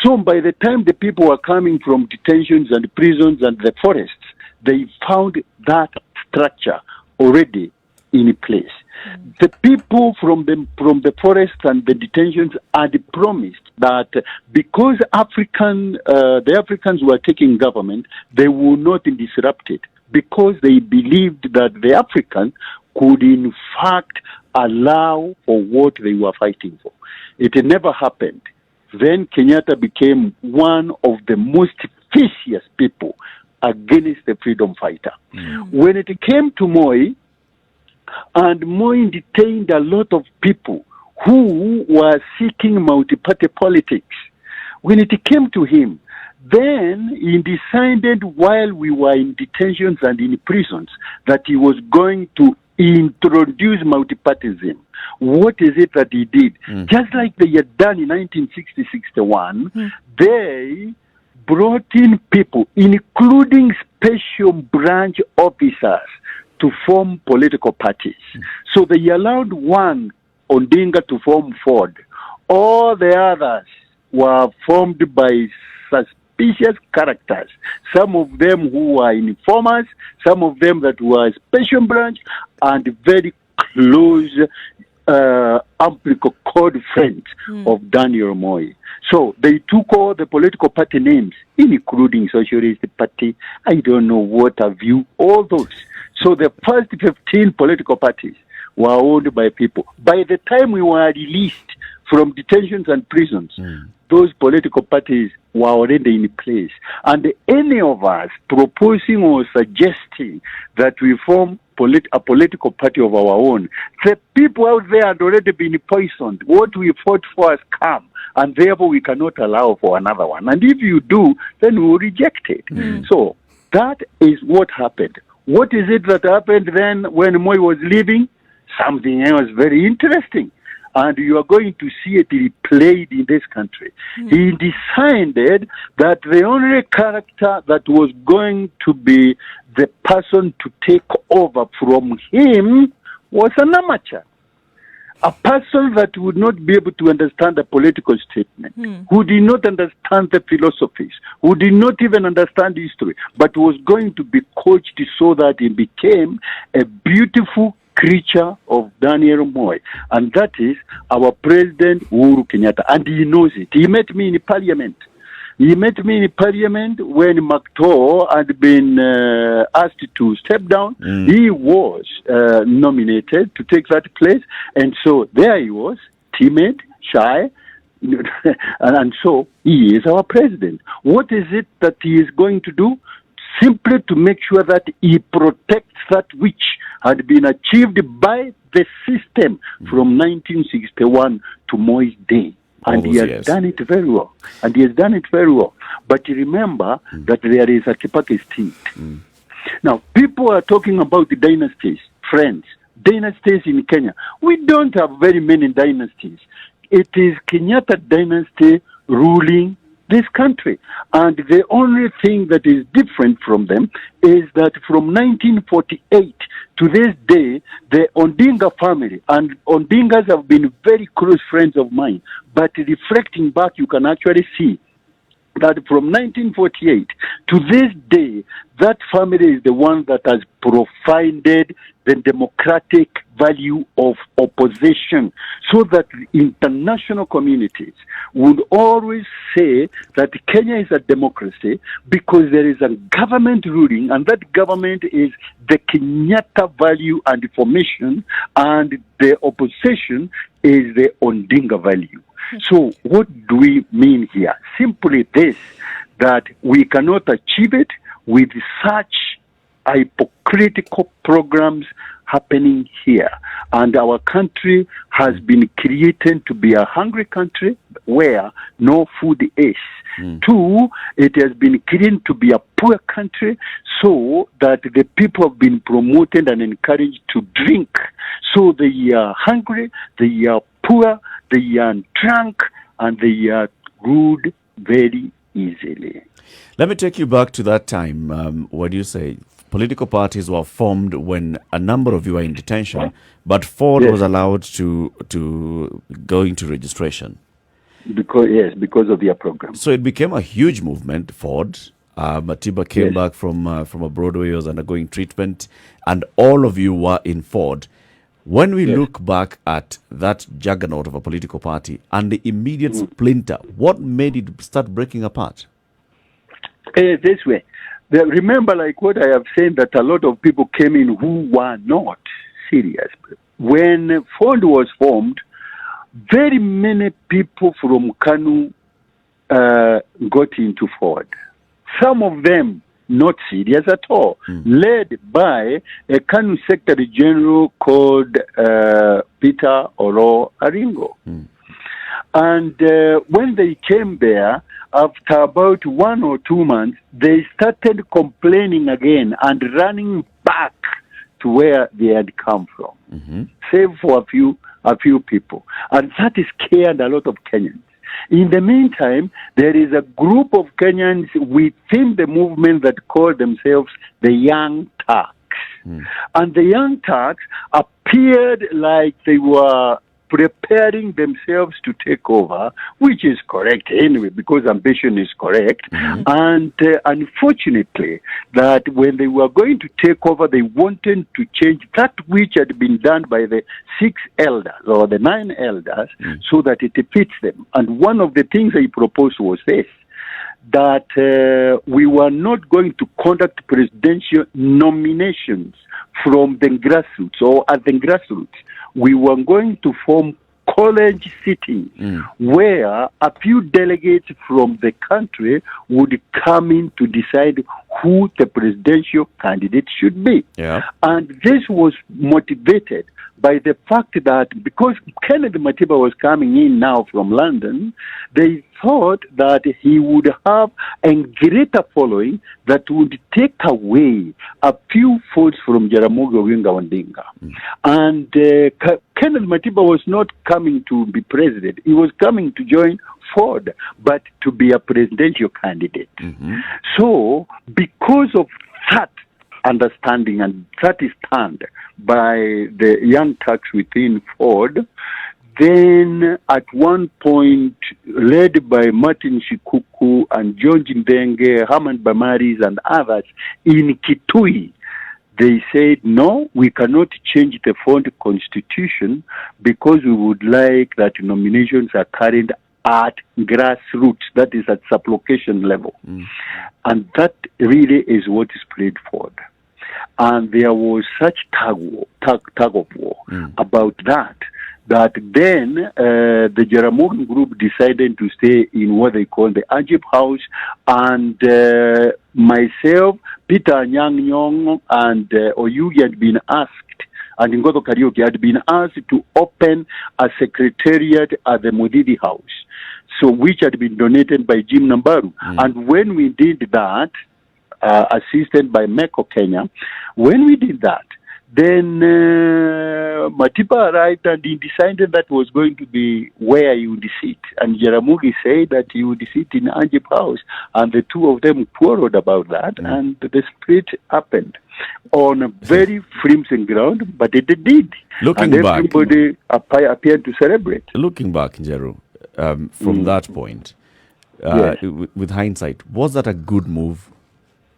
So by the time the people were coming from detentions and prisons and the forests, they found that structure already in place. The people from the forest and the detentions had promised that because the Africans were taking government, they would not disrupt it, because they believed that the Africans could in fact allow for what they were fighting for. It never happened. Then Kenyatta became one of the most vicious people against the freedom fighter. When it came to Moi, and Moi detained a lot of people who were seeking multi-party politics. When it came to him, then he decided while we were in detentions and in prisons that he was going to introduce multipartyism. What is it that he did? Just like they had done in 1960-61, they brought in people, including special branch officers, to form political parties. So they allowed one Odinga to form Ford. All the others were formed by suspicious characters. Some of them who were informers, some of them that were special branch, and very close umbilical cord friends of Daniel Moi. So they took all the political party names, including Socialist Party, I don't know what have you, all those. So the first 15 political parties were owned by people. By the time we were released from detentions and prisons, those political parties were already in place. And any of us proposing or suggesting that we form a political party of our own, the people out there had already been poisoned. What we fought for has come, and therefore we cannot allow for another one. And if you do, then we will reject it. So that is what happened. What is it that happened then when Moi was leaving? Something else very interesting. And you are going to see it replayed in this country. He decided that the only character that was going to be the person to take over from him was an amateur. A person that would not be able to understand a political statement, who did not understand the philosophies, who did not even understand history, but was going to be coached so that he became a beautiful creature of Daniel Moi. And that is our President Uhuru Kenyatta. And he knows it. He met me in Parliament. He met me in Parliament when McTaw had been asked to step down. He was nominated to take that place. And so there he was, timid, shy, and so he is our president. What is it that he is going to do? Simply to make sure that he protects that which had been achieved by the system from 1961 to Moi's day. And he has done it very well. And he has done it very well. But remember that there is a Kibaki state. Now, people are talking about the dynasties, friends, dynasties in Kenya. We don't have very many dynasties. It is Kenyatta dynasty ruling this country. And the only thing that is different from them is that from 1948 to this day, the Odinga family, and Odingas have been very close friends of mine, but reflecting back, you can actually see that from 1948 to this day, that family is the one that has provided the democratic value of opposition, so that international communities would always say that Kenya is a democracy because there is a government ruling, and that government is the Kenyatta value and formation, and the opposition is the Odinga value. So what do we mean here? Simply this, that we cannot achieve it with such hypocritical programs happening here. And our country has been created to be a hungry country where no food is. Two, it has been created to be a poor country so that the people have been promoted and encouraged to drink. So they are hungry, they are poor, they are drunk, and they are rude very easily. Let me take you back to that time. What do you say? Political parties were formed when a number of you were in detention, but Ford was allowed to go into registration. Because of their program. So it became a huge movement, Ford. Matiba came back from abroad where he was undergoing treatment, and all of you were in Ford. When we look back at that juggernaut of a political party and the immediate splinter, what made it start breaking apart? This way. Remember, like what I have said, that a lot of people came in who were not serious. When Ford was formed, very many people from Kanu got into Ford. Some of them not serious at all, led by a Kanu Secretary General called Peter Oro Aringo. And when they came there, after about 1 or 2 months, they started complaining again and running back to where they had come from, save for a few people. And that scared a lot of Kenyans. In the meantime, there is a group of Kenyans within the movement that call themselves the Young Turks. And the Young Turks appeared like they were preparing themselves to take over, which is correct anyway, because ambition is correct. And unfortunately, that when they were going to take over, they wanted to change that which had been done by the 6 elders or the 9 elders so that it fits them. And one of the things they proposed was this, that we were not going to conduct presidential nominations from the grassroots or at the grassroots. We were going to form college sittings where a few delegates from the country would come in to decide who the presidential candidate should be. Yeah. And this was motivated by the fact that because Kennedy Matiba was coming in now from London, they thought that he would have a greater following that would take away a few votes from Jaramogi Oginga Odinga. And Kennedy Matiba was not coming to be president. He was coming to join Ford, but to be a presidential candidate. So, because of that understanding and that is stand by the Young Turks within Ford, then at one point, led by Martin Shikuku and George Ndenge, Herman Bamaris and others in Kitui, they said, no, we cannot change the Ford constitution because we would like that nominations are carried at grassroots, that is at sublocation level. And that really is what is played for. And there was such tug of war about that then the Jaramogi group decided to stay in what they call the Ajib House, and myself, Peter Anyang' Nyong'o, and Oyugi had been asked, and Ngoto Kariuki had been asked to open a secretariat at the Modidi House, so which had been donated by Jim Nambaru. And when we did that, assisted by Meko Kenya, when we did that, then Matiba arrived and he decided that was going to be where he would sit. And Jaramogi said that he would sit in Ajib House. And the two of them quarreled about that. And the split happened on a very flimsy ground, but it did. Looking and back, everybody appeared to celebrate. Looking back, Njeru, from that point, with hindsight, was that a good move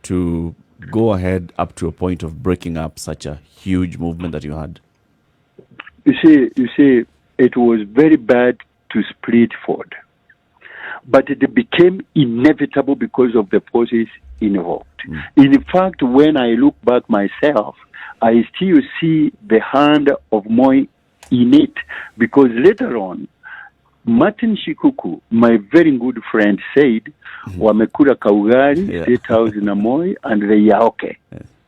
to go ahead up to a point of breaking up such a huge movement that you had? You see, it was very bad to split Ford, but it became inevitable because of the forces involved. In fact, when I look back myself, I still see the hand of Moi in it, because later on, Martin Shikuku, my very good friend, said, Wamekura Kaugari, State House na Moi, and they are okay,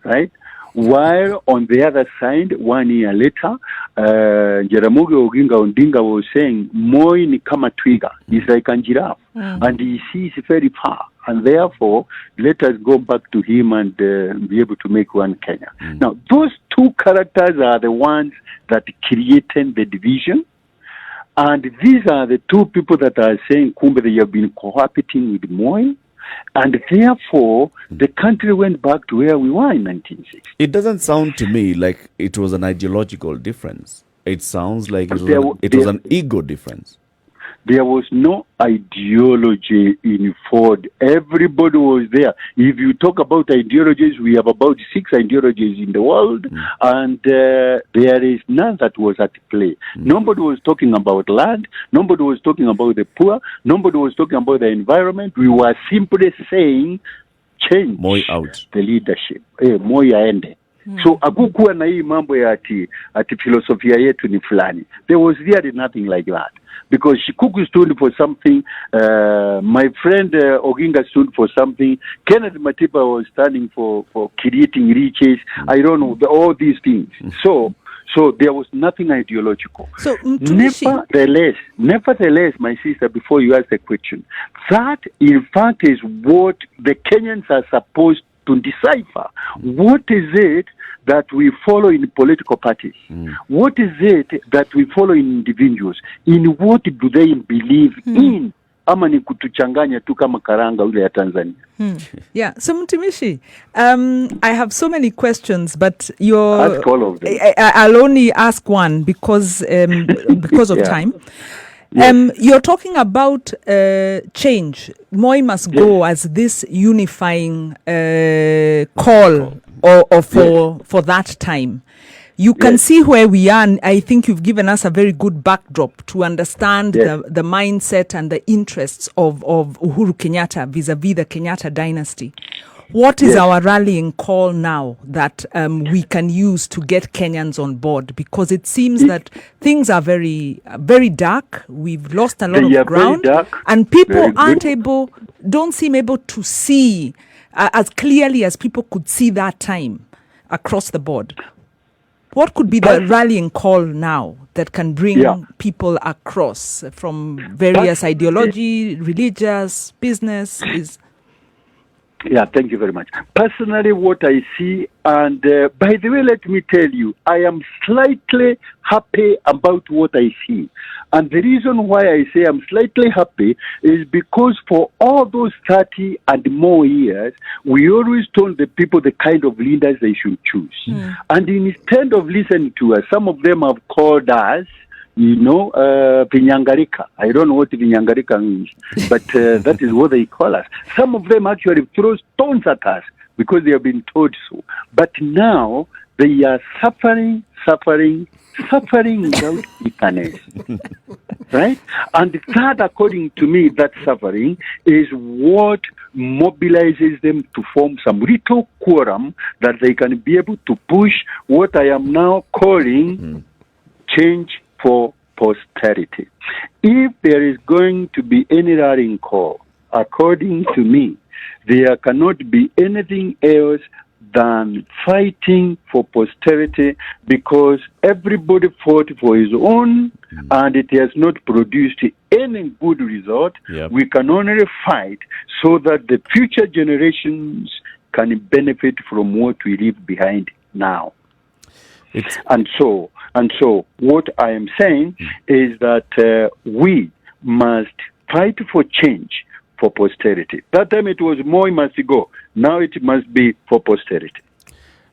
right? While on the other side, 1 year later, Jaramogi Oginga Odinga was saying, Moi ni kama twiga, he's like a giraffe, and he sees very far, and therefore, let us go back to him and be able to make one Kenya. Now, those two characters are the ones that created the division. And these are the two people that are saying, Kumbe, they have been cohabiting with Moi, and therefore the country went back to where we were in 1960. It doesn't sound to me like it was an ideological difference. It sounds like it was an ego difference. There was no ideology in Ford. Everybody was there. If you talk about ideologies, we have about 6 ideologies in the world, and there is none that was at play. Nobody was talking about land. Nobody was talking about the poor. Nobody was talking about the environment. We were simply saying, change Moi out. The leadership. Moi aende. So akukuwa na hii mambo ya ati filosofia yetu ni fulani. There was really nothing like that. Because Shikuku stood for something, my friend Oginga stood for something, Kenneth Matiba was standing for creating riches, I don't know, all these things. So there was nothing ideological. So, nevertheless, my sister, before you ask the question, that in fact is what the Kenyans are supposed to decipher what is it that we follow in political parties? What is it that we follow in individuals? In what do they believe in? Ama ni kutuchanganya tu kama karanga ule ya Tanzania. Yeah, so Mtumishi, I have so many questions, but Ask all of them. I'll only ask one because of time. You're talking about change. Moi must go as this unifying call or for that time. You can see where we are, and I think you've given us a very good backdrop to understand the mindset and the interests of Uhuru Kenyatta vis-a-vis the Kenyatta dynasty. What is our rallying call now that we can use to get Kenyans on board? Because it seems that things are very, very dark. We've lost a lot of ground, and people don't seem able to see as clearly as people could see that time across the board. What could be the rallying call now that can bring people across from various ideology, religious, business? Yeah, thank you very much. Personally, what I see, and by the way, let me tell you, I am slightly happy about what I see. And the reason why I say I'm slightly happy is because for all those 30 and more years, we always told the people the kind of leaders they should choose. And instead of listening to us, some of them have called us, Vinyangarika. I don't know what Vinyangarika means, but that is what they call us. Some of them actually throw stones at us because they have been told so. But now they are suffering without bitterness. Right? And that, according to me, that suffering is what mobilizes them to form some little quorum that they can be able to push what I am now calling change for posterity. If there is going to be any rallying call, according to me, there cannot be anything else than fighting for posterity, because everybody fought for his own and it has not produced any good result. We can only fight so that the future generations can benefit from what we leave behind now. And so what I am saying is that we must fight for change for posterity. That time it was Moi must go. Now it must be for posterity.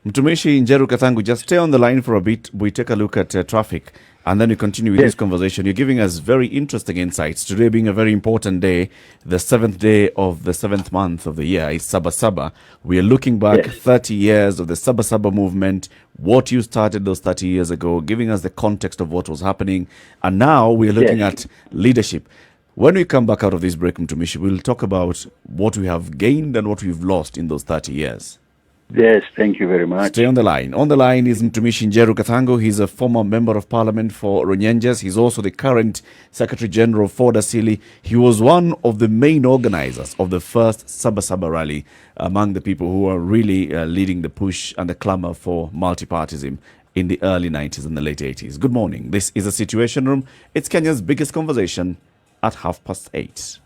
Mtumishi Njeri Thorne, just stay on the line for a bit. We take a look at traffic and then we continue with this conversation. You're giving us very interesting insights. Today being a very important day, the 7th day of the 7th month of the year is Sabasaba. We are looking back 30 years of the Sabasaba movement, what you started those 30 years ago, giving us the context of what was happening. And now we are looking at leadership. When we come back out of this break, Mtumishi, we'll talk about what we have gained and what we've lost in those 30 years. Yes, thank you very much. Stay on the line. On the line is Mtumishi Njeri Thorne. He's a former member of parliament for Runyenjes. He's also the current Secretary General for Dasili. He was one of the main organizers of the first Sabasaba rally, among the people who are really leading the push and the clamor for multipartyism in the early 90s and the late 80s. Good morning. This is a Situation Room. It's Kenya's biggest conversation at 8:30.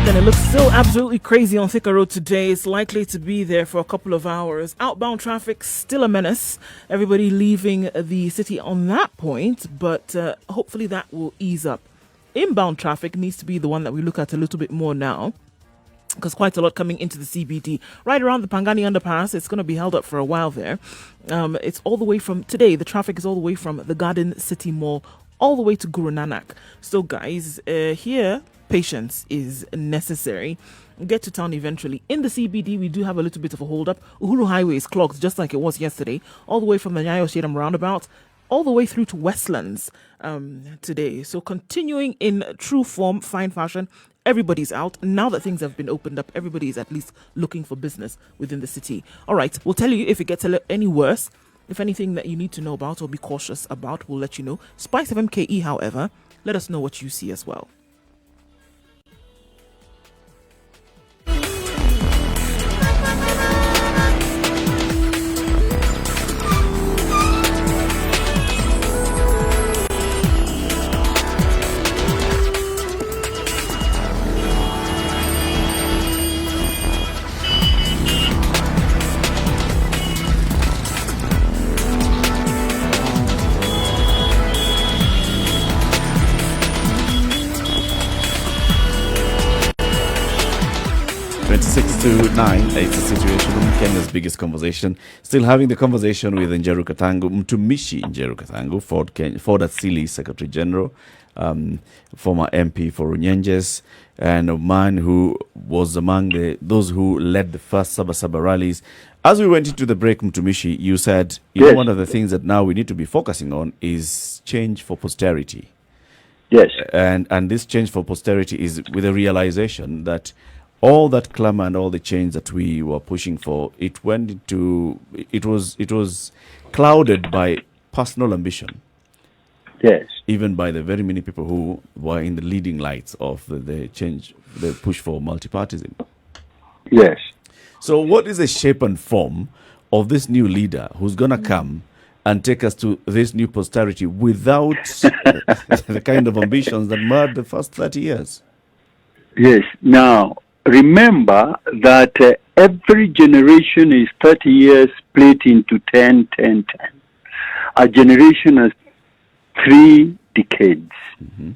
Then it looks still absolutely crazy on Thika Road today. It's likely to be there for a couple of hours. Outbound traffic still a menace. Everybody leaving the city on that point, but hopefully that will ease up. Inbound traffic needs to be the one that we look at a little bit more now, because quite a lot coming into the CBD. Right around the Pangani underpass, it's going to be held up for a while there. It's all the way from today. The traffic is all the way from the Garden City Mall all the way to Guru Nanak. So guys, here, patience is necessary. We'll get to town eventually. In the CBD, we do have a little bit of a hold up. Uhuru Highway is clogged just like it was yesterday, all the way from the Nyayo Shedam roundabout, all the way through to Westlands today. So continuing in true form, fine fashion, everybody's out. Now that things have been opened up, everybody is at least looking for business within the city. All right, we'll tell you if it gets any worse. If anything that you need to know about or be cautious about, we'll let you know. Spice FM KE, however, let us know what you see as well. To 9, it's a situation in Kenya's biggest conversation. Still having the conversation with Njeri Mtumishi Njeri Katangu, Ford Asili Secretary General, former MP for Runyenjes, and a man who was among those who led the first Sabasaba rallies. As we went into the break, Mtumishi, you said yes. One of the things that now we need to be focusing on is change for posterity. Yes. And this change for posterity is with a realization that all that clamor and all the change that we were pushing for, it was clouded by personal ambition. Yes. Even by the very many people who were in the leading lights of the change, the push for multipartyism. Yes. So what is the shape and form of this new leader who's going to come and take us to this new posterity without the kind of ambitions that marred the first 30 years? Yes. Now, remember that every generation is 30 years split into 10, 10, 10. A generation has 3 decades. Mm-hmm.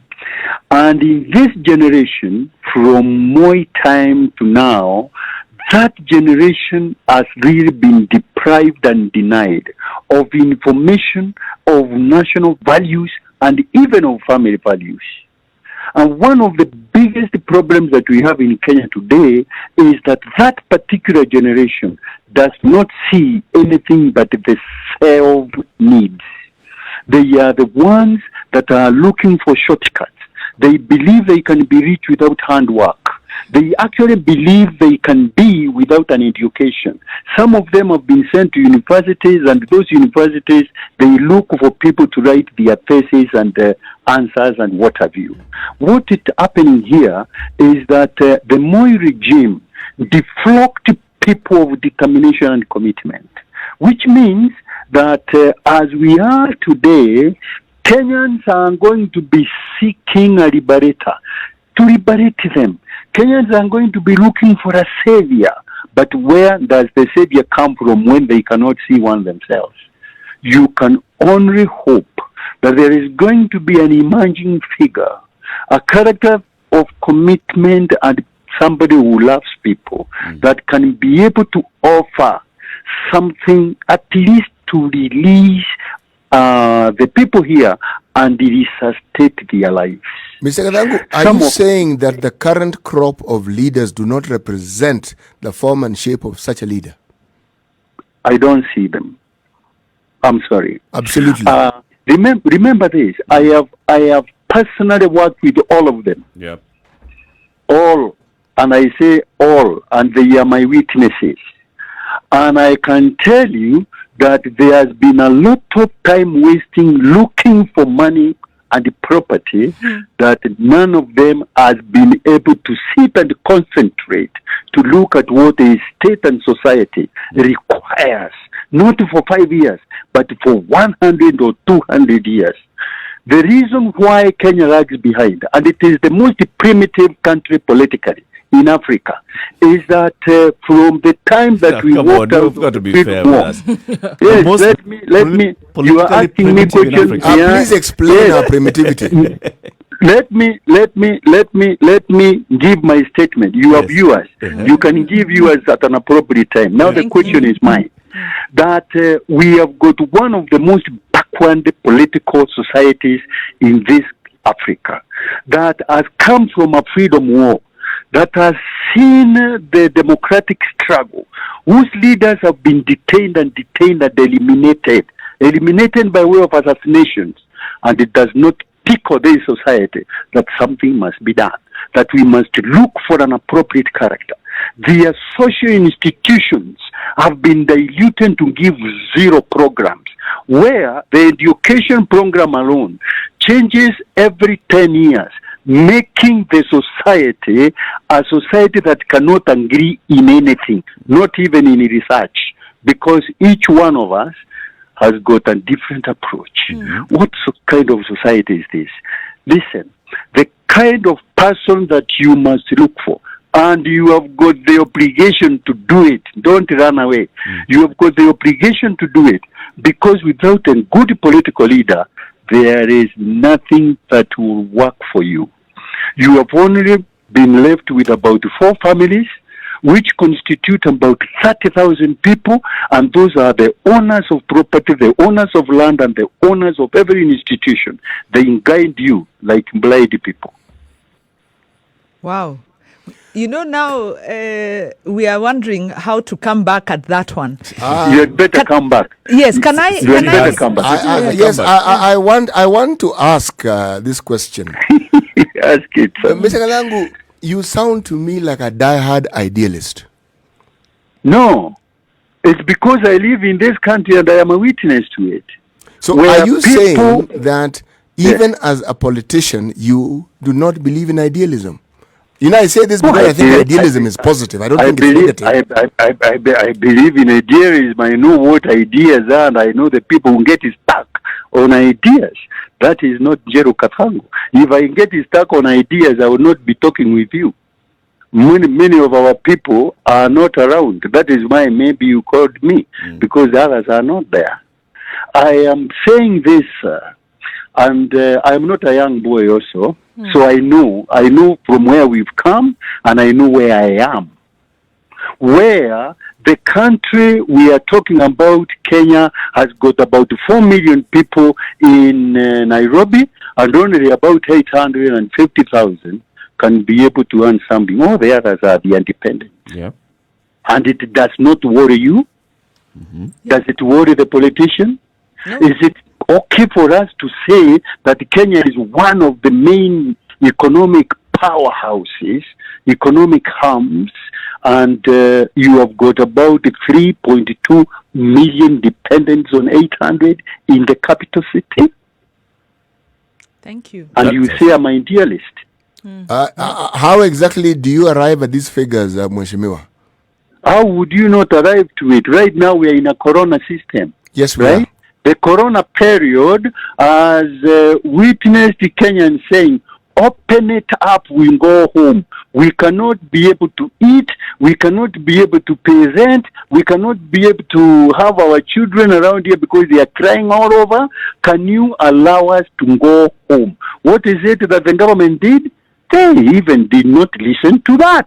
And in this generation, from Moi time to now, that generation has really been deprived and denied of information, of national values, and even of family values. And one of the biggest problems that we have in Kenya today is that particular generation does not see anything but the self-needs. They are the ones that are looking for shortcuts. They believe they can be rich without hard work. They actually believe they can be without an education. Some of them have been sent to universities, and those universities, they look for people to write their thesis and answers and what have you. What is happening here is that the Moi regime deflocked people of determination and commitment, which means that as we are today, Kenyans are going to be seeking a liberator to liberate them. Kenyans are going to be looking for a savior, but where does the savior come from when they cannot see one themselves? You can only hope that there is going to be an emerging figure, a character of commitment and somebody who loves people, that can be able to offer something at least to release the people here and resuscitate their lives. Mr. Katangu, are you saying that the current crop of leaders do not represent the form and shape of such a leader? I don't see them. I'm sorry. Absolutely. Remember this. I have personally worked with all of them. Yep. All, and I say all, and they are my witnesses. And I can tell you that there has been a lot of time wasting looking for money and property that none of them has been able to sit and concentrate to look at what the state and society requires, not for 5 years, but for 100 or 200 years. The reason why Kenya lags behind, and it is the most primitive country politically in Africa, is that from the time that we walked out, you've got to be fair with us. Yes, let me. You are asking me questions. Please explain our primitivity. Let me give my statement. You are viewers. You can give viewers at an appropriate time. Now the question is mine. That we have got one of the most backward political societies in this Africa that has come from a freedom war, that has seen the democratic struggle, whose leaders have been detained and eliminated by way of assassinations, and it does not tickle this society that something must be done. that we must look for an appropriate character. Their social institutions have been diluted to give zero programs, where the education program alone changes every 10 years, making the society a society that cannot agree in anything, not even in research, because each one of us has got a different approach. Mm-hmm. What kind of society is this? Listen, the kind of person that you must look for, and you have got the obligation to do it. Don't run away. Mm. You have got the obligation to do it, because without a good political leader, there is nothing that will work for you. You have only been left with about 4 families, which constitute about 30,000 people, and those are the owners of property, the owners of land, and the owners of every institution. They guide you like blind people. Wow. You know, now we are wondering how to come back at that one. You had better come back. Yes, can I? You had better come back. I want to ask this question. Ask it. Mr. Kalangu, you sound to me like a diehard idealist. No, it's because I live in this country and I am a witness to it. So are you saying that even as a politician, you do not believe in idealism? You know, I say this because I think idealism is positive. I don't think it's negative. I believe in idealism. I know what ideas are, and I know the people who get stuck on ideas. That is not Njeri Thorne. If I get stuck on ideas, I will not be talking with you. Many of our people are not around. That is why maybe you called me, because the others are not there. I am saying this, and I am not a young boy also. So I know from where we've come, and I know where I am. Where the country we are talking about, Kenya, has got about 4 million people in Nairobi, and only about 850,000 can be able to earn something. All the others are the independent. Yeah. And it does not worry you? Mm-hmm. Does it worry the politician? No. Is it okay for us to say that Kenya is one of the main economic powerhouses, economic hubs, and you have got about 3.2 million dependents on 800 in the capital city? Thank you. And you say I'm an idealist. How exactly do you arrive at these figures, Mheshimiwa? How would you not arrive to it? Right now we are in a corona system. Yes, we right? are. The corona period has witnessed the Kenyans saying, open it up, we go home. We cannot be able to eat, we cannot be able to pay rent, we cannot be able to have our children around here because they are crying all over. Can you allow us to go home? What is it that the government did? They even did not listen to that.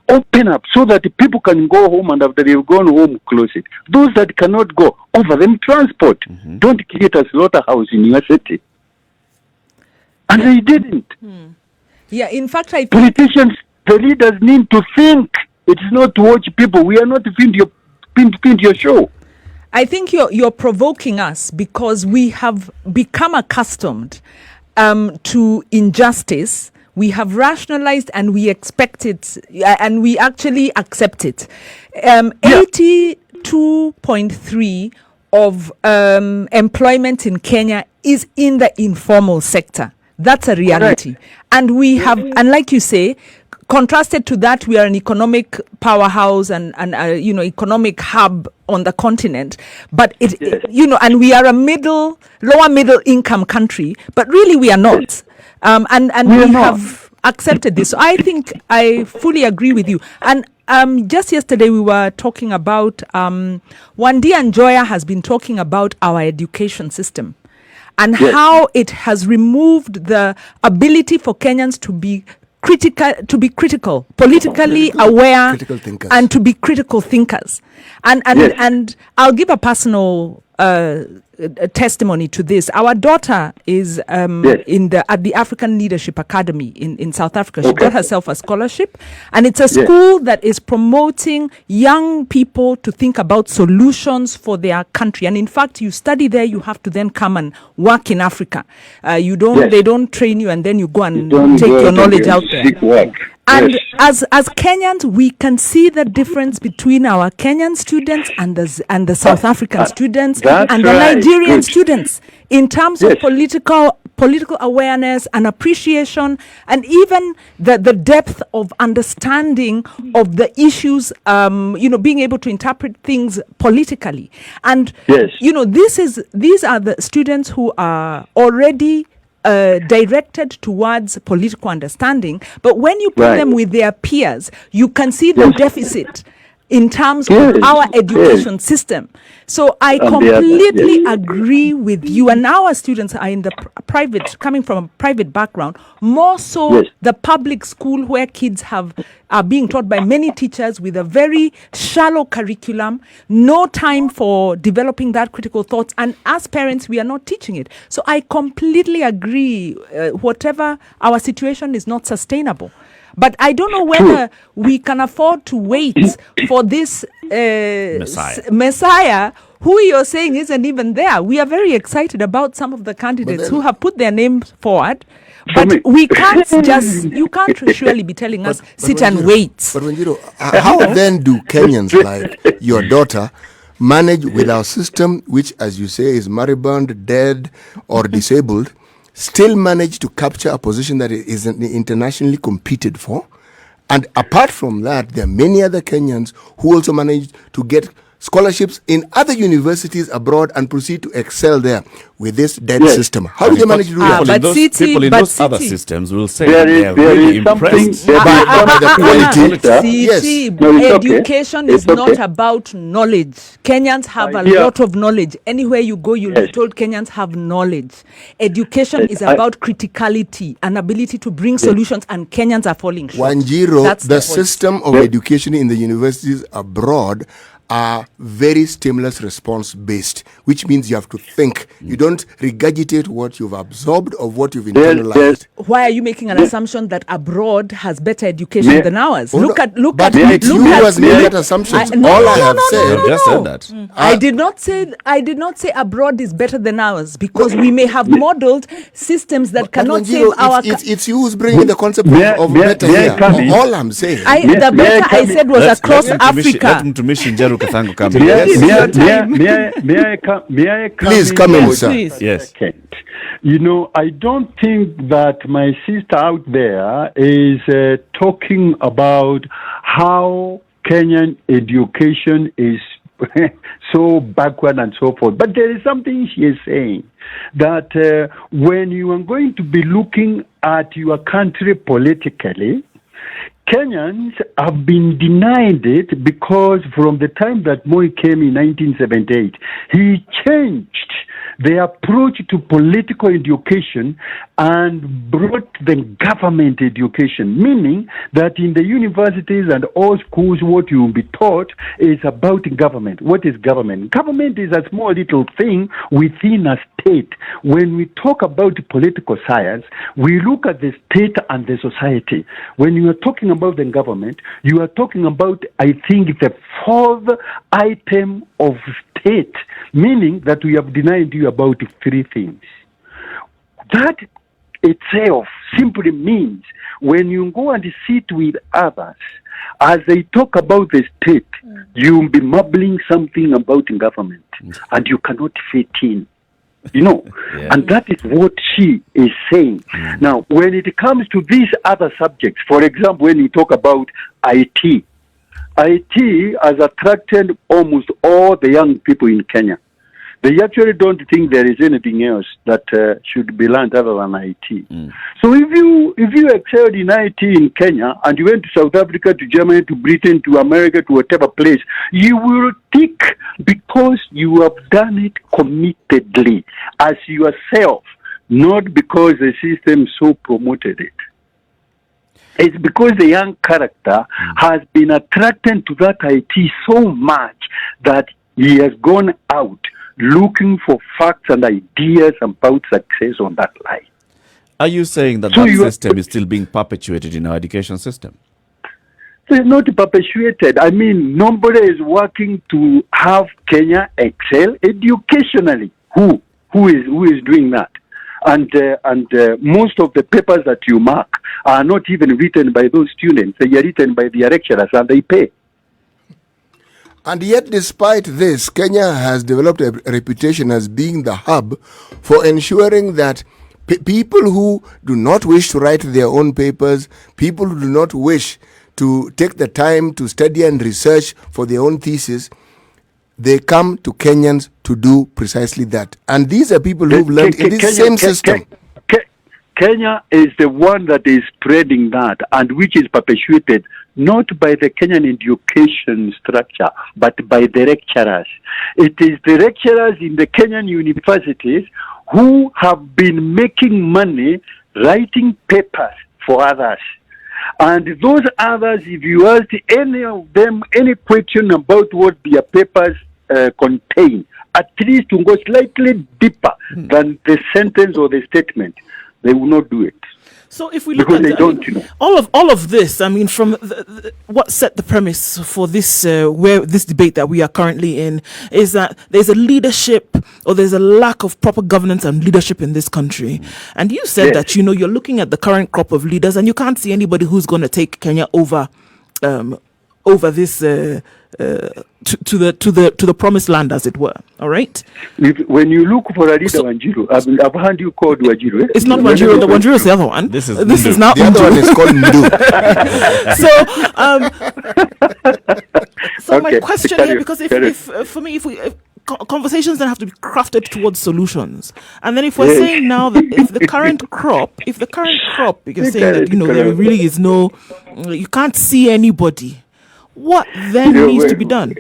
Open up so that the people can go home, and after they've gone home, close it. Those that cannot go, offer them transport. Don't create a slaughterhouse in your city. And they didn't. Yeah, in fact, I think politicians, the leaders need to think. It's not to watch people. We are not to feed your show. I think you're provoking us because we have become accustomed to injustice. We have rationalized and we expect it, and we actually accept it. 82.3 of employment in Kenya is in the informal sector. That's a reality. Correct. And we have, and like you say, contrasted to that, we are an economic powerhouse and economic hub on the continent. But and we are a lower middle income country, but really we are not. And we have accepted this. So I think I fully agree with you. And just yesterday we were talking about, Nduh Okoh has been talking about our education system and how it has removed the ability for Kenyans to be critical, politically aware, critical thinkers. and to be critical thinkers. And I'll give a personal testimony to this. Our daughter is at the African Leadership Academy in South Africa. She got herself a scholarship, and it's a school that is promoting young people to think about solutions for their country. And in fact, you study there, you have to then come and work in Africa. They don't train you and then you go and take your knowledge out there. And as Kenyans, we can see the difference between our Kenyan students and the South African students and the Nigerian students in terms of political awareness and appreciation, and even the depth of understanding of the issues, being able to interpret things politically. And these are the students who are already directed towards political understanding, but when you put them with their peers, you can see the deficit in terms of our education system. So I completely agree with you. And our students are in the private, coming from a private background, more so the public school where kids are being taught by many teachers with a very shallow curriculum, no time for developing that critical thoughts. And as parents, we are not teaching it. So I completely agree. Whatever our situation is not sustainable. But I don't know whether we can afford to wait for this Messiah who you're saying isn't even there. We are very excited about some of the candidates who have put their names forward. But we can't you can't surely be telling us, sit and wait. But how then do Kenyans like your daughter manage with our system, which, as you say, is moribund, dead, or disabled, still manage to capture a position that is internationally competed for? And apart from that, there are many other Kenyans who also manage to get scholarships in other universities abroad and proceed to excel there with this dead system. How do they manage to do that? People in those other systems will say they are really impressed by the quality. Education is not about knowledge. Kenyans have a lot of knowledge. Anywhere you go, you'll be told Kenyans have knowledge. Education is about criticality and ability to bring solutions, and Kenyans are falling short. The system of education in the universities abroad are very stimulus response based, which means you have to think. You don't regurgitate what you've absorbed or what you've internalized. Why are you making an assumption that abroad has better education than ours? Look at that assumption. All I have said. You just said that. I did not say abroad is better than ours, because we may have modeled systems that cannot save our. It's you who's bringing the concept of better here. All I'm saying. The better I said was across Africa. May I please come in, sir. Yes. I don't think that my sister out there is talking about how Kenyan education is so backward and so forth. But there is something she is saying, that when you are going to be looking at your country politically, Kenyans have been denied it because from the time that Moi came in 1978, he changed the approach to political education and brought the government education, meaning that in the universities and all schools, what you will be taught is about government. What is government? Government is a small little thing within a state. When we talk about political science, we look at the state and the society. When you are talking about the government, you are talking about, I think, the fourth item of state, meaning that we have denied you about three things. That itself simply means when you go and sit with others, as they talk about the state, you'll be mumbling something about government, and you cannot fit in. And that is what she is saying. Now, when it comes to these other subjects, for example, when you talk about IT has attracted almost all the young people in Kenya. They actually don't think there is anything else that should be learned other than IT. So if you excelled in IT in Kenya and you went to South Africa, to Germany, to Britain, to America, to whatever place, you will tick because you have done it committedly as yourself, not because the system so promoted it. It's because the young character has been attracted to that IT so much that he has gone out looking for facts and ideas about success on that line. Are you saying that So that you- system is still being perpetuated in our education system? It's not perpetuated. I mean, nobody is working to have Kenya excel educationally. Who is doing that? And most of the papers that you mark are not even written by those students. They are written by their lecturers, and they pay. And yet, despite this, Kenya has developed a reputation as being the hub for ensuring that people who do not wish to write their own papers, people who do not wish to take the time to study and research for their own thesis, they come to Kenyans to do precisely that. And these are people who've learned in this same system. Kenya is the one that is spreading that, and which is perpetuated not by the Kenyan education structure, but by the lecturers. It is the lecturers in the Kenyan universities who have been making money writing papers for others. And those others, if you ask any of them any question about what their papers contain, at least to go slightly deeper than the sentence or the statement, they will not do it. So if we look Because at they don't, you know. all of this, I mean, from what set the premise for this where this debate that we are currently in is that there's a leadership or there's a lack of proper governance and leadership in this country. And you said Yes. that you're looking at the current crop of leaders and you can't see anybody who's going to take Kenya over this to the promised land, as it were. All right. When you look for a leader, Wanjiru, I've heard you called Wanjiru. It's not Wanjiru. The Wanjiru is the other one. This is not The other one Nduh. is called Nduh. So my Okay, question carry here, on, because carry if conversations then have to be crafted towards solutions, and then if we're Yes. saying now that if the current crop, you're saying that there Correct. really is no, you can't see anybody. What then needs to be done?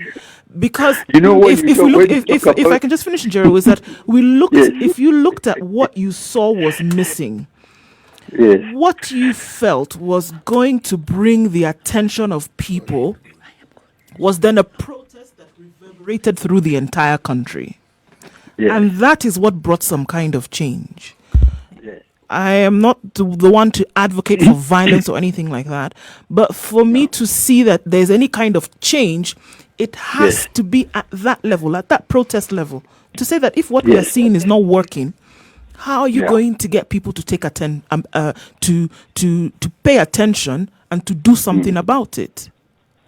Because when if you talk- we look, when you if talk I about- can just finish, Njeri, was that we looked. Yes. If you looked at what you saw was missing, Yes. what you felt was going to bring the attention of people was then a protest that reverberated through the entire country. Yes. And that is what brought some kind of change. Yes. I am not the one to advocate for violence or anything like that, but for me to see that there's any kind of change, it has Yes. to be at that level, at that protest level, to say that if what we are Yes. seeing is not working, how are you Yeah. going to get people to take to pay attention and to do something about it?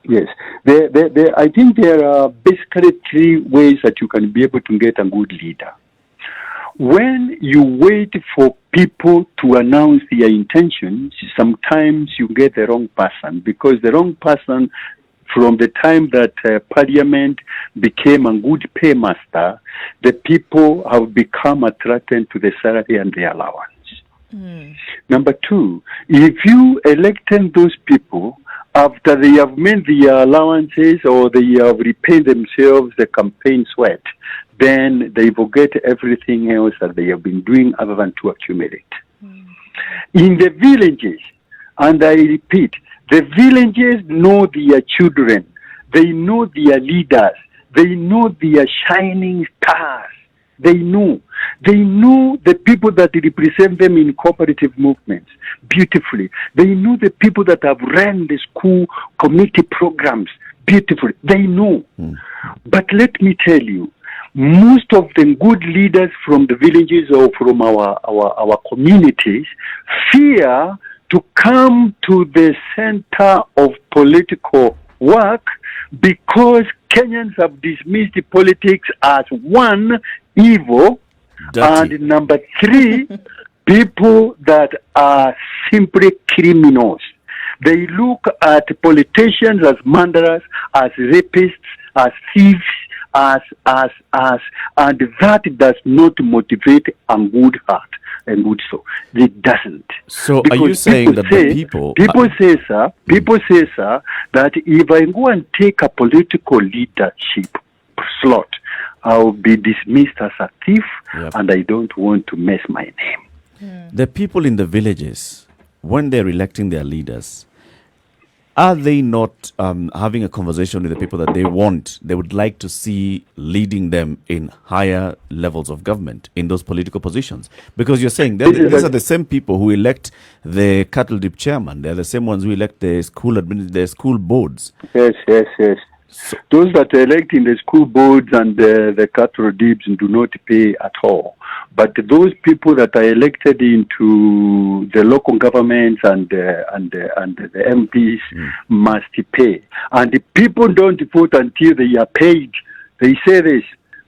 Yes. I think there are basically three ways that you can be able to get a good leader. When you wait for people to announce their intentions, sometimes you get the wrong person, because the wrong person, from the time that Parliament became a good paymaster, the people have become attracted to the salary and the allowance. Number two, if you elected those people after they have made their allowances or they have repaid themselves the campaign sweat, then they forget everything else that they have been doing other than to accumulate. In the villages, and I repeat, the villages know their children, they know their leaders, they know their shining stars. They know the people that represent them in cooperative movements beautifully. They know the people that have run the school committee programs beautifully. They know. But let me tell you, most of the good leaders from the villages or from our communities fear to come to the center of political work because Kenyans have dismissed politics as one, evil, Dirty. and number three, people that are simply criminals. They look at politicians as murderers, as rapists, as thieves, and that does not motivate a good heart and good soul. It doesn't. So are Because you saying that the people say, sir, that if I go and take a political leadership slot, I'll be dismissed as a thief, Yep. and I don't want to mess my name. the people in the villages, when they're electing their leaders, Are they not having a conversation with the people that they would like to see leading them in higher levels of government, in those political positions? Because you're saying these are the same people who elect the cattle dip chairman. They're the same ones who elect the school boards. Yes. So, those that are electing the school boards and the cattle dips do not pay at all. But those people that are elected into the local governments and the MPs must pay. And the people don't vote until they are paid. They say this.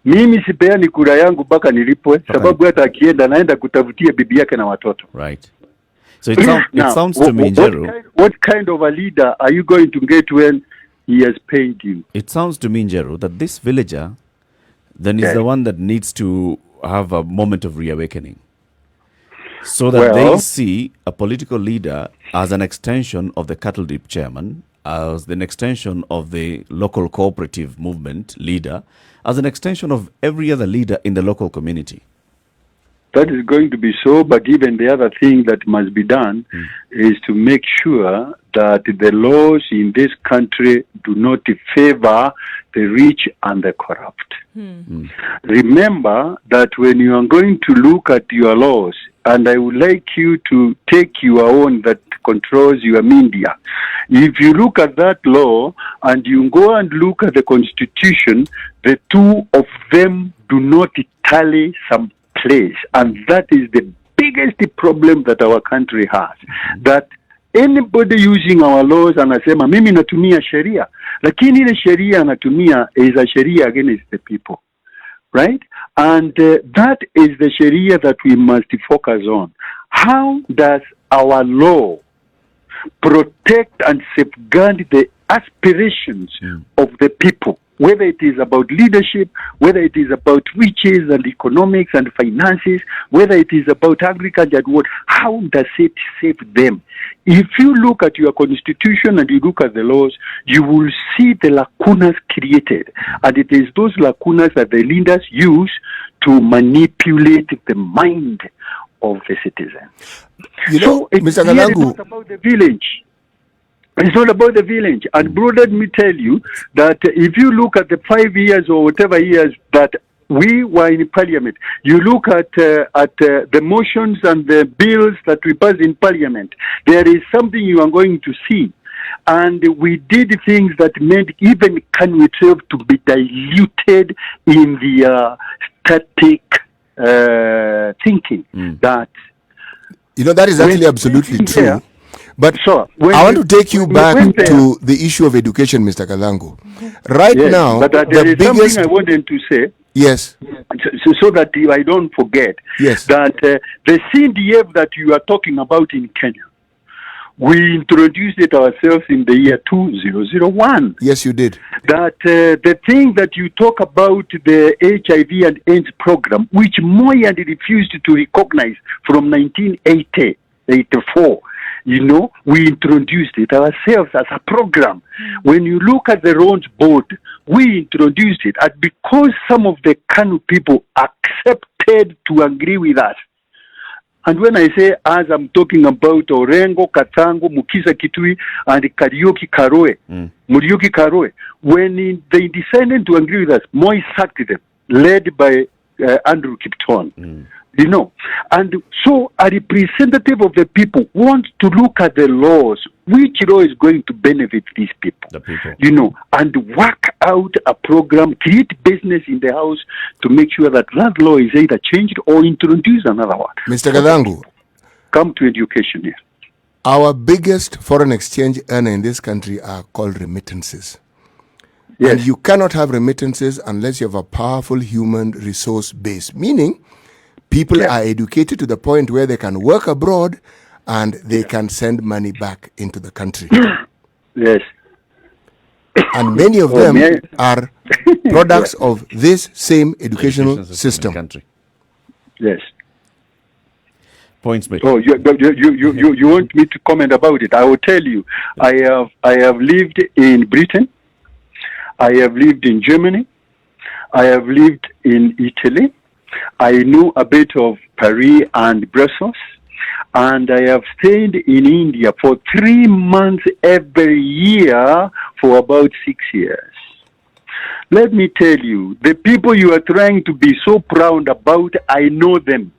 Mimi sipeani kura yangu mpaka nilipwe sababu hata akienda naenda kutafutia bibi yake na watoto. Right. So it sounds to me, Njeri. What kind of a leader are you going to get when he has paid you? It sounds to me, Njeri, that this villager then is the one that needs to have a moment of reawakening, so that they see a political leader as an extension of the cattle dip chairman, as an extension of the local cooperative movement leader, as an extension of every other leader in the local community. That is going to be so, but even the other thing that must be done is to make sure that the laws in this country do not favor the rich and the corrupt. Remember that when you are going to look at your laws, and I would like you to take your own that controls your media. If you look at that law and you go and look at the Constitution, the two of them do not tally some place, and that is the biggest problem that our country has. That anybody using our laws anasema mimi natumia sheria, lakini ile sheria anatumia is a sheria against the people, right? And that is the sheria that we must focus on. How does our law protect and safeguard the aspirations of the people? Whether it is about leadership, whether it is about riches and economics and finances, whether it is about agriculture and what, how does it save them? If you look at your constitution and you look at the laws, you will see the lacunas created. And it is those lacunas that the leaders use to manipulate the mind of the citizen. You know, so Mr. Galangu, it's not about the village. It's not about the village. And bro, let me tell you that if you look at the 5 years or whatever years that we were in parliament, you look at the motions and the bills that we passed in parliament, there is something you are going to see. And we did things that meant even Kanu itself to be diluted in the static thinking. That, you know, that is actually absolutely true. There, but so I want to take you back to the issue of education, Mr. Kalangu. Right now, but there is something I wanted to say. Yes. So that I don't forget. Yes. That the CDF that you are talking about in Kenya, we introduced it ourselves in the year 2001. Yes, you did. That the thing that you talk about, the HIV and AIDS program, which Moi had refused to recognize from 1984, you know, we introduced it ourselves as a program. When you look at the roads board, we introduced it. And because some of the Kanu people accepted to agree with us, and when I say as, I'm talking about Orengo, Katango, Mukisa Kitui, and Kariuki Karoe, Muriuki Karoe, when they decided to agree with us, Moi sacked them, led by Andrew Kipton. You know, and so a representative of the people wants to look at the laws, which law is going to benefit these people, you know, and work out a program, create business in the house to make sure that that law is either changed or introduce another one. Mr. Galangu, come to education here. Our biggest foreign exchange earner in this country are called remittances. Yes. And you cannot have remittances unless you have a powerful human resource base, meaning people are educated to the point where they can work abroad and they can send money back into the country. Yes. And many of them are products of this same educational system. Country. Yes. Points made. Oh, you want me to comment about it? I will tell you. I have lived in Britain. I have lived in Germany. I have lived in Italy. I know a bit of Paris and Brussels. And I have stayed in India for 3 months every year for about 6 years. Let me tell you, the people you are trying to be so proud about, I know them.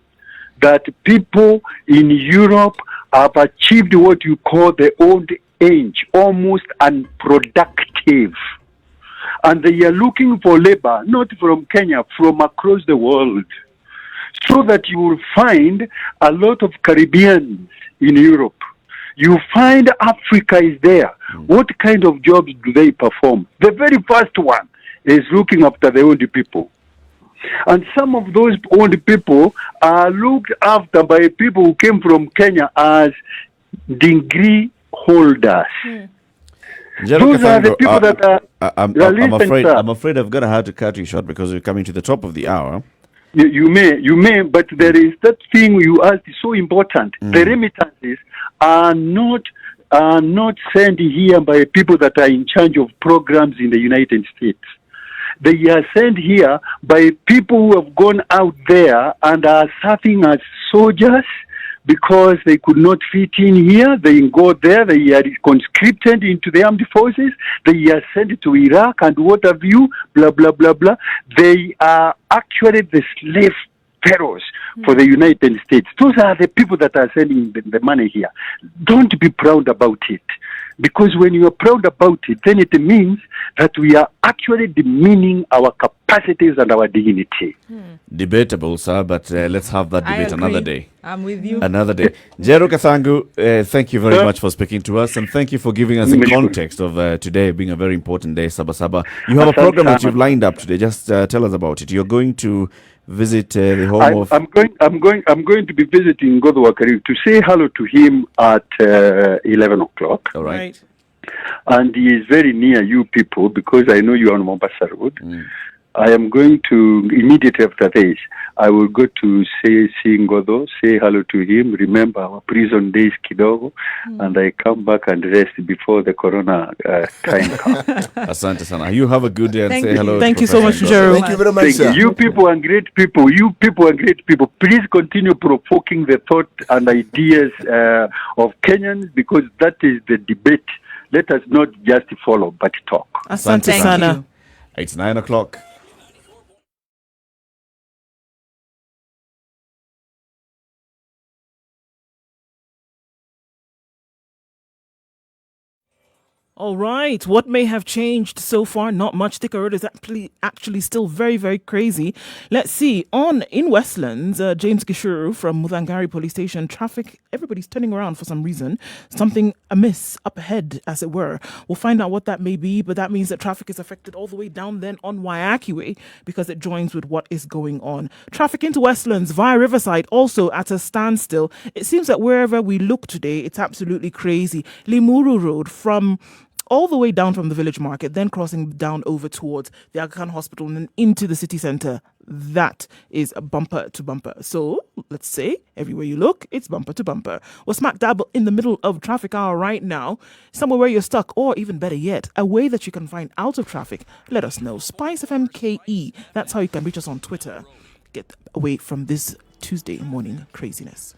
That people in Europe have achieved what you call the old age, almost unproductive. And they are looking for labor, not from Kenya, from across the world. So that you will find a lot of Caribbeans in Europe. You find Africa is there. What kind of jobs do they perform? The very first one is looking after the old people. And some of those old people are looked after by people who came from Kenya as degree holders. Those are the people that are... I'm afraid I've got to have to cut you short because we're coming to the top of the hour. You may, but there is that thing you asked is so important. The remittances are not sent here by people that are in charge of programs in the United States. They are sent here by people who have gone out there and are serving as soldiers because they could not fit in here. They go there, they are conscripted into the armed forces, they are sent to Iraq and what have you, blah, blah, blah, blah. They are actually the slave pharaohs for the United States. Those are the people that are sending the money here. Don't be proud about it. Because when you are proud about it, then it means that we are actually demeaning our capacities and our dignity. Debatable, sir, but let's have that debate another day. I'm with you. Another day. Njeri Thorne, thank you very much for speaking to us, and thank you for giving us a context of today being a very important day, Sabasaba. You have a program that you've lined up today. Just tell us about it. You're going to visit the home of... I'm going to be visiting Nduh Okoh to say hello to him at 11 o'clock. All right. And he is very near you people because I know you are on Mombasa Road. I am going to, immediately after this, I will go to see Nduh, say hello to him, remember our prison days kidogo, and I come back and rest before the corona time comes. Asante sana. You have a good day and say hello. Thank you so much, Njeri. Thank you very much, sir. You people are great people. You people are great people. Please continue provoking the thought and ideas of Kenyans because that is the debate. Let us not just follow, but talk. Asante sana. It's 9 o'clock. All right. What may have changed so far? Not much. Thika Road is actually still very, very crazy. Let's see. In Westlands, James Gishuru from Mudhangari Police Station, traffic, everybody's turning around for some reason. Something amiss up ahead, as it were. We'll find out what that may be, but that means that traffic is affected all the way down then on Waiaki Way because it joins with what is going on. Traffic into Westlands via Riverside also at a standstill. It seems that wherever we look today, it's absolutely crazy. Limuru Road from all the way down from the village market, then crossing down over towards the Aga Khan Hospital and then into the city centre. That is a bumper to bumper. So let's say everywhere you look, it's bumper to bumper. We're smack dab in the middle of traffic hour right now. Somewhere where you're stuck, or even better yet, a way that you can find out of traffic. Let us know. Spice FM KE. That's how you can reach us on Twitter. Get away from this Tuesday morning craziness.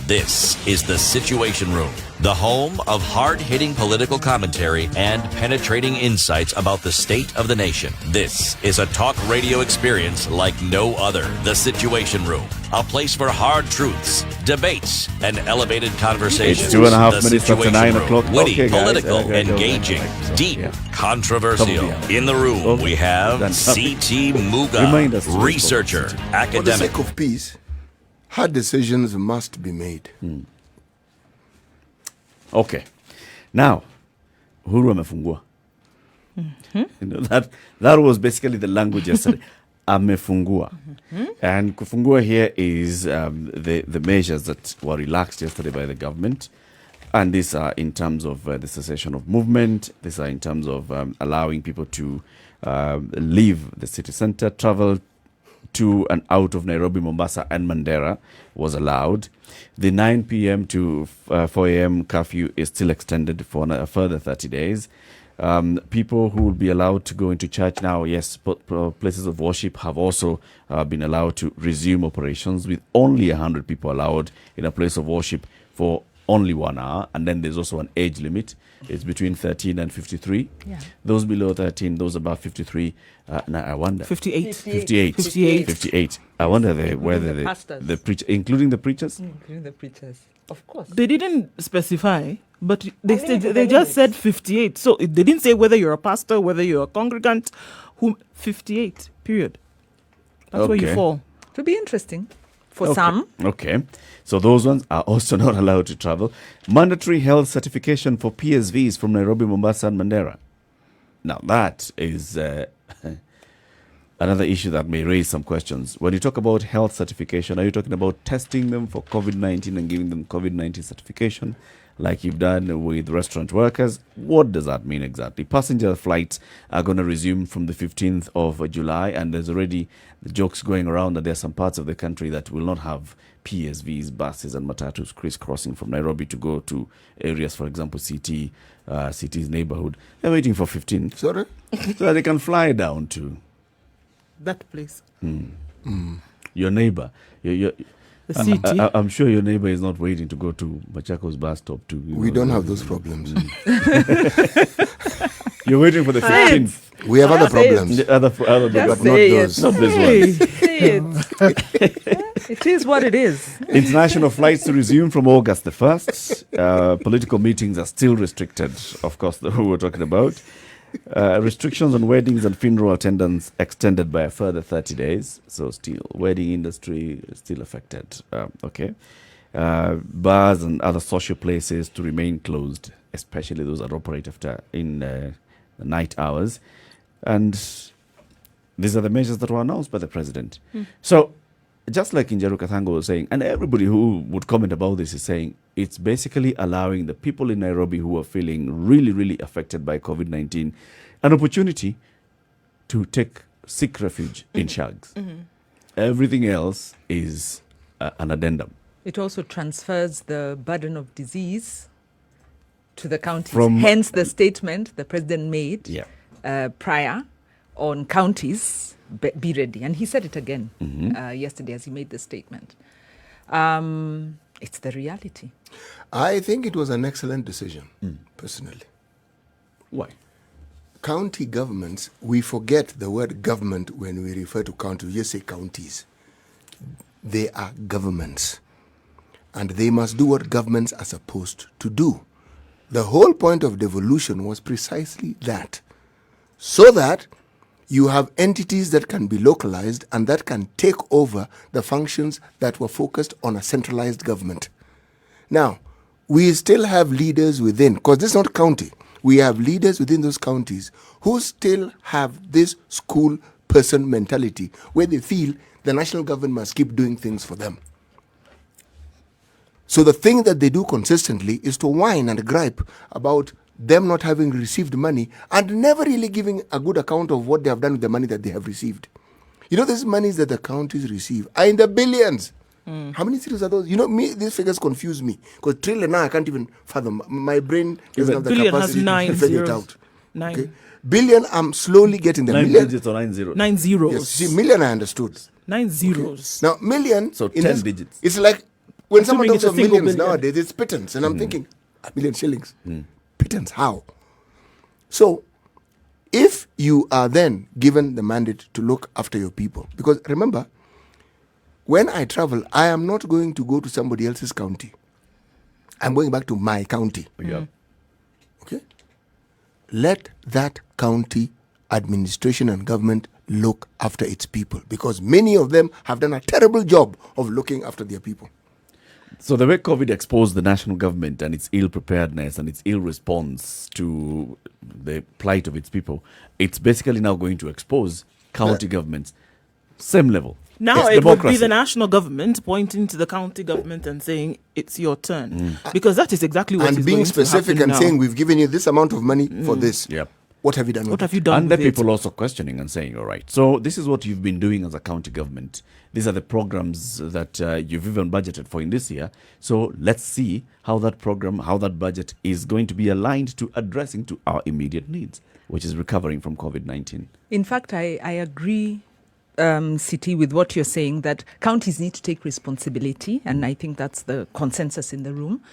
This is The Situation Room the home of hard-hitting political commentary and penetrating insights about the state of the nation. This is a talk radio experience like no other. The Situation Room, a place for hard truths, debates, and elevated conversations. It's 2.5 The minutes after Situation 9 Room, o'clock. witty, Okay, guys. political, Okay, go engaging, back. deep, Yeah. controversial. Probably. In the room, we have Done. C.T. Muga, Remind us to researcher, For the academic. sake of peace, hard decisions must be made. Okay. Now, Uhuru amefungua. You know, that was basically the language yesterday. Amefungua. And kufungua here is the measures that were relaxed yesterday by the government. And these are in terms of the cessation of movement. These are in terms of allowing people to leave the city center, travel to and out of Nairobi, Mombasa, and Mandera was allowed. The 9 p.m. to 4 a.m. curfew is still extended for a further 30 days. People who will be allowed to go into church now, yes, places of worship have also been allowed to resume operations with only 100 people allowed in a place of worship for only 1 hour. And then there's also an age limit. It's between 13 and 53. Yeah. Those below 13, those above 53. Now I wonder. 58. 58. I wonder whether the pastors. the preacher, including the preachers. Including the preachers, of course. They didn't specify, but they I mean, said the they just limits. said 58. So they didn't say whether you're a pastor, whether you're a congregant. 58. Period. That's where you Okay. fall. It will be interesting for Okay. some. Okay. So those ones are also not allowed to travel. Mandatory health certification for PSVs from Nairobi, Mombasa, and Mandera. Now, that is another issue that may raise some questions. When you talk about health certification, are you talking about testing them for COVID-19 and giving them COVID-19 certification like you've done with restaurant workers? What does that mean exactly? Passenger flights are going to resume from the 15th of July, and there's already the jokes going around that there are some parts of the country that will not have PSVs, buses and matatus crisscrossing from Nairobi to go to areas, for example, CT's neighborhood. They're waiting for 15th Sorry? so that they can fly down to That place. your neighbor. The city. I'm sure your neighbor is not waiting to go to Machako's bus stop to. We don't have those problems. You're waiting for the 15th. We have other Say it. problems. The other, but not say it. those. Not this Hey. one. Say it. It is what it is. International flights to resume from August the 1st. Political meetings are still restricted, of course, who we're talking about. Restrictions on weddings and funeral attendance extended by a further 30 days. So still, wedding industry is still affected. Okay. Bars and other social places to remain closed, especially those that operate in the night hours. And these are the measures that were announced by the president. So, just like Njeri Thorne was saying, and everybody who would comment about this is saying, it's basically allowing the people in Nairobi who are feeling really, really affected by COVID-19 an opportunity to seek refuge in Shags. Everything else is an addendum. It also transfers the burden of disease to the counties. From- Hence the statement the president made Yeah. prior on counties, be ready. And he said it again yesterday as he made the statement. It's the reality. I think it was an excellent decision, personally. Why? County governments, we forget the word government when we refer to county. We just say counties. They are governments. And they must do what governments are supposed to do. The whole point of devolution was precisely that. So that you have entities that can be localized and that can take over the functions that were focused on a centralized government. Now, we still have leaders within, because this is not county. We have leaders within those counties who still have this school person mentality where they feel the national government must keep doing things for them. So the thing that they do consistently is to whine and gripe about them not having received money and never really giving a good account of what they have done with the money that they have received. You know, these monies that the counties receive are in the billions. How many cities are those? You know, these figures confuse me. Because trillion now I can't even fathom. My brain doesn't have the Billion has capacity 9 to figure it zeros. out. 9. Okay? Billion, I'm slowly getting the 9 million. digits or 9 zeros? 9 zeros. Yes, see, million I understood. 9 zeros. Now, million. So in 10 digits. It's like when someone Assuming talks it's a of single millions billion. nowadays, it's pittance. And I'm thinking, 1 million shillings. Pittance, how? So, if you are then given the mandate to look after your people, because remember, when I travel, I am not going to go to somebody else's county. I'm going back to my county. Yeah. Okay? Let that county administration and government look after its people, because many of them have done a terrible job of looking after their people. So the way COVID exposed the national government and its ill preparedness and its ill response to the plight of its people, it's basically now going to expose county governments. Same level. Now It's it would be democracy. the national government pointing to the county government and saying, it's your turn. Because that is exactly what And is being going to specific happen and now. saying, we've given you this amount of money for this. Yep. What have you done with What it? have you done And the with it? people also questioning and saying, all right, so this is what you've been doing as a county government. These are the programs that you've even budgeted for in this year. So let's see how that program, how that budget is going to be aligned to addressing to our immediate needs, which is recovering from COVID-19. In fact, I agree, City, with what you're saying, that counties need to take responsibility, and I think that's the consensus in the room.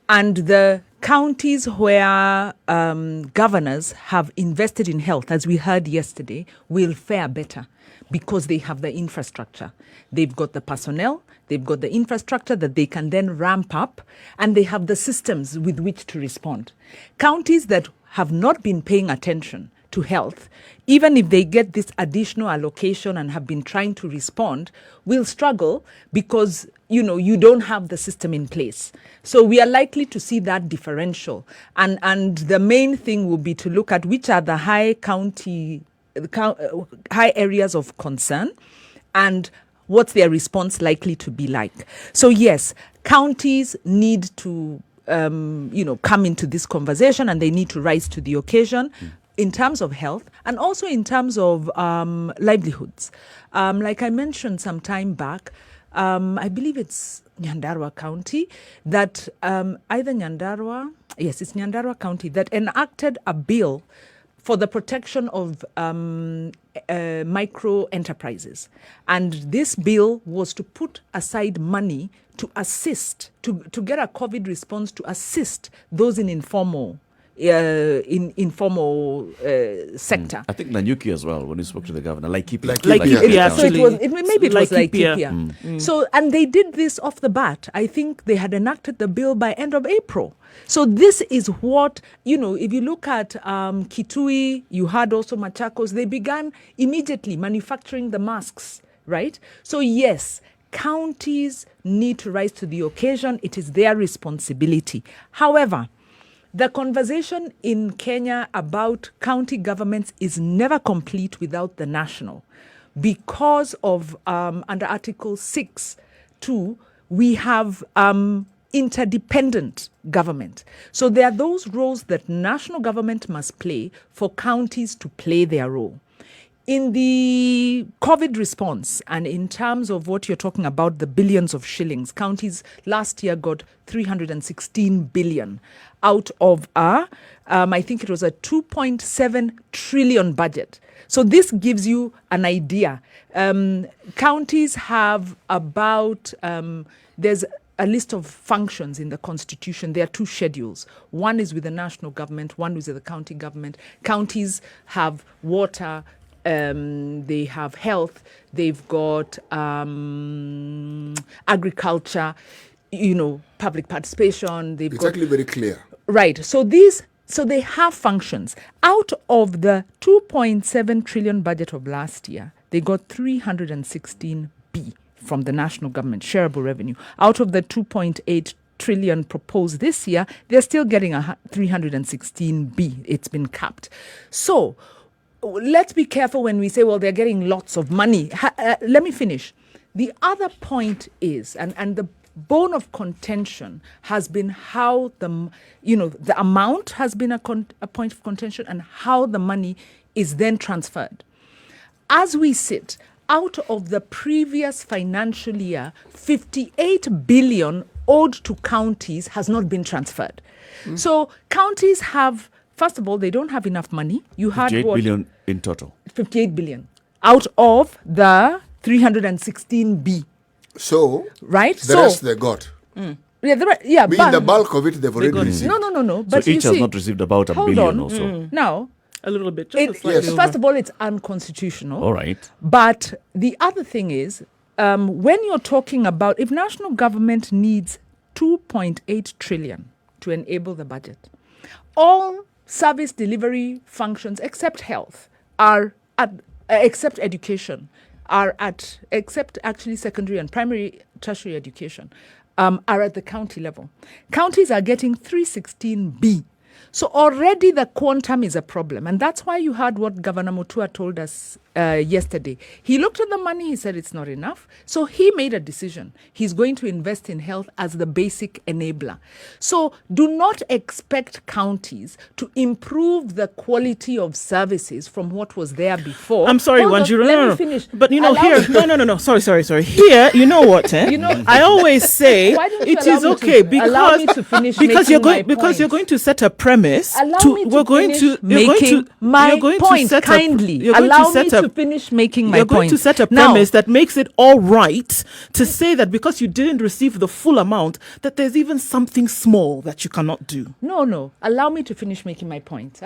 And the counties where governors have invested in health, as we heard yesterday, will fare better because they have the infrastructure. They've got the personnel, they've got the infrastructure that they can then ramp up, and they have the systems with which to respond. Counties that have not been paying attention to health, even if they get this additional allocation and have been trying to respond, will struggle because, you don't have the system in place. So we are likely to see that differential. And the main thing will be to look at which are the high areas of concern and what's their response likely to be like. So yes, counties need to, come into this conversation, and they need to rise to the occasion. In terms of health and also in terms of livelihoods. Like I mentioned some time back, I believe it's Nyandarua County that it's Nyandarua County that enacted a bill for the protection of micro enterprises. And this bill was to put aside money to assist, to get a COVID response to assist those in informal sector. I think Nanyuki as well, when you spoke to the governor, Laikipia. Laikipia, So it was, maybe it was Laikipia. Laikipia. So, and they did this off the bat. I think they had enacted the bill by end of April. So this is what, if you look at Kitui, you had also Machakos, they began immediately manufacturing the masks, right? So yes, counties need to rise to the occasion. It is their responsibility. However, the conversation in Kenya about county governments is never complete without the national. Because of, under Article 6(2), we have interdependent government. So there are those roles that national government must play for counties to play their role. In the COVID response, and in terms of what you're talking about, the billions of shillings, counties last year got 316 billion out of I think it was a 2.7 trillion budget. So this gives you an idea. Counties have about, there's a list of functions in the Constitution. There are two schedules. One is with the national government, one is with the county government. Counties have water, they have health, they've got agriculture, public participation. It's actually very clear. Right. So they have functions. Out of the 2.7 trillion budget of last year, they got 316 B from the national government, shareable revenue. Out of the 2.8 trillion proposed this year, they're still getting a 316 B. It's been capped. So let's be careful when we say, well, they're getting lots of money. Let me finish. The other point is, and the bone of contention has been how the amount has been a point of contention and how the money is then transferred. As we sit, out of the previous financial year, 58 billion owed to counties has not been transferred. So counties have, first of all, they don't have enough money. You had 58 billion in total. 58 billion out of the 316 B. So, right? the rest they got. Being the bulk of it, they've already got it. received. No. So But you each has see, not received about a hold billion on. or so. Now, A little bit. Just a it, slightly yes. over. first of all, it's unconstitutional. All right. But the other thing is, when you're talking about if national government needs 2.8 trillion to enable the budget, all service delivery functions except health are at, except education are at, except actually secondary and primary tertiary education, are at the county level. Counties are getting 316B. So already the quantum is a problem. And that's why you heard what Governor Mutua told us yesterday. He looked at the money, he said it's not enough. So he made a decision. He's going to invest in health as the basic enabler. So do not expect counties to improve the quality of services from what was there before. I'm sorry, Hold on, Wanjiru. let me No. finish. But you know, Allow here, me- no. Sorry. Here, you know what? You know- I always say Why don't you it allow is me okay to- allow because me to finish because you're making my going because you're point. going to set a premise. Allow to, me to we're going finish to you're going making to my you're going point to set kindly. You're going Allow to set me a, to finish making my You're going point. to set a Now, premise that makes it all right to say that because you didn't receive the full amount, that there's even something small that you cannot do. No. Allow me to finish making my point.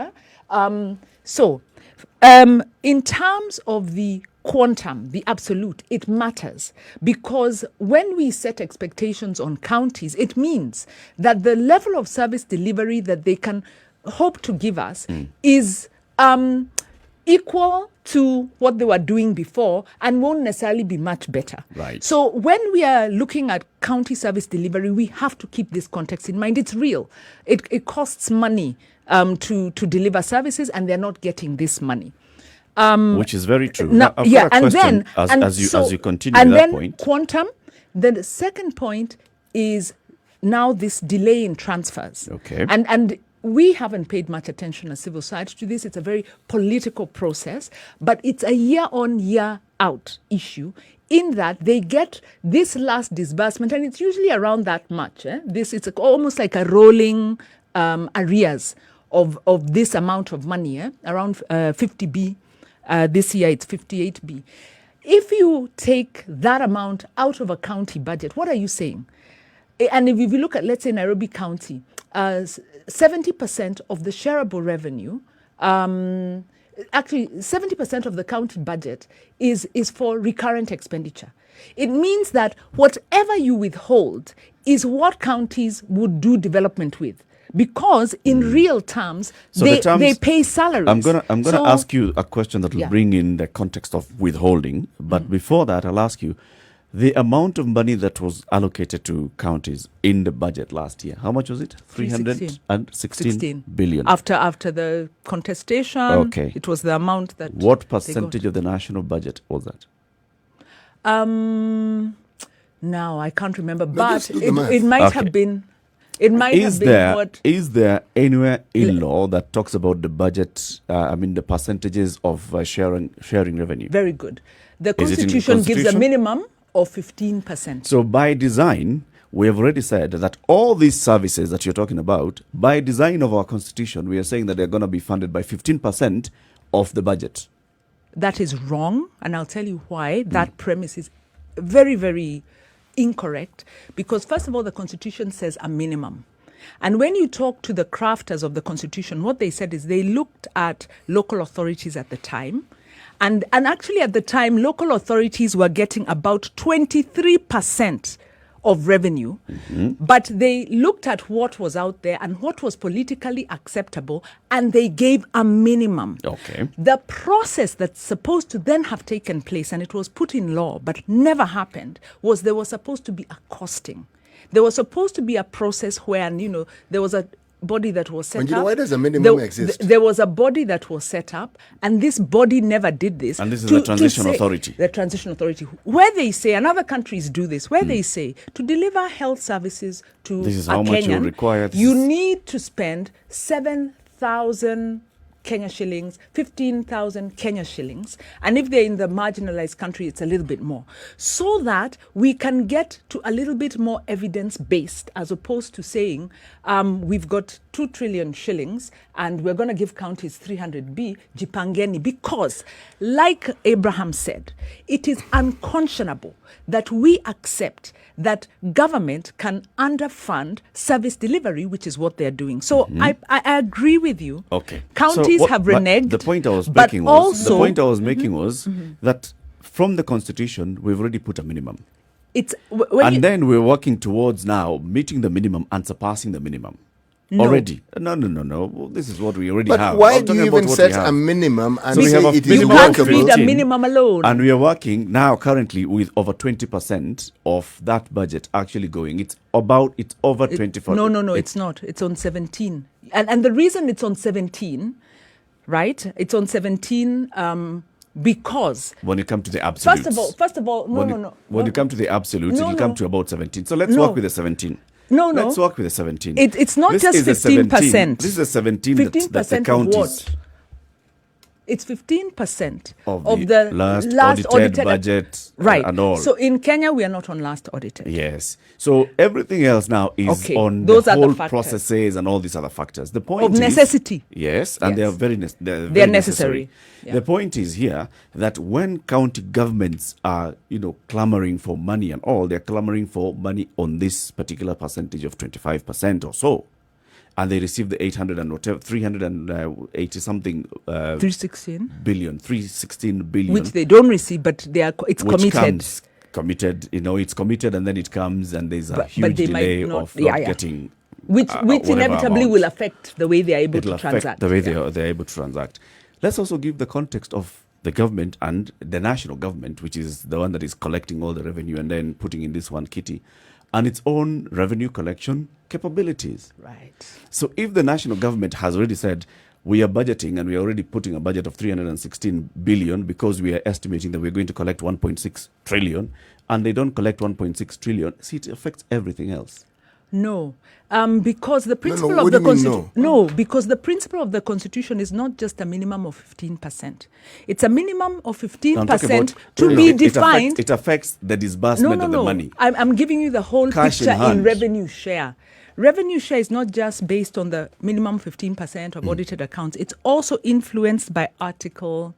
In terms of the quantum, the absolute, it matters because when we set expectations on counties, it means that the level of service delivery that they can hope to give us is equal to what they were doing before and won't necessarily be much better. Right. So when we are looking at county service delivery, we have to keep this context in mind. It's real. It costs money to deliver services, and they're not getting this money. Which is very true. Now, I've got a question as as you continue and with that then point. quantum. Then the second point is now this delay in transfers. Okay. And we haven't paid much attention as civil society to this. It's a very political process, but it's a year on, year out issue in that they get this last disbursement, and it's usually around that much. It's almost like a rolling arrears of this amount of money, around 50B. This year it's 58B. If you take that amount out of a county budget, what are you saying? And if you look at, let's say, Nairobi County, 70% of the shareable revenue, actually 70% of the county budget is for recurrent expenditure. It means that whatever you withhold is what counties would do development with. Because in real terms, So they pay salaries. I'm gonna So- ask you a question that will Yeah. bring in the context of withholding. But before that, I'll ask you the amount of money that was allocated to counties in the budget last year. How much was it? 316 billion. After the contestation, Okay. it was the amount that. What they got. percentage of the national budget was that? Now I can't remember, just but do the math. it might Okay. have been. It might have been what. Is there anywhere in law that talks about the budget? The percentages of sharing revenue. Very good. The Is it in the Constitution gives a Constitution? minimum of 15%. So by design, we have already said that all these services that you're talking about, by design of our Constitution, we are saying that they're going to be funded by 15% of the budget. That is wrong, and I'll tell you why. That premise is very, very incorrect, because first of all, the Constitution says a minimum. And when you talk to the crafters of the Constitution, what they said is they looked at local authorities at the time. And actually at the time, local authorities were getting about 23% of revenue. But they looked at what was out there and what was politically acceptable, and they gave a minimum. Okay. The process that's supposed to then have taken place, and it was put in law but never happened, was there was supposed to be a costing. There was supposed to be a process where, there was a body that was set up. Why does a minimum exist? There was a body that was set up, and this body never did this. And this is the Transition Authority. The Transition Authority, where they say, and other countries do this, where they say to deliver health services to This is a how much you Kenyan, require. you need to spend 7,000 Kenya shillings, 15,000 Kenya shillings. And if they're in the marginalized country, it's a little bit more. So that we can get to a little bit more evidence-based, as opposed to saying we've got 2 trillion shillings and we're going to give counties 300B, jipangeni, because like Abraham said, it is unconscionable that we accept that government can underfund service delivery, which is what they're doing. So I agree with you. Okay. Counties So have but reneged. The point I was but making was, also, the point I was making was that from the Constitution, we've already put a minimum. it's when And you- then we're working towards now meeting the minimum and surpassing the minimum. Already. No. Well, this is what we already But have. why I'm do talking you about even what we set have. a minimum and So we say have a it is you minimum can't of read a 15. minimum alone. And we are working now currently with over 20% of that budget actually going. It's over 24. No, it's not. It's on 17. And the reason it's on 17, right? It's on 17 because when you come to the absolutes. first of all, When you come to the absolutes, No, it'll come no. to about 17. So let's No. work with the 17. No. Let's work with the 17. It's not This just is a 15%. This is a 17 that the 15% of counties what? It's 15% of of the the last audited audited budget right. and all. So in Kenya, we are not on last audited. Yes. So everything else now is Okay, on those the are the whole factors. processes and all these other factors. The point Of is, necessity. Yes, and Yes. they are very They are necessary. Yeah. The point is here that when county governments are, clamoring for money and all, they're clamoring for money on this particular percentage of 25% or so. And they receive the 800 and whatever, 380 something 316, billion, 316 billion. which they don't receive, but it's which committed. comes committed, it's committed and then it comes and there's a But huge they might delay not- of yeah, not yeah. getting Which whatever inevitably amount. will affect the way they are able It'll to affect transact. the way Yeah. they're able to transact. Let's also give the context of the government and the national government, which is the one that is collecting all the revenue and then putting in this one kitty, and its own revenue collection capabilities. Right. So if the national government has already said, we are budgeting and we are already putting a budget of 316 billion because we are estimating that we're going to collect 1.6 trillion, and they don't collect 1.6 trillion, see, it affects everything else. No, because the principle what of do the you mean Constitution. No, because the principle of the Constitution is not just a minimum of 15%. It's a minimum of 15% to be defined. It affects the disbursement of the money. I'm giving you the whole Cash in picture in hand. revenue share. Revenue share is not just based on the minimum 15% of audited accounts. It's also influenced by Article.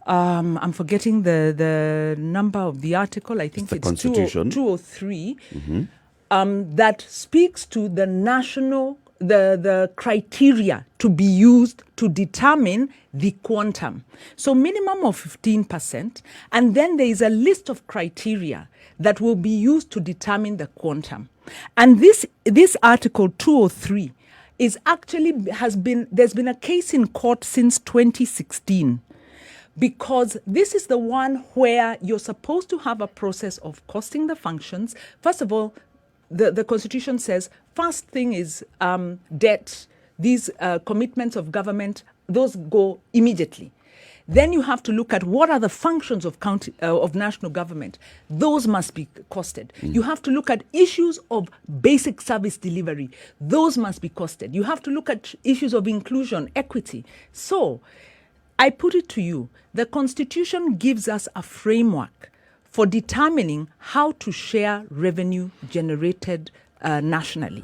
I'm forgetting the number of the article. I think the it's Constitution. 203. That speaks to the national, the criteria to be used to determine the quantum. So minimum of 15%, and then there is a list of criteria that will be used to determine the quantum. And this Article 203 is actually there's been a case in court since 2016. Because this is the one where you're supposed to have a process of costing the functions. First of all, the Constitution says first thing is debt. These commitments of government, those go immediately. Then you have to look at what are the functions of of national government. Those must be costed. You have to look at issues of basic service delivery. Those must be costed. You have to look at issues of inclusion, equity. So I put it to you, the Constitution gives us a framework for determining how to share revenue generated nationally.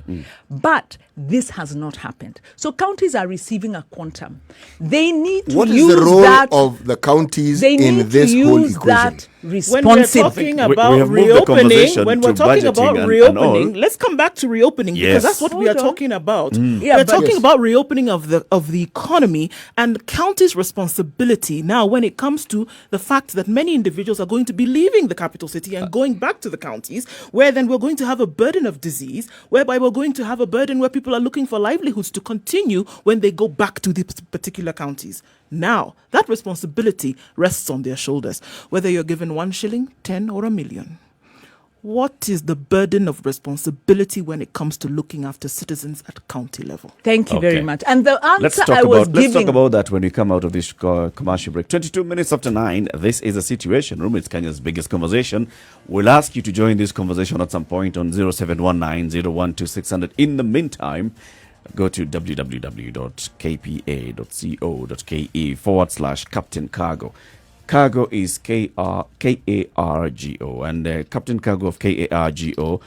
But this has not happened. So counties are receiving a quantum. They need to What is use the role that. of the counties They need in this to whole use equation? that When we're responsibly. talking we about have moved the reopening, conversation when we're to talking budgeting about and reopening, all. let's come back to reopening Yes. because that's what we are Hold on. talking about. Yeah, we're but- talking Yes. about reopening of the economy and counties' responsibility now when it comes to the fact that many individuals are going to be leaving the capital city and going back to the counties, where then we're going to have a burden of disease, whereby we're going to have a burden where people are looking for livelihoods to continue when they go back to the particular counties. Now, that responsibility rests on their shoulders, whether you're given 1 shilling, 10 or 1,000,000. What is the burden of responsibility when it comes to looking after citizens at county level? Thank you very Okay. much. And the Let's answer talk I was about let's giving. talk about that when we come out of this commercial break. 22 minutes after 9. This is a Situation Room. It's Kenya's biggest conversation. We'll ask you to join this conversation at some point on 0719-012-600. In the meantime, go to www.kpa.co.ke/Captain Cargo. Cargo is K-A-R-G-O, and Captain Cargo of KARGO.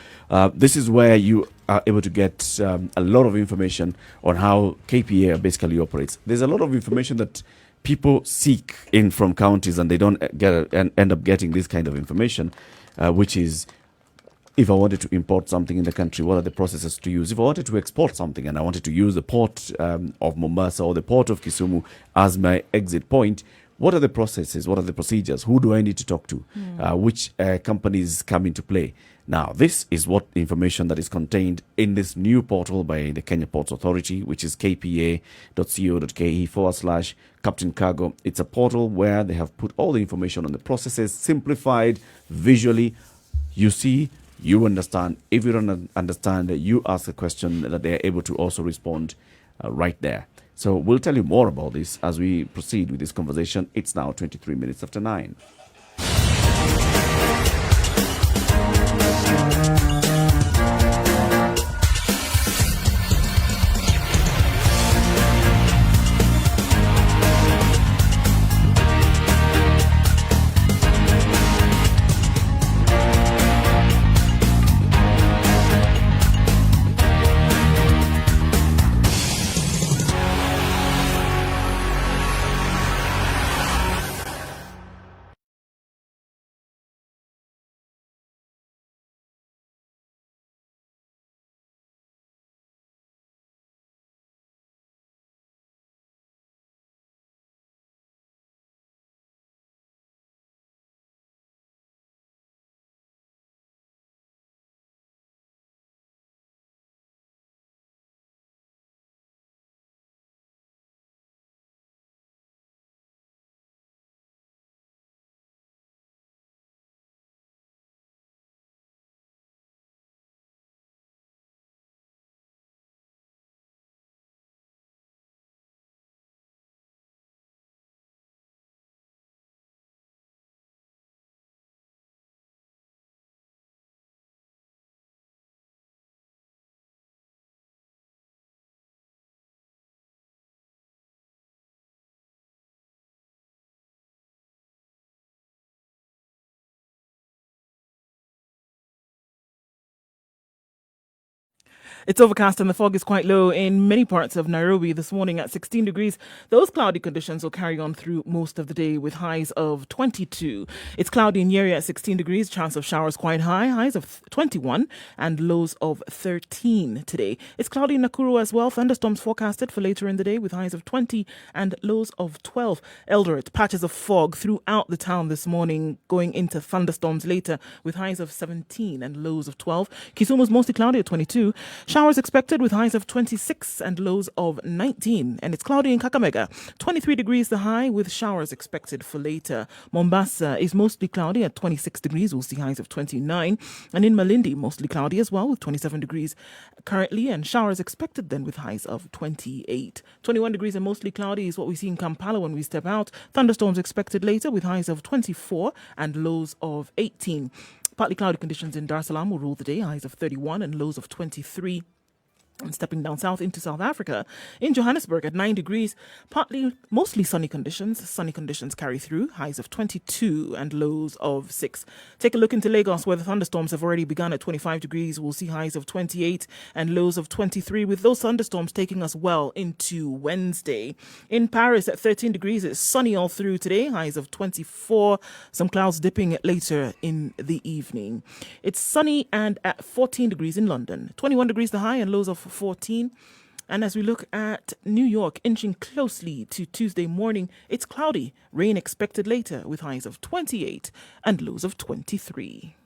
This is where you are able to get a lot of information on how KPA basically operates. There's a lot of information that people seek in from counties, and they don't get and end up getting this kind of information, which is, if I wanted to import something in the country, what are the processes to use? If I wanted to export something and I wanted to use the port of Mombasa or the port of Kisumu as my exit point, what are the processes? What are the procedures? Who do I need to talk to? Which companies come into play? Now, this is what information that is contained in this new portal by the Kenya Ports Authority, which is kpa.co.ke/Captain Cargo. It's a portal where they have put all the information on the processes, simplified visually. You see, you understand. If you don't understand, you ask a question that they are able to also respond right there. So we'll tell you more about this as we proceed with this conversation. It's now 23 minutes after 9. It's overcast and the fog is quite low in many parts of Nairobi this morning at 16 degrees. Those cloudy conditions will carry on through most of the day with highs of 22. It's cloudy in Njeri at 16 degrees, chance of showers quite high, highs of 21 and lows of 13 today. It's cloudy in Nakuru as well, thunderstorms forecasted for later in the day with highs of 20 and lows of 12. Eldoret, patches of fog throughout the town this morning, going into thunderstorms later with highs of 17 and lows of 12. Kisumu is mostly cloudy at 22. Showers expected with highs of 26 and lows of 19. And it's cloudy in Kakamega. 23 degrees the high with showers expected for later. Mombasa is mostly cloudy at 26 degrees. We'll see highs of 29. And in Malindi, mostly cloudy as well with 27 degrees currently. And showers expected then with highs of 28. 21 degrees and mostly cloudy is what we see in Kampala when we step out. Thunderstorms expected later with highs of 24 and lows of 18. Partly cloudy conditions in Dar es Salaam will rule the day, highs of 31 and lows of 23. And stepping down south into South Africa, in Johannesburg at 9 degrees, mostly sunny conditions. Sunny conditions carry through, highs of 22 and lows of 6. Take a look into Lagos, where the thunderstorms have already begun at 25 degrees. We'll see highs of 28 and lows of 23, with those thunderstorms taking us well into Wednesday. In Paris at 13 degrees, it's sunny all through today, highs of 24, some clouds dipping later in the evening. It's sunny and at 14 degrees in London, 21 degrees the high and lows of 14. And as we look at New York, inching closely to Tuesday morning, it's cloudy, rain expected later with highs of 28 and lows of 23.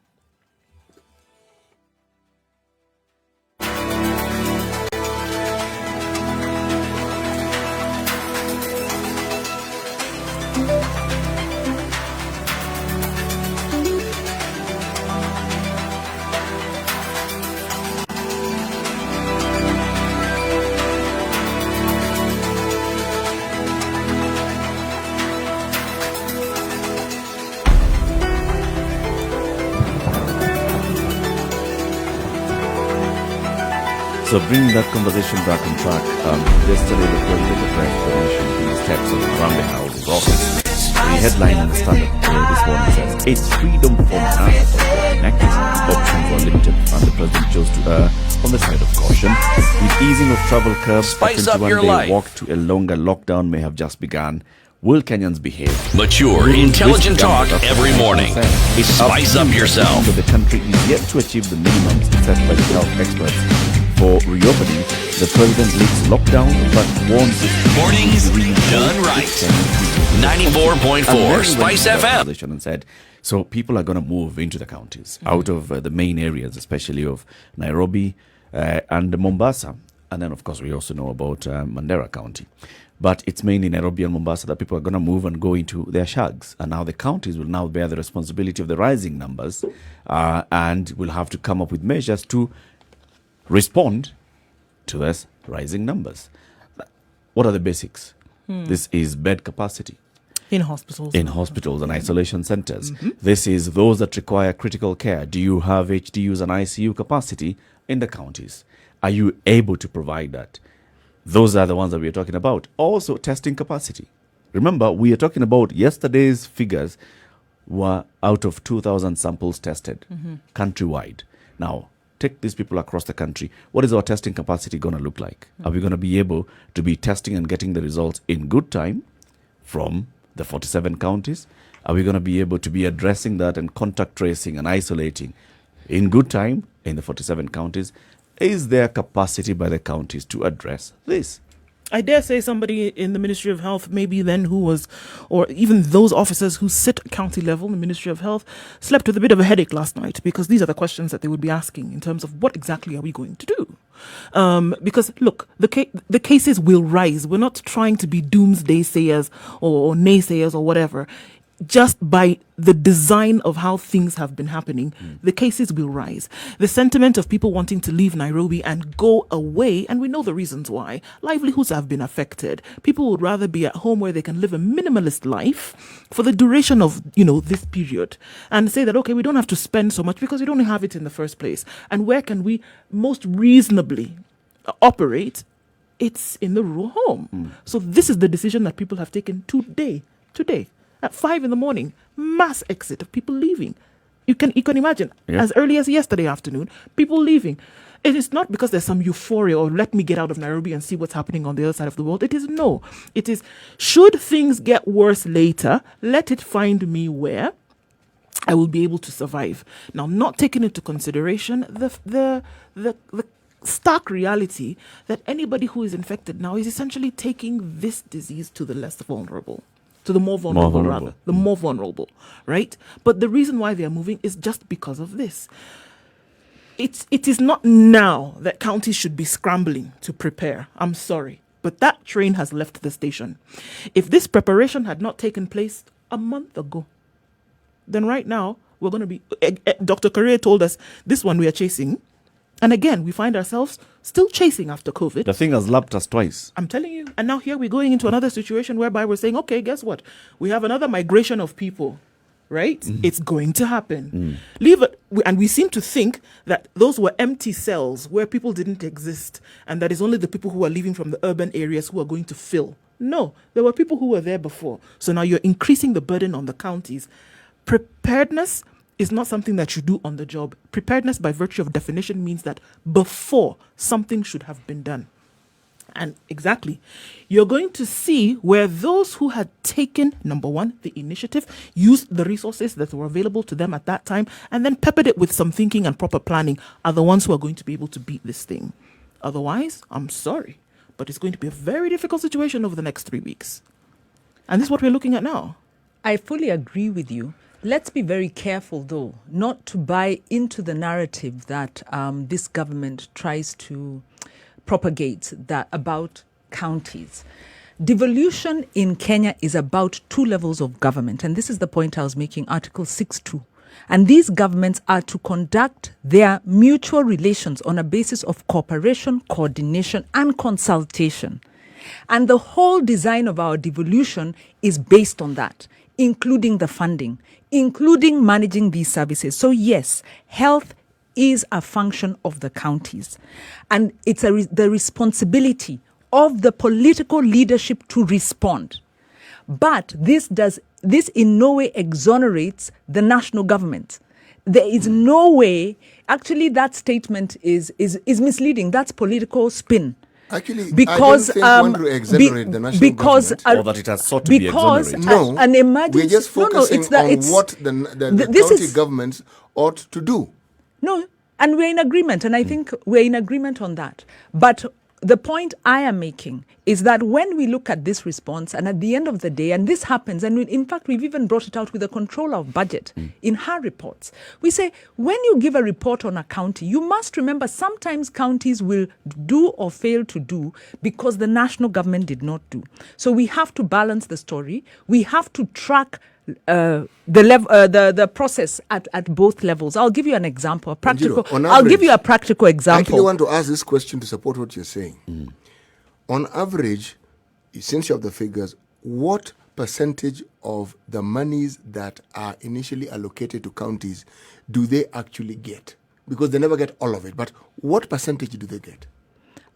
So bringing that conversation back on track, yesterday the President of the Press commissioned the steps of around the House's office. headline in the Standard this morning says, it's freedom from us. Next, options were limited, and the president chose to err on the side of caution. With easing of travel curbs, Spice a up your 21-day life. walk to a longer lockdown may have just begun. Will Kenyans behave? Mature, intelligent talk every morning. Spice up yourself. The country is yet to achieve the minimums set by the health experts for reopening. The president lifts lockdown but warns Mornings done right. 94.4 Spice FM. And said, so people are going to move into the counties, out of the main areas, especially of Nairobi and Mombasa. And then, of course, we also know about Mandera County. But it's mainly Nairobi and Mombasa that people are going to move and go into their shags. And now the counties will now bear the responsibility of the rising numbers and will have to come up with measures to respond to those rising numbers. What are the basics? This is bed capacity. In hospitals. In hospitals and isolation centers. This is those that require critical care. Do you have HDUs and ICU capacity in the counties? Are you able to provide that? Those are the ones that we are talking about. Also, testing capacity. Remember, we are talking about yesterday's figures were out of 2,000 samples tested countrywide. Now, take these people across the country. What is our testing capacity going to look like? Are we going to be able to be testing and getting the results in good time from the 47 counties? Are we going to be able to be addressing that and contact tracing and isolating in good time in the 47 counties? Is there capacity by the counties to address this? I dare say somebody in the Ministry of Health, maybe then who was, or even those officers who sit at county level in the Ministry of Health, slept with a bit of a headache last night, because these are the questions that they would be asking in terms of what exactly are we going to do? Because look, the cases will rise. We're not trying to be doomsday sayers or naysayers or whatever. Just by the design of how things have been happening, the cases will rise. The sentiment of people wanting to leave Nairobi and go away, and we know the reasons why. Livelihoods have been affected. People would rather be at home where they can live a minimalist life for the duration of, this period, and say that, okay, we don't have to spend so much because we don't have it in the first place. And where can we most reasonably operate? It's in the rural home. So this is the decision that people have taken today. At 5 a.m, mass exit of people leaving. You can imagine, as early as yesterday afternoon, people leaving. It is not because there's some euphoria or let me get out of Nairobi and see what's happening on the other side of the world. It is, should things get worse later, let it find me where I will be able to survive. Now, not taking into consideration the stark reality that anybody who is infected now is essentially taking this disease to the less vulnerable. To the more vulnerable, right? But the reason why they are moving is just because of this. It is not now that counties should be scrambling to prepare. I'm sorry, but that train has left the station. If this preparation had not taken place a month ago, then right now we're going to be... Dr. Korea told us this one we are chasing. And again, we find ourselves still chasing after COVID. The thing has lapped us twice. I'm telling you. And now here we're going into another situation whereby we're saying, okay, guess what? We have another migration of people, right? It's going to happen. Leave it. And we seem to think that those were empty cells where people didn't exist. And that is only the people who are leaving from the urban areas who are going to fill. No, there were people who were there before. So now you're increasing the burden on the counties. Preparedness is not something that you do on the job. Preparedness, by virtue of definition, means that before something should have been done. And exactly, you're going to see where those who had taken, number one, the initiative, used the resources that were available to them at that time, and then peppered it with some thinking and proper planning, are the ones who are going to be able to beat this thing. Otherwise, I'm sorry, but it's going to be a very difficult situation over the next 3 weeks. And this is what we're looking at now. I fully agree with you. Let's be very careful, though, not to buy into the narrative that this government tries to propagate that about counties. Devolution in Kenya is about 2 levels of government, and this is the point I was making, Article 6.2. And these governments are to conduct their mutual relations on a basis of cooperation, coordination, and consultation. And the whole design of our devolution is based on that, including the funding, including managing these services. So yes, health is a function of the counties. And it's the responsibility of the political leadership to respond. But this does this in no way exonerates the national government. There is no way. Actually, that statement is misleading. That's political spin. Actually, Because I don't think one to exonerate the national government. Or that it has sought to be because exonerated. No, an emergency. we're just focusing it's the, on it's, what the this county is- governments ought to do. No, and we're in agreement, and I think we're in agreement on that. But the point I am making is that when we look at this response, and at the end of the day, and this happens, and in fact, we've even brought it out with the controller of budget in her reports. We say, when you give a report on a county, you must remember sometimes counties will do or fail to do because the national government did not do. So we have to balance the story. We have to track the process at both levels. I'll give you an example. I'll give you a practical I example. actually want to ask this question to support what you're saying. On average, since you have the figures, what percentage of the monies that are initially allocated to counties do they actually get? Because they never get all of it. But what percentage do they get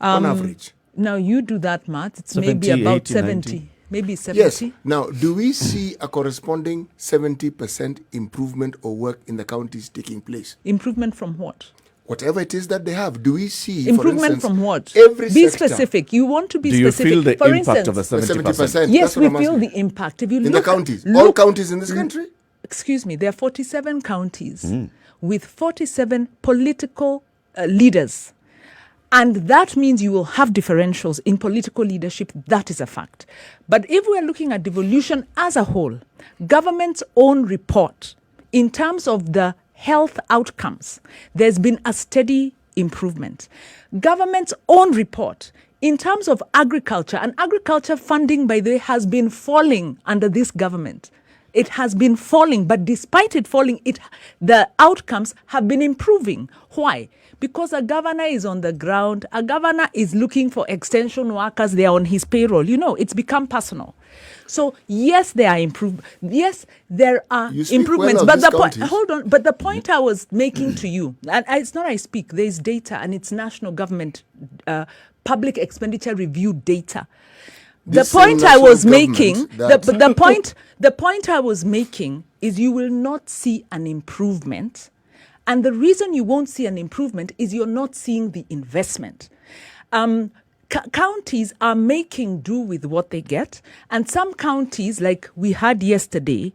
on average? Now you do that math. It's 70, maybe about 80, 70. 90. Maybe 70. Yes. Now, do we see a corresponding 70% improvement or work in the counties taking place? Improvement from what? Whatever it is that they have, do we see, Improvement for instance, from what? every Be sector specific. You want to be Do you specific. feel the For impact of the instance, 70%? yes, That's what we I'm feel asking. the impact. If you In look the counties, at, all counties in this country? Excuse me, there are 47 counties with 47 political leaders. And that means you will have differentials in political leadership. That is a fact. But if we're looking at devolution as a whole, government's own report, in terms of the health outcomes, there's been a steady improvement. Government's own report, in terms of agriculture, and agriculture funding, by the way, has been falling under this government. It has been falling, but despite it falling, the outcomes have been improving. Why? Because a governor is on the ground, a governor is looking for extension workers, they are on his payroll. You know, it's become personal. So yes, there are Yes, there are You speak improvements. well of But these the point, counties. hold on. But the point I was making to you, and it's not I speak. There is data, and it's national government public expenditure review data. The This same point I national was government making, that- the point I was making is you will not see an improvement, and the reason you won't see an improvement is you're not seeing the investment. Counties are making do with what they get, and some counties, like we had yesterday,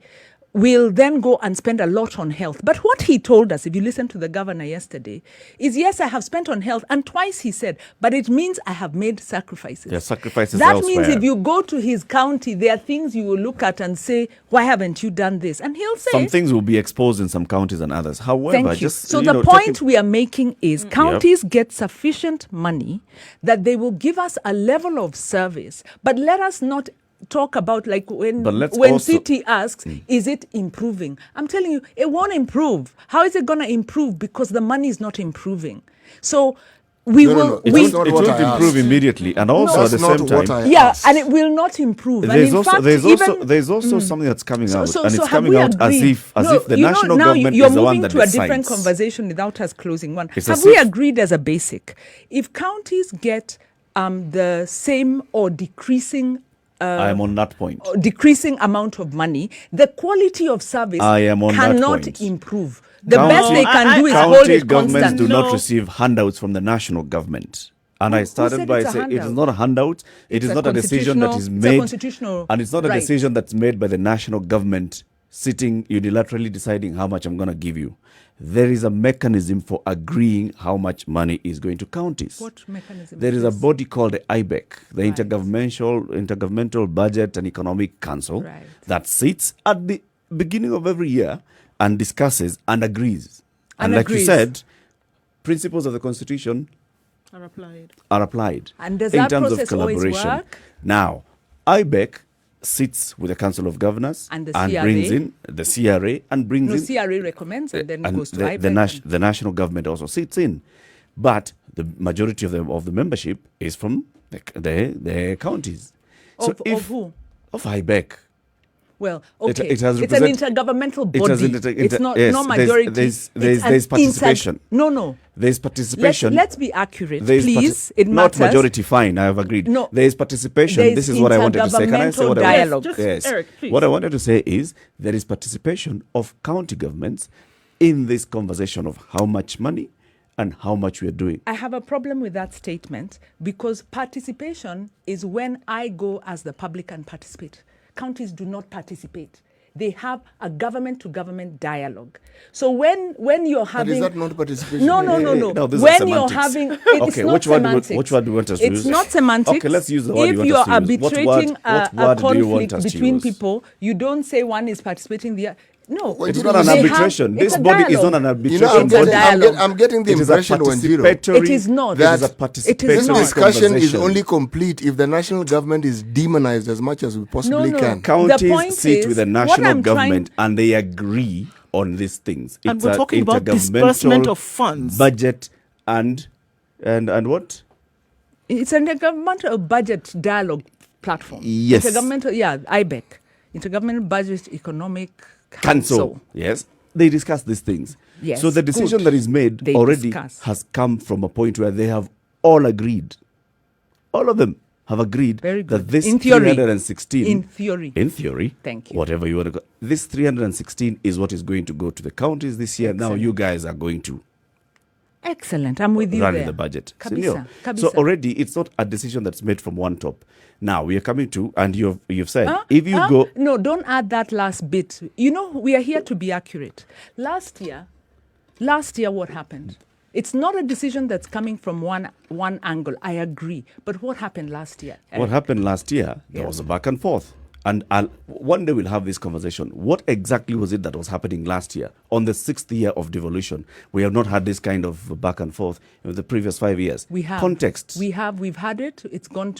will then go and spend a lot on health. But what he told us, if you listen to the governor yesterday, is yes, I have spent on health, and twice he said, but it means I have made sacrifices. There are sacrifices That elsewhere. means if you go to his county, there are things you will look at and say, why haven't you done this? And he'll say, Some things will be exposed in some counties and others. However, thank you. just So you the know, point taking- we are making is counties get sufficient money that they will give us a level of service. But let us not talk about like when But let's also- City asks, is it improving? I'm telling you, it won't improve. How is it going to improve? Because the money is not improving. So we No, no, will. no. It We- won't, not it what won't I improve asked. immediately, and also That's at the not same what time, I yeah, asked. and it will not improve. And there's in also fact, there's also something that's coming out, and it's have coming we out as agreed? if the you know, national now government you're is the one moving that to a different decides. conversation without us closing one. It's Have as we if- agreed as a basic? If counties get the same or decreasing I am on that point. decreasing amount of money, the quality of service I am on that cannot point. improve. The best they can I- do is I- hold County it governments constant. do not No. receive handouts from the national government. And I Who started said by it's a saying it is handout? not a handout. It It's is a not a decision that is constitutional- it's a made. constitutional And it's not a right. decision that's made by the national government sitting unilaterally deciding how much I'm going to give you. There is a mechanism for agreeing how much money is going to counties. What mechanism There is is a this? body called the IBEC, the Right. Intergovernmental Budget and Economic Council, Right. that sits at the beginning of every year and discusses and agrees. And like you agrees. said, principles of the Constitution Are applied. are applied And does in that terms of process always collaboration. work? Now, IBEC sits with the Council of Governors And the CRA? brings in the CRA and brings No, in CRA recommends and then and goes to the, IBEC. the national government also sits in, but the majority of the membership is from the counties. Of who? Of IBEC. Well, okay. It has it's an represent- intergovernmental It body. has It's not yes, no majority. There's participation. No. There's participation. Let's be accurate, There's please. It not matters. majority. Fine, I have agreed. No. There is participation. There This is is what I wanted to say. Can I say what I wanted? dialogue. Just, Yes. Eric, please. What I wanted to say is there is participation of county governments in this conversation of how much money and how much we are doing. I have a problem with that statement because participation is when I go as the public and participate. Counties do not participate. They have a government-to-government dialogue. So when you're But having... is that not participation? No. No, these are When you're semantics. having... It's Okay, not which word semantics. which word do you want us to use? It's not semantics. Okay, let's use the word if you want you're us to use. What arbitrating word a do you want conflict us to between use? people, you don't say one is participating, the other... No. Well, It's you not know, an they have- arbitration. it's This a body is dialogue. not an You arbitration know, It's a body. dialogue. I'm getting the It is a impression, Wanjiru, participatory. It is not. It is a that participatory it is this not. discussion is conversation. only complete if the national government is demonized as much as we possibly No. can. Counties The point sit is, with the what national I'm government and they agree on these things. And It's we're a talking about intergovernmental disbursement of funds. budget and what? It's an intergovernmental budget dialogue platform. Yes. Intergovernmental, IBEC. Intergovernmental Budget Economic Council. Yes. They discuss these things. Yes, So the decision good. that is made They already discuss. has come from a point where they have all agreed. All of them have agreed Very good. that this In theory. 316 In theory. in theory, Thank you. whatever you want to go, this 316 is what is going to go to the counties this year. Now Excellent. you guys are going to Excellent. I'm with you run there. the budget. Kabisa. So Kabisa. already it's not a decision that's made from one top. Now we are coming to, and you've said, if you go, No, don't add that last bit. You know, we are here to be accurate. Last year, what happened? It's not a decision that's coming from one angle. I agree. But what happened last year? what happened last year, there was a back and forth. And one day we'll have this conversation. What exactly was it that was happening last year on the 6th year of devolution? We have not had this kind of back and forth in the previous 5 years. We have Context. We've had it. It's gone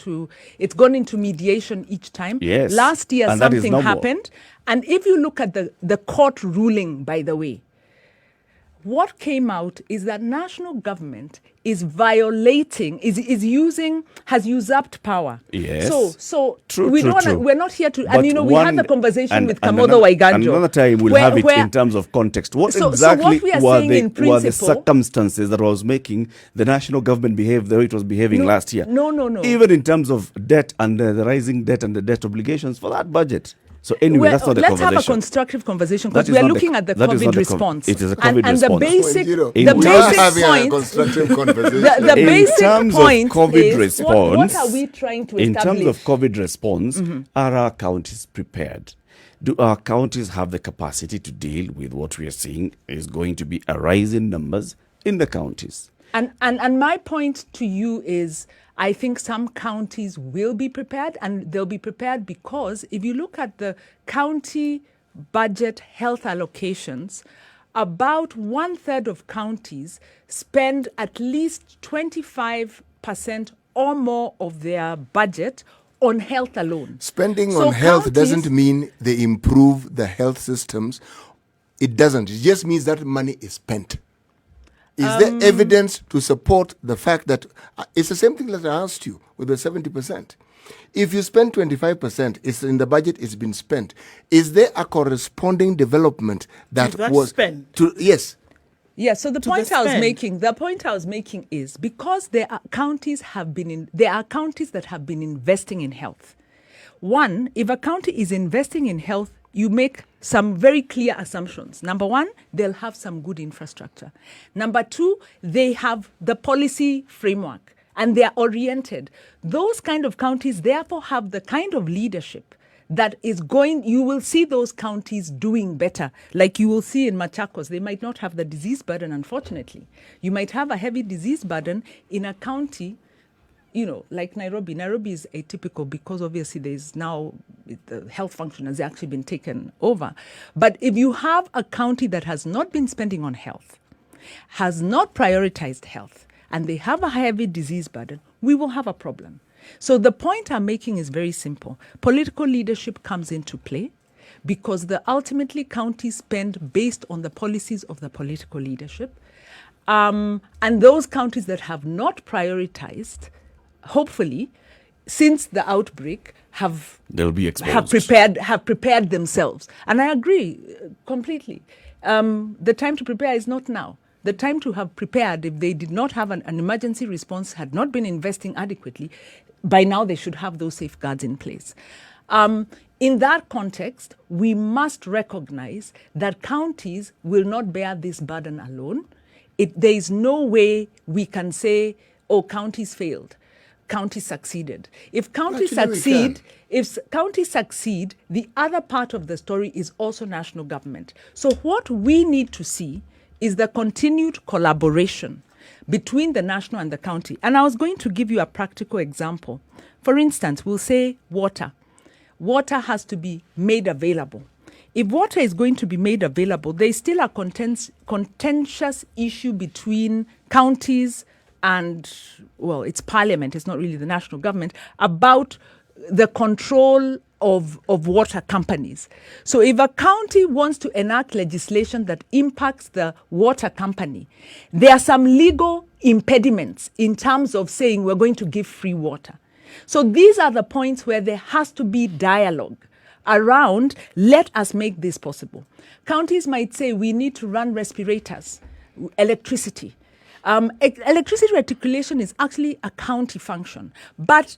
into mediation each time. Yes. Last year And that is something no more. happened. And if you look at the court ruling, by the way, what came out is that national government is violating, has usurped power. Yes. So True, we true, don't. true. We're not here to. But And we had the conversation and with another- Kamodo Waiganjo. Another time we'll have it in terms of context. What So exactly what we are were saying the in principle- circumstances that was making the national government behave the way it was behaving No, last year? no. Even in terms of debt and the rising debt and the debt obligations for that budget. So anyway, that's not the let's conversation. have a constructive conversation That because is we are not the- looking at the that is not COVID the response. it is a COVID and response. the basic, Wanjiru, In the terms- we are basic having a point, constructive conversation. the In basic terms of point COVID is response, what are we trying to in establish? terms of COVID response, are our counties prepared? Do our counties have the capacity to deal with what we are seeing is going to be a rise in numbers in the counties? And my point to you is, I think some counties will be prepared, and they'll be prepared because if you look at the county budget health allocations, about 1/3 of counties spend at least 25% or more of their budget on health alone. Spending So on health counties- doesn't mean they improve the health systems. It doesn't. It just means that money is spent. Is there evidence to support the fact that it's the same thing that I asked you with the 70%? If you spend 25%, it's in the budget, it's been spent. Is there a corresponding development that To that was spend. Yes. Yeah, so the To point the I was spend. making is because there are counties that have been investing in health. One, if a county is investing in health, you make some very clear assumptions. Number one, they'll have some good infrastructure. Number two, they have the policy framework and they're oriented. Those kind of counties therefore have the kind of leadership that is going, you will see those counties doing better. Like you will see in Machakos, they might not have the disease burden, unfortunately. You might have a heavy disease burden in a county, like Nairobi. Nairobi is atypical because obviously there's now, the health function has actually been taken over. But if you have a county that has not been spending on health, has not prioritized health, and they have a heavy disease burden, we will have a problem. So the point I'm making is very simple. Political leadership comes into play because ultimately counties spend based on the policies of the political leadership. And those counties that have not prioritized, hopefully, since the outbreak, they'll be exposed. have prepared themselves. And I agree completely. The time to prepare is not now. The time to have prepared, if they did not have an emergency response, had not been investing adequately, by now they should have those safeguards in place. In that context, we must recognize that counties will not bear this burden alone. There is no way we can say, oh, counties failed, counties succeeded. If counties succeed, the other part of the story is also national government. So what we need to see is the continued collaboration between the national and the county. And I was going to give you a practical example. For instance, we'll say water. Water has to be made available. If water is going to be made available, there is still a contentious issue between counties and, well, it's parliament, it's not really the national government, about the control of water companies. So if a county wants to enact legislation that impacts the water company, there are some legal impediments in terms of saying we're going to give free water. So these are the points where there has to be dialogue around, let us make this possible. Counties might say we need to run respirators, electricity. Electricity reticulation is actually a county function, but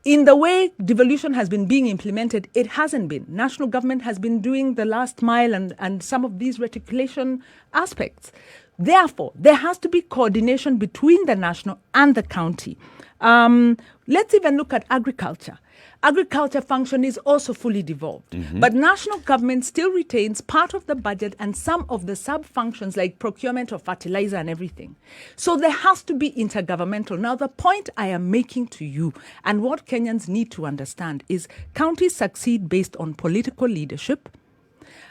in the way devolution has been being implemented, it hasn't been. National government has been doing the last mile and some of these reticulation aspects. Therefore, there has to be coordination between the national and the county. Let's even look at agriculture. Agriculture function is also fully devolved. But national government still retains part of the budget and some of the sub-functions like procurement of fertilizer and everything. So there has to be intergovernmental. Now, the point I am making to you and what Kenyans need to understand is counties succeed based on political leadership,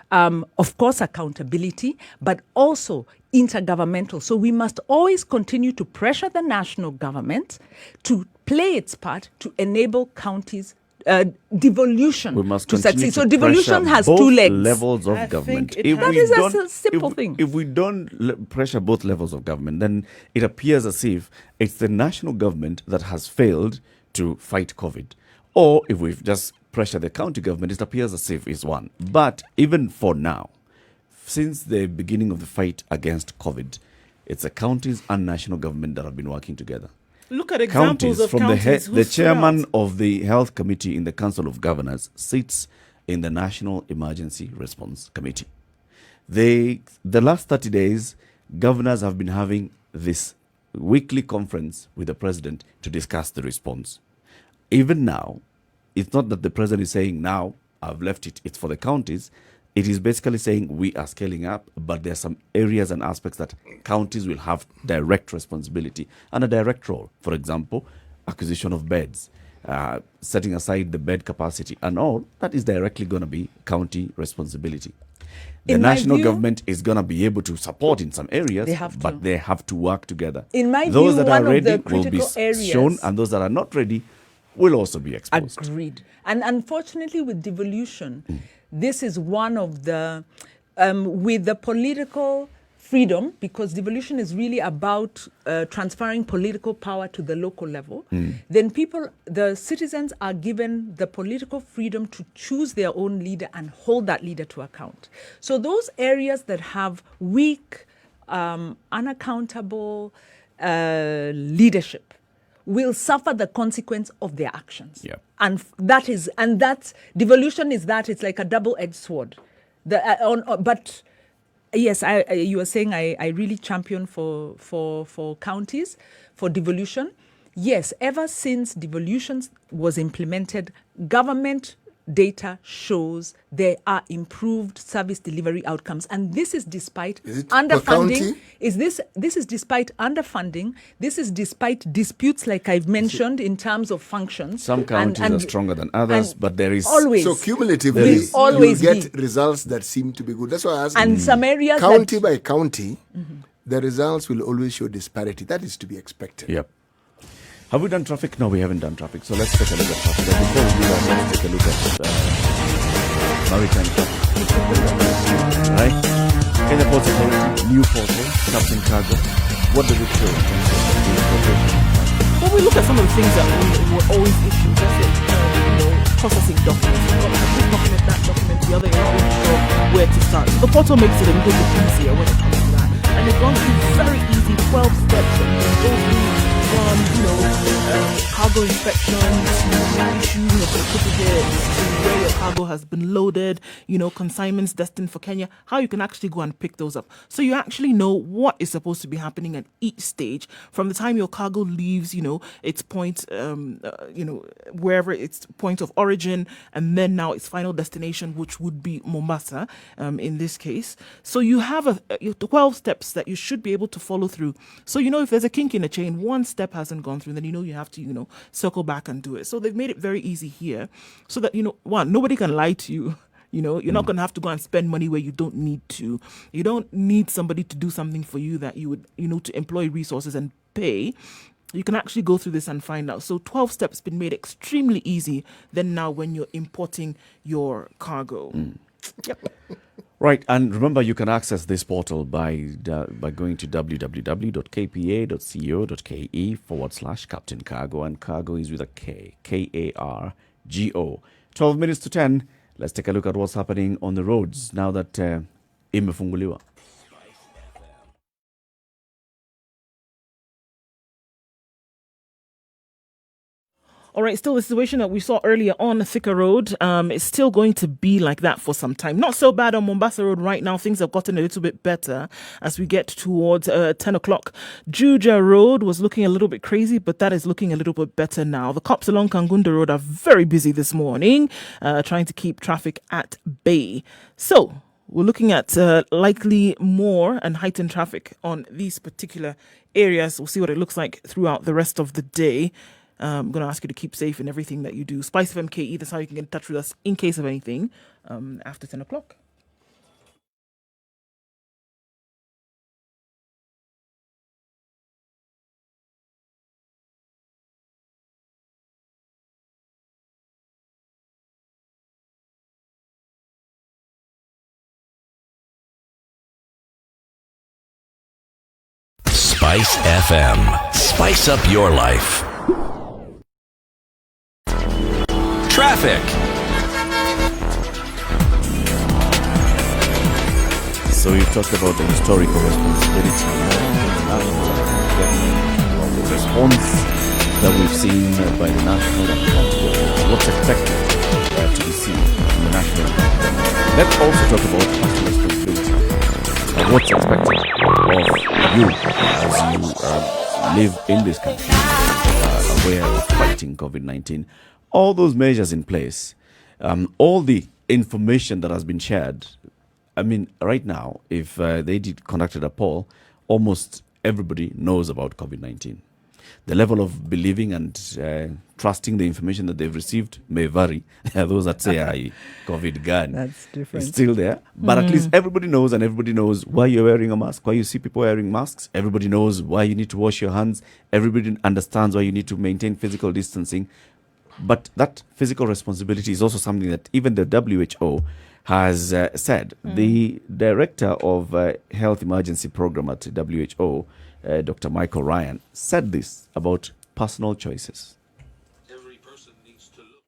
of course, accountability, but also intergovernmental. So we must always continue to pressure the national government to play its part to enable counties devolution we must to succeed. So to devolution has both two legs. levels of I government. think it That is a simple thing. If we don't pressure both levels of government, then it appears as if it's the national government that has failed to fight COVID. Or if we've just pressured the county government, it appears as if it's one. But even for now, since the beginning of the fight against COVID, it's the counties and national government that have been working together. Look at examples of from counties. the chairman of the health committee in the Council of Governors sits in the National Emergency Response Committee. The last 30 days, governors have been having this weekly conference with the president to discuss the response. Even now, it's not that the president is saying, now I've left it, it's for the counties. It is basically saying we are scaling up, but there are some areas and aspects that counties will have direct responsibility and a direct role. For example, acquisition of beds, setting aside the bed capacity and all, that is directly going to be county responsibility. The national government is going to be able to support in some areas, but they have to work together. In my those view, that are one ready of the will be critical shown, and those that are not ready will also be exposed. Agreed. And unfortunately, with devolution, this is one of the, with the political freedom, because devolution is really about transferring political power to the local level, then the citizens are given the political freedom to choose their own leader and hold that leader to account. So those areas that have weak, unaccountable leadership will suffer the consequence of their actions. Yeah. And that's devolution is that it's like a double-edged sword. But yes, you were saying I really champion for counties, for devolution. Yes, ever since devolution was implemented, government data shows there are improved service delivery outcomes, and this is despite underfunding. This is despite underfunding. This is despite disputes, like I've mentioned, in terms of functions. Some counties are stronger than others, but there is always. So cumulatively, you get results that seem to be good. That's why I ask. And some areas, county by county, the results will always show disparity. That is to be expected. Yep. Have we done traffic? No, we haven't done traffic. So let's take a look at traffic. But before we do that, let's take a look at maritime traffic. Right? Kenya Ports Authority, new portal, Captain Cargo. What does it show in terms of the transportation? When we look at some of the things that were always issues, processing documents. You've got this document, that document, the other. You're not really sure where to start. So the portal makes it a little bit easier when it comes to that. And it's gone through very easy 12 steps that you can go through from, cargo inspection to issuing of certificate to where your cargo has been loaded, consignments destined for Kenya, how you can actually go and pick those up. So you actually know what is supposed to be happening at each stage from the time your cargo leaves, its point, wherever its point of origin, and then now its final destination, which would be Mombasa, in this case. So you have 12 steps that you should be able to follow through. So, if there's a kink in a chain, one step hasn't gone through, then you have to, circle back and do it. So they've made it very easy here so that, one, nobody can lie to you. You're not going to have to go and spend money where you don't need to. You don't need somebody to do something for you that you would, to employ resources and pay. You can actually go through this and find out. So 12 steps been made extremely easy than now when you're importing your cargo. Yep. Right, and remember you can access this portal by going to www.kpa.co.ke/Captain Cargo, and cargo is with a K, K-A-R-G-O. 12 minutes to 10. Let's take a look at what's happening on the roads now that imefunguliwa. All right, still the situation that we saw earlier on Thika Road is still going to be like that for some time. Not so bad on Mombasa Road right now. Things have gotten a little bit better as we get towards 10 o'clock. Juja Road was looking a little bit crazy, but that is looking a little bit better now. The cops along Kangunda Road are very busy this morning, trying to keep traffic at bay. So we're looking at likely more and heightened traffic on these particular areas. We'll see what it looks like throughout the rest of the day. I'm going to ask you to keep safe in everything that you do. Spice FM KE, that's how you can get in touch with us in case of anything after 10 o'clock. Spice FM. Spice up your life. Traffic. So we've talked about the historical responsibility of the response that we've seen by the national and county government. What's expected to be seen in the national government. Let's also talk about personal responsibility. What's expected of you as you live in this country, aware of fighting COVID-19. All those measures in place, all the information that has been shared. I mean, right now, if they conducted a poll, almost everybody knows about COVID-19. The level of believing and trusting the information that they've received may vary. Those that say, COVID gone, That's different. it's still there. But at least everybody knows, and everybody knows why you're wearing a mask, why you see people wearing masks. Everybody knows why you need to wash your hands. Everybody understands why you need to maintain physical distancing. But that physical responsibility is also something that even the WHO has said. The director of Health Emergency Program at WHO, Dr. Michael Ryan, said this about personal choices. Every person needs to look.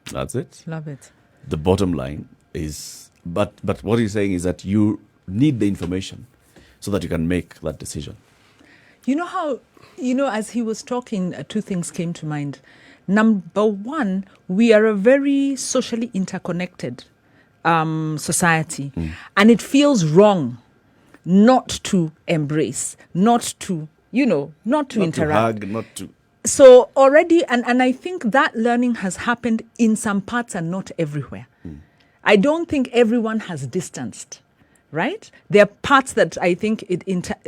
That's it. Love it. The bottom line is, but what he's saying is that you need the information so that you can make that decision. You know how, as he was talking, two things came to mind. Number one, we are a very socially interconnected society. And it feels wrong not to embrace, not to, not to Not interact. to hug, not to. So already, and I think that learning has happened in some parts and not everywhere. I don't think everyone has distanced, right? There are parts that I think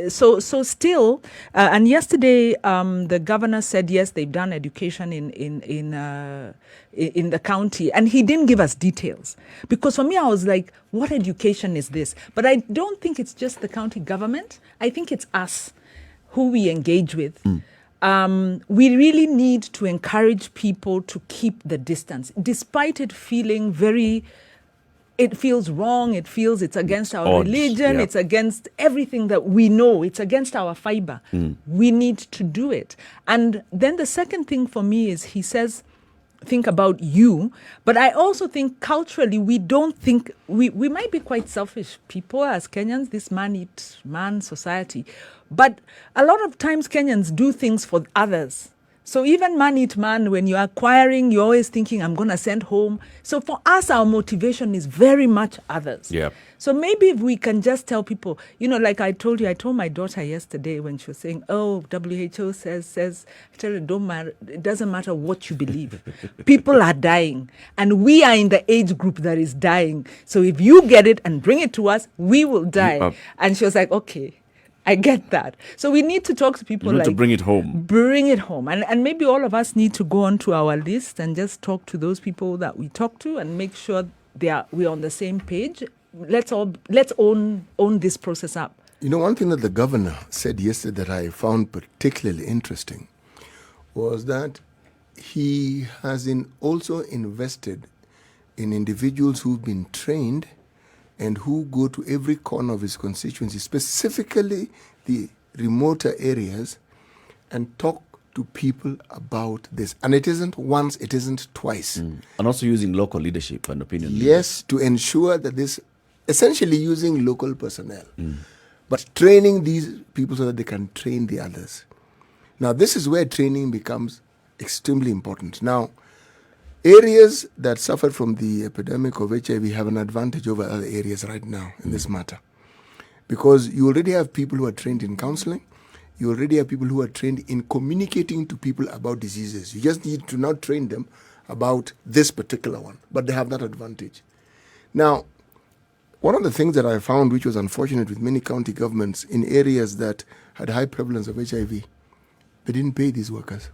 so still. And yesterday, the governor said yes, they've done education in the county, and he didn't give us details, because for me I was like, what education is this? But I don't think it's just the county government. I think it's us who we engage with. We really need to encourage people to keep the distance, despite it feeling it feels wrong, it feels it's against our Odd, religion, yeah. it's against everything that we know, it's against our fiber. We need to do it. And then the second thing for me is, he says, think about you, but I also think culturally we don't think, we might be quite selfish people as Kenyans, this man-eat-man society, but a lot of times Kenyans do things for others. So even man-eat-man, when you're acquiring, you're always thinking, I'm going to send home. So for us, our motivation is very much others. Yeah. So maybe if we can just tell people, like I told my daughter yesterday when she was saying, oh, WHO says, I tell her, it doesn't matter what you believe. People are dying, and we are in the age group that is dying. So if you get it and bring it to us, we will die. And she was like, okay. I get that. So we need to talk to people, You need to bring it home. Bring it home. And maybe all of us need to go onto our list and just talk to those people that we talk to and make sure we're on the same page. Let's own this process up. One thing that the governor said yesterday that I found particularly interesting was that he has also invested in individuals who've been trained and who go to every corner of his constituency, specifically the remoter areas, and talk to people about this. And it isn't once, it isn't twice. And also using local leadership and opinion. Yes, to ensure that this, essentially using local personnel, but training these people so that they can train the others. Now, this is where training becomes extremely important. Now, areas that suffered from the epidemic of HIV have an advantage over other areas right now in this matter, because you already have people who are trained in counseling. You already have people who are trained in communicating to people about diseases. You just need to now train them about this particular one, but they have that advantage. Now, one of the things that I found, which was unfortunate with many county governments in areas that had high prevalence of HIV, they didn't pay these workers.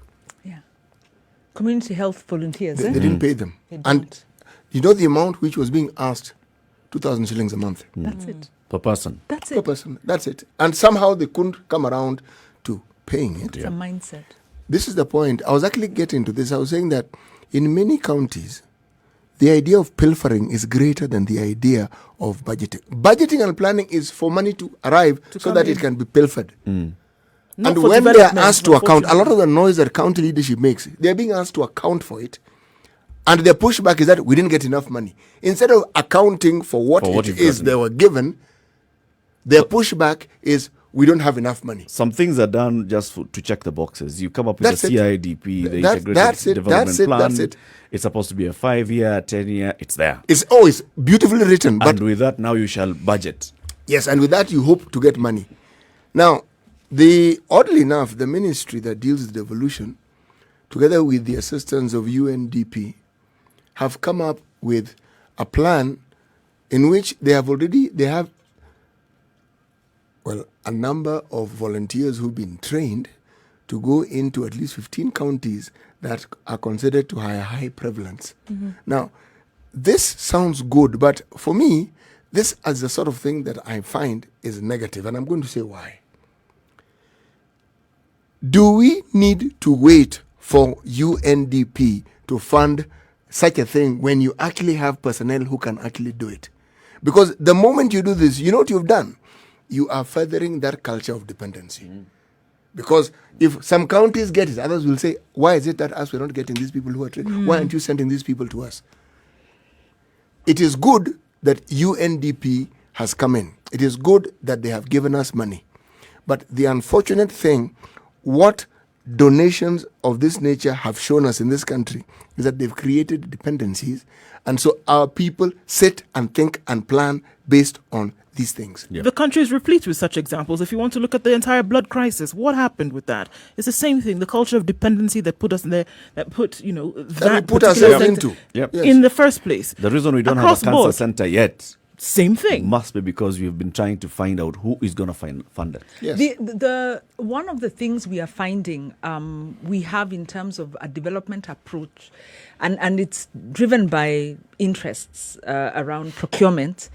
Community health volunteers, They didn't pay them. And the amount which was being asked, 2,000 shillings a month. That's it. Per person. That's Per it. person. That's it. And somehow they couldn't come around to paying it. It's a mindset. This is the point. I was actually getting to this. I was saying that in many counties, the idea of pilfering is greater than the idea of budgeting. Budgeting and planning is for money to arrive so that it can be pilfered. Not And for when they are development, asked to not for account, a lot of development. the noise that county leadership makes, they're being asked to account for it. And their pushback is that we didn't get enough money. Instead of accounting for what it you've is gotten. they were given, their pushback is we don't have enough money. Some things are done just to check the boxes. You come up with That's the it. CIDP, the That's Integrated it. Development That's it. Plan. That's it. It's supposed to be a 5-year, 10-year. It's there. It's always beautifully written. But And with that, now you shall budget. yes, and with that you hope to get money. Now, oddly enough, the ministry that deals with devolution, together with the assistance of UNDP, have come up with a plan in which they have a number of volunteers who've been trained to go into at least 15 counties that are considered to have high prevalence. Now, this sounds good, but for me, this is the sort of thing that I find is negative, and I'm going to say why. Do we need to wait for UNDP to fund such a thing when you actually have personnel who can actually do it? Because the moment you do this, you know what you've done? You are furthering that culture of dependency. Because if some counties get it, others will say, why is it that us, we're not getting these people who are trained? Why aren't you sending these people to us? It is good that UNDP has come in. It is good that they have given us money. But the unfortunate thing, what donations of this nature have shown us in this country is that they've created dependencies. And so our people sit and think and plan based on these things. Yeah. The country is replete with such examples. If you want to look at the entire blood crisis, what happened with that? It's the same thing. The culture of dependency that put us in there, that put, you know, That we that put particular ourselves sector into. Yep. Yes. in the first place. The reason we don't Across have a cancer board. center yet Same thing. must be because we've been trying to find out who is going to fund it. Yes. The one of the things we are finding we have in terms of a development approach, and it's driven by interests around procurement,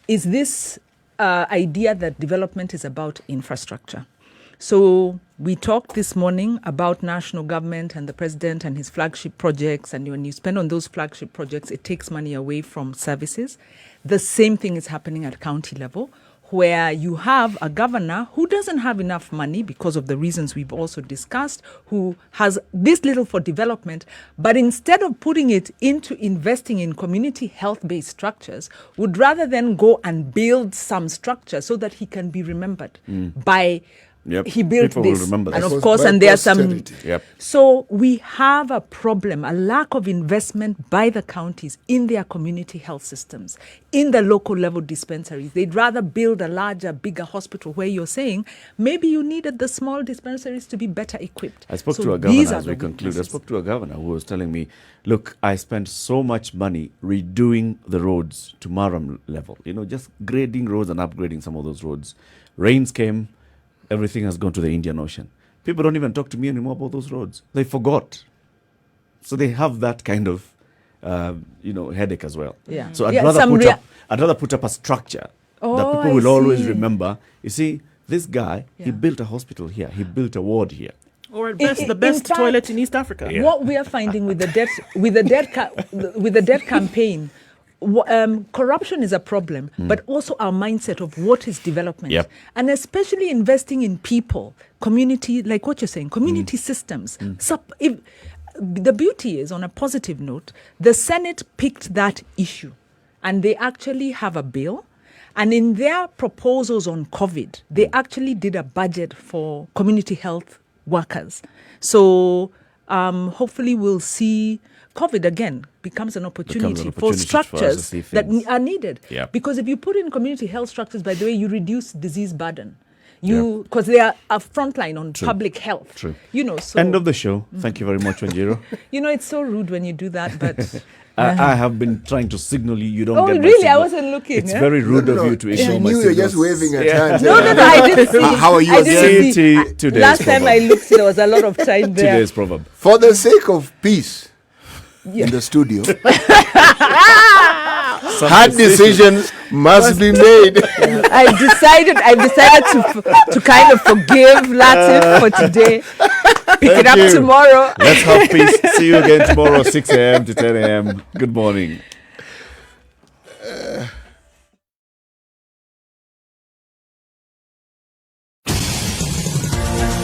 is this idea that development is about infrastructure. So we talked this morning about national government and the president and his flagship projects, and when you spend on those flagship projects, it takes money away from services. The same thing is happening at county level, where you have a governor who doesn't have enough money because of the reasons we've also discussed, who has this little for development, but instead of putting it into investing in community health-based structures, would rather then go and build some structure so that he can be remembered by... Yep. He built People will this, remember and that. of course, By and there are some. posterity. Yep. So we have a problem, a lack of investment by the counties in their community health systems, in the local level dispensaries. They'd rather build a larger, bigger hospital where you're saying maybe you needed the small dispensaries to be better equipped. I spoke So to a these governor are as the we conclude. I weaknesses. spoke to a governor who was telling me, look, I spent so much money redoing the roads to Maram level, you know, just grading roads and upgrading some of those roads. Rains came, everything has gone to the Indian Ocean. People don't even talk to me anymore about those roads. They forgot. So they have that kind of, headache as well. Yeah. So I'd Yeah, rather some put up a structure that Oh, people I will always see. remember. You see, this guy, he Yeah. built a hospital here. He built a ward here. Or at best, the in best fact, toilet in East Africa. Yeah. What we are finding with the debt campaign, corruption is a problem, but also our mindset of what is development, Yep. and especially investing in people, community, like what you're saying, community systems. If the beauty is, on a positive note, the Senate picked that issue, and they actually have a bill. And in their proposals on COVID, they actually did a budget for community health workers. So hopefully we'll see COVID again becomes an opportunity, for opportunity for us to structures see that things. are needed. Yeah. Because if you put in community health structures, by the way, you reduce disease burden. Because they are a frontline on public health. True. You know, so End of the show. Thank you very much, Wanjiro. you know, it's so rude when you do that, but I have been trying to signal you. You don't Oh, get my really? I signal. wasn't looking, It's eh? very rude No, of you to she ignore my knew signals. you're just waving at Yeah. hands. no, I didn't see. How are you I didn't see. CT, 2 days Last time I proverb. looked, there was a lot of time there. Today's proverb. For the sake of peace in the studio, hard decisions must be made. I decided to kind of forgive Latiff for today. Pick it up you. tomorrow. Let's have peace. See you again tomorrow, 6 a.m. to 10 a.m. Good morning.